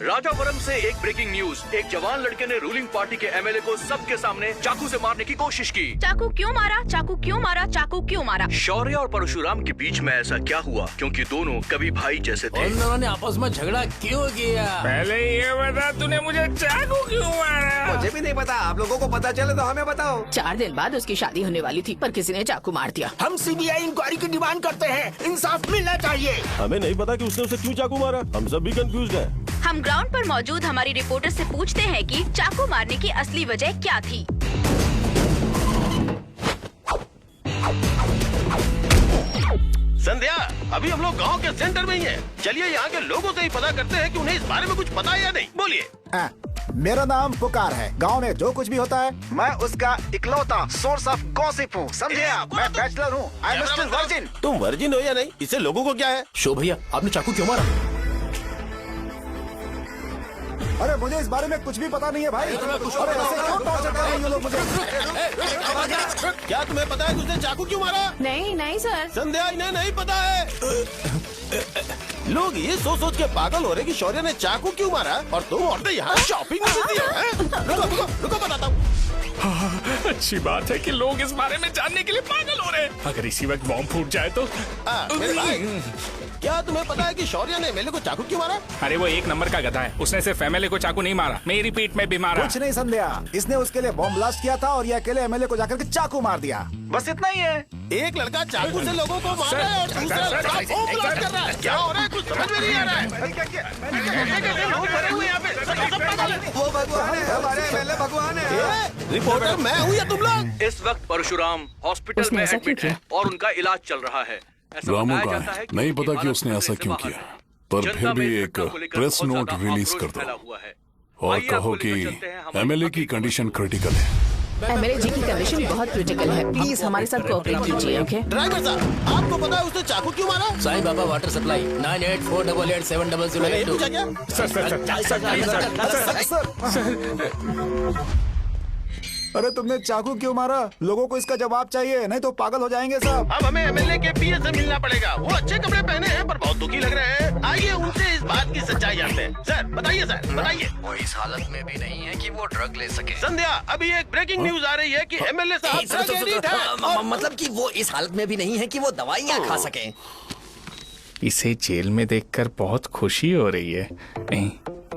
राजावरम से एक ब्रेकिंग न्यूज। एक जवान लड़के ने रूलिंग पार्टी के एमएलए को सबके सामने चाकू से मारने की कोशिश की। चाकू क्यों मारा? चाकू क्यों मारा? चाकू क्यों मारा? शौर्य और परशुराम के बीच में ऐसा क्या हुआ? क्योंकि दोनों कभी भाई जैसे थे। उन दोनों ने आपस में झगड़ा क्यों किया? पहले ये बता, तूने मुझे चाकू क्यों मारा? मुझे भी नहीं पता। आप लोगों को पता चले तो हमें बताओ। 4 दिन बाद उसकी शादी होने वाली थी पर किसी ने चाकू मार दिया। हम सीबीआई इंक्वायरी की डिमांड करते हैं। इंसाफ मिलना चाहिए। हमें नहीं पता कि उसने उसे क्यों चाकू मारा। हम सब भी कंफ्यूज हैं। हम ग्राउंड पर मौजूद हमारी रिपोर्टर से पूछते हैं कि चाकू मारने की असली वजह क्या थी। संध्या, अभी हम लोग गांव के सेंटर में ही हैं। चलिए यहाँ के लोगों से ही पता करते हैं कि उन्हें इस बारे में कुछ पता है या नहीं। बोलिए। मेरा नाम पुकार है। गांव में जो कुछ भी होता है मैं उसका इकलौता सोर्स ऑफ गॉसिप हूँ। समझे आप? मैं बैचलर हूँ। I am still virgin. तुम वर्जिन हो या नहीं, इससे लोगों को क्या है? शो भैया, आपने चाकू क्यों मारा? अरे मुझे इस बारे में कुछ भी पता नहीं है भाई। अरे ऐसे क्यों टॉर्चर कर रहे हैं ये लोग मुझे? क्या तुम्हें पता है कि उसने चाकू क्यों मारा? नहीं नहीं सर। संध्या, इन्हें नहीं पता है। लोग ये सोच सोच के पागल हो रहे कि शौर्य ने चाकू क्यों मारा और तुम औरतें यहाँ शॉपिंग में बिजी हैं। रुको रुको रुको, बताता हूँ। अच्छी बात है कि लोग इस बारे में जानने के लिए पागल हो रहे हैं। अगर इसी वक्त बॉम्ब फूट जाए तो। मेरे भाई, क्या तुम्हें पता है कि शौर्य ने एमएलए को चाकू क्यों मारा? अरे वो एक नंबर का गधा है। उसने सिर्फ एमएलए को चाकू नहीं मारा, मेरी पीठ में भी मारा। कुछ नहीं संध्या, इसने उसके लिए बॉम्ब ब्लास्ट किया था और ये अकेले एमएलए को जाकर के चाकू मार दिया। बस इतना ही है। एक लड़का चाकू से लोगों को मार रहा है और दूसरा लड़का बॉम्ब ब्लास्ट कर रहा है। क्या हो रहा है? कुछ समझ में नहीं आ रहा है। लोग भरे हुए यहाँ पे। वो भगवान है, हमारे एमएलए भगवान है। रिपोर्टर मैं हूँ या तुम लोग? इस वक्त परशुराम हॉस्पिटल में एडमिट है और उनका इलाज चल रहा है। रामू का है, नहीं पता कि उसने ऐसा क्यों किया, पर फिर भी एक प्रेस नोट रिलीज कर दो और कहो कि एमएलए की कंडीशन क्रिटिकल है। एमएलए जी की कंडीशन बहुत क्रिटिकल है। प्लीज हमारे साथ कोऑपरेट कीजिए। ओके ड्राइवर साहब, आपको पता है उसने चाकू क्यों मारा? Sai Baba water supply 9848870082। पूछा क्या? सर अरे तुमने चाकू क्यों मारा? लोगों को इसका जवाब चाहिए, नहीं तो पागल हो जाएंगे सब। अब हमें एमएलए के पीए से मिलना पड़ेगा। वो अच्छे कपड़े पहने हैं पर बहुत दुखी लग रहे हैं। आइए उनसे इस बात की सच्चाई जानते हैं। सर बताइए, सर बताइए। वो इस हालत में भी नहीं है कि वो ड्रग ले सके। संध्या, अभी एक ब्रेकिंग न्यूज आ रही है कि एमएलए साहब ड्रग एडिक्ट है। मतलब कि वो इस हालत में भी नहीं है कि वो दवाइयाँ खा सके। इसे जेल में देखकर बहुत खुशी हो रही है।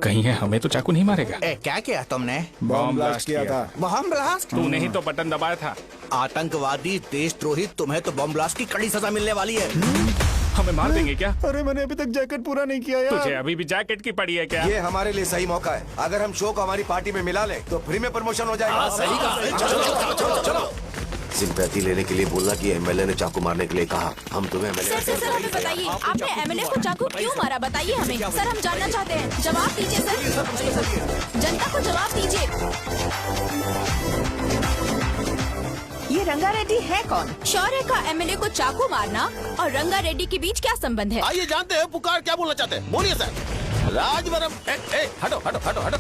कहीं है हमें तो चाकू नहीं मारेगा। क्या किया तुमने? बॉम्ब ब्लास्ट किया था। Bomb blast? तूने ही तो बटन दबाया था। आतंकवादी, देशद्रोही, तुम्हें तो बॉम्ब ब्लास्ट की कड़ी सजा मिलने वाली है। हमें मार देंगे क्या? अरे मैंने अभी तक जैकेट पूरा नहीं किया यार। तुझे अभी भी जैकेट की पड़ी है क्या? ये हमारे लिए सही मौका है। अगर हम शो को हमारी पार्टी में मिला ले तो फ्री में प्रमोशन हो जाएगा। सही कहा। चलो सिंपैथी लेने के लिए बोलना कि एमएलए ने चाकू मारने के लिए कहा। हम तुम्हें एमएलए सर हमें बताइए, आपने एमएलए को चाकू क्यों मारा? बताइए हमें सर, हम जानना चाहते हैं। जवाब दीजिए सर, जनता को जवाब दीजिए। ये रंगा रेड्डी है कौन? शौर्य का एमएलए को चाकू मारना और रंगा रेड्डी के बीच क्या संबंध है? आइए जानते हैं पुकार क्या बोलना चाहते हैं। बोलिए सर। राजवरम हटो हटो हटो हटो।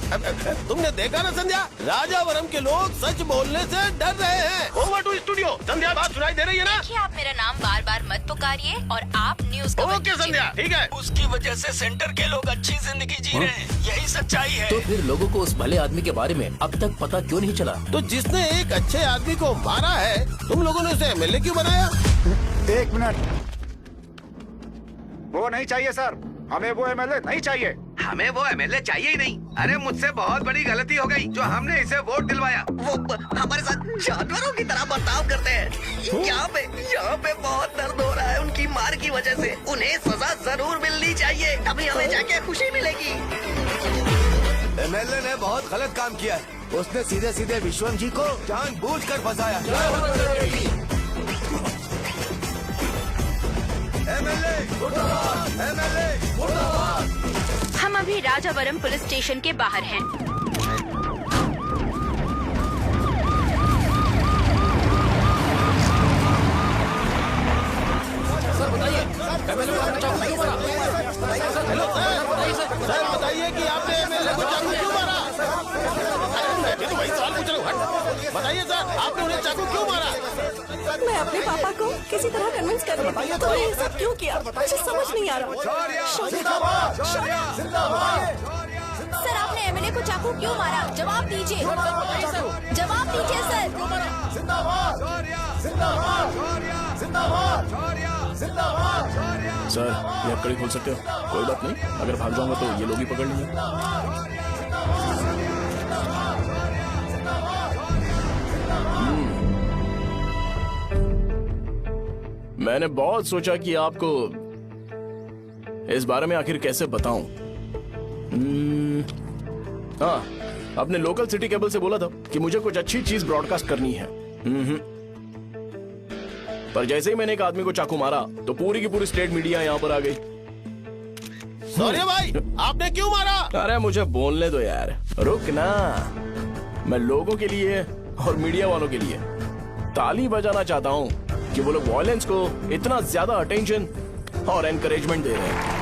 तुमने देखा ना संध्या, राजावरम के लोग सच बोलने से डर रहे हैं। Over to studio. संध्या बात सुनाई दे रही है ना? देखिए, आप मेरा नाम बार बार मत पुकारिए और आप न्यूज को ओके संध्या, ठीक है। उसकी वजह से सेंटर के लोग अच्छी जिंदगी जी रहे हैं, यही सच्चाई है। तो फिर लोगों को उस भले आदमी के बारे में अब तक पता क्यों नहीं चला? तो जिसने एक अच्छे आदमी को मारा है, तुम लोगों ने उसे एमएलए क्यों बनाया? 1 मिनट। वो नहीं चाहिए सर, हमें वो एमएलए नहीं चाहिए। हमें वो एमएलए चाहिए ही नहीं। अरे मुझसे बहुत बड़ी गलती हो गई जो हमने इसे वोट दिलवाया। वो हमारे साथ जानवरों की तरह बर्ताव करते हैं। यहाँ पे बहुत दर्द हो रहा है उनकी मार की वजह से। उन्हें सजा जरूर मिलनी चाहिए, तभी हमें जाके खुशी मिलेगी। एमएलए ने बहुत गलत काम किया है। उसने सीधे सीधे विश्वम जी को जानबूझकर फंसाया। हम अभी राजावरम पुलिस स्टेशन के बाहर हैं। सर बताइए, एमएलए को आपने चाकू क्यों मारा? हेलो सर बताइए कि आपने एमएलए को चाकू क्यों मारा? मैं तो वही सवाल पूछ रहा हूँ। बताइए सर, आपने उन्हें चाकू क्यों मारा? मैं अपने पापा को किसी तरह कन्विंस कर रही थी। तो ये सब क्यों किया मुझे समझ नहीं आ रहा। सर, आपने एमएलए को चाकू क्यों मारा? जवाब दीजिए, जवाब दीजिए सर। सर, ये आप कड़ी खोल सकते हो? कोई बात नहीं, अगर भाग जाऊंगा तो ये लोग ही पकड़ लेंगे। मैंने बहुत सोचा कि आपको इस बारे में आखिर कैसे बताऊं। हाँ, अपने लोकल सिटी केबल से बोला था कि मुझे कुछ अच्छी चीज ब्रॉडकास्ट करनी है। पर जैसे ही मैंने एक आदमी को चाकू मारा तो पूरी की पूरी स्टेट मीडिया यहाँ पर आ गई। सॉरी भाई, आपने क्यों मारा? अरे मुझे बोलने दो यार, रुक ना। मैं लोगों के लिए और मीडिया वालों के लिए ताली बजाना चाहता हूँ कि वो लोग वायलेंस को इतना ज्यादा अटेंशन और एनकरेजमेंट दे रहे हैं।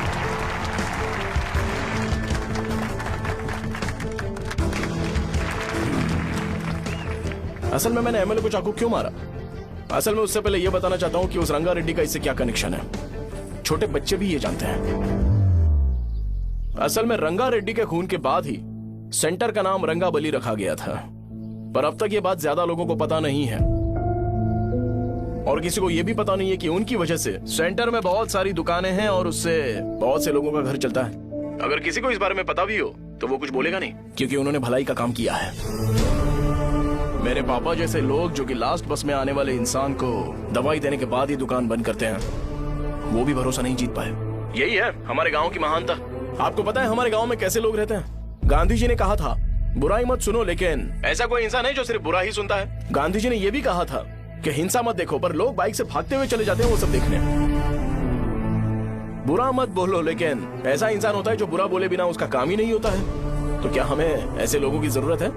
असल में मैंने एमएलए को चाकू क्यों मारा? असल में उससे पहले यह बताना चाहता हूं कि उस रंगा रेड्डी का इससे क्या कनेक्शन है। छोटे बच्चे भी ये जानते हैं। असल में रंगा रेड्डी के खून के बाद ही सेंटर का नाम रंगा बली रखा गया था, पर अब तक ये बात ज्यादा लोगों को पता नहीं है और किसी को यह भी पता नहीं है कि उनकी वजह से सेंटर में बहुत सारी दुकानें हैं और उससे बहुत से लोगों का घर चलता है। अगर किसी को इस बारे में पता भी हो तो वो कुछ बोलेगा नहीं, क्योंकि उन्होंने भलाई का काम किया है। मेरे पापा जैसे लोग जो कि लास्ट बस में आने वाले इंसान को दवाई देने के बाद ही दुकान बंद करते हैं, वो भी भरोसा नहीं जीत पाए। यही है हमारे गांव की महानता। आपको पता है हमारे गांव में कैसे लोग रहते हैं? गांधी जी ने कहा था बुराई मत सुनो, लेकिन ऐसा कोई इंसान है जो सिर्फ बुरा ही सुनता है। गांधी जी ने यह भी कहा था कि हिंसा मत देखो, पर लोग बाइक से भागते हुए चले जाते हैं वो सब देखने। बुरा मत बोलो, लेकिन ऐसा इंसान होता है जो बुरा बोले बिना उसका काम ही नहीं होता है। तो क्या हमें ऐसे लोगों की जरूरत है?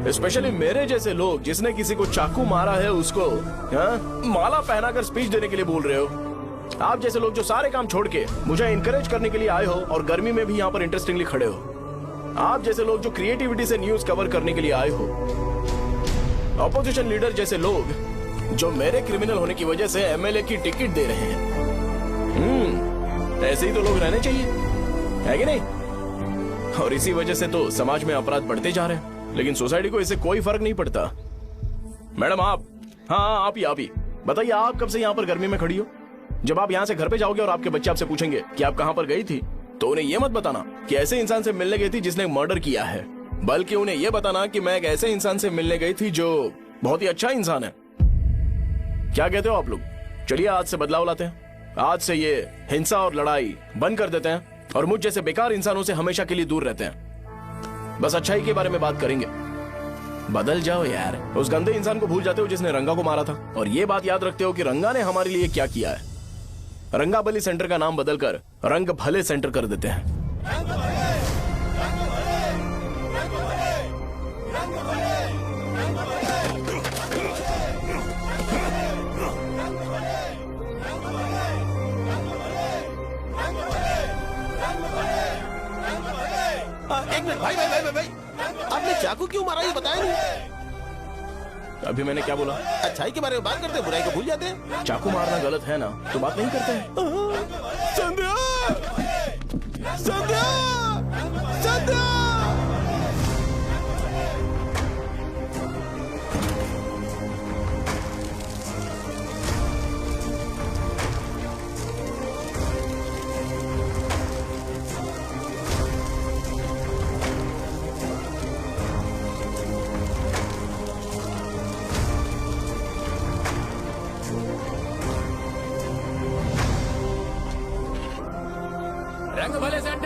स्पेशली मेरे जैसे लोग, जिसने किसी को चाकू मारा है उसको माला पहनाकर स्पीच देने के लिए बोल रहे हो। आप जैसे लोग जो सारे काम छोड़ के मुझे इंकरेज करने के लिए आए हो और गर्मी में भी यहाँ पर इंटरेस्टिंगली खड़े हो। आप जैसे लोग जो क्रिएटिविटी से न्यूज कवर करने के लिए आए हो। ऑपोजिशन लीडर जैसे लोग जो मेरे क्रिमिनल होने की वजह से एमएलए की टिकट दे रहे हैं। ऐसे ही तो लोग रहने चाहिए, है कि नहीं? और इसी वजह से तो समाज में अपराध बढ़ते जा रहे हैं, लेकिन सोसाइटी को इससे कोई फर्क नहीं पड़ता। मैडम आप, हाँ आप ही बताइए, आप कब से यहाँ पर गर्मी में खड़ी हो? जब आप यहाँ से घर पे जाओगे और आपके बच्चे आपसे पूछेंगे कि आप कहाँ पर गई थी, तो उन्हें यह मत बताना कि ऐसे इंसान से मिलने गई थी जिसने मर्डर किया है, बल्कि उन्हें यह बताना कि मैं एक ऐसे इंसान से मिलने गई थी जो बहुत ही अच्छा इंसान है। क्या कहते हो आप लोग? चलिए आज से बदलाव लाते हैं। आज से ये हिंसा और लड़ाई बंद कर देते हैं और मुझ जैसे बेकार इंसानों से हमेशा के लिए दूर रहते हैं। बस अच्छाई के बारे में बात करेंगे। बदल जाओ यार, उस गंदे इंसान को भूल जाते हो जिसने रंगा को मारा था, और ये बात याद रखते हो कि रंगा ने हमारे लिए क्या किया है। रंगाबली सेंटर का नाम बदलकर रंग भले सेंटर कर देते हैं। एक मिनट भाई भाई भाई भाई, भाई। आपने चाकू क्यों मारा ये बताया नहीं। अभी मैंने क्या बोला? अच्छाई के बारे में बात करते हैं, बुराई को भूल जाते हैं। चाकू मारना गलत है ना, तो बात नहीं करते हैं। संध्या! संध्या! संध्या!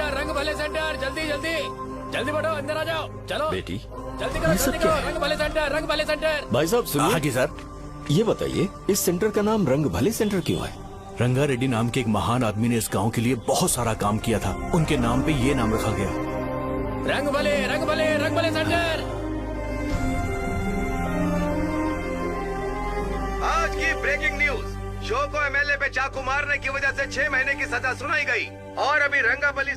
रंग भले सेंटर, जल्दी जल्दी जल्दी बढ़ो, अंदर आ जाओ। चलो बेटी, जल्दी करो, जल्दी करो। रंग भले सेंटर, रंग भले सेंटर। भाई साहब सुनिए। हाँ जी सर। ये बताइए, इस सेंटर का नाम रंग भले सेंटर क्यों है? रंगा रेड्डी नाम के एक महान आदमी ने इस गांव के लिए बहुत सारा काम किया था, उनके नाम पे ये नाम रखा गया। रंग भले, रंग भले, रंग भले सेंटर। आज की ब्रेकिंग न्यूज, शो को एमएलए पे चाकू मारने की वजह से 6 महीने की सजा सुनाई गई और अभी रंगाबली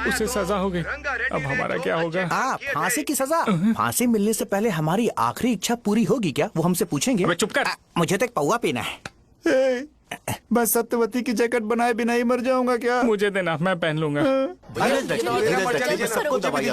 उसे सजा हो गई। अब हमारा क्या होगा? फांसी की सजा? फांसी मिलने से पहले हमारी आखिरी इच्छा पूरी होगी क्या, वो हमसे पूछेंगे। अबे चुप कर। मुझे तो एक पौवा पीना है। बस सत्यवती की जैकेट बनाए बिना ही मर जाऊंगा क्या? मुझे देना, मैं पहन लूंगा। सबको दवाई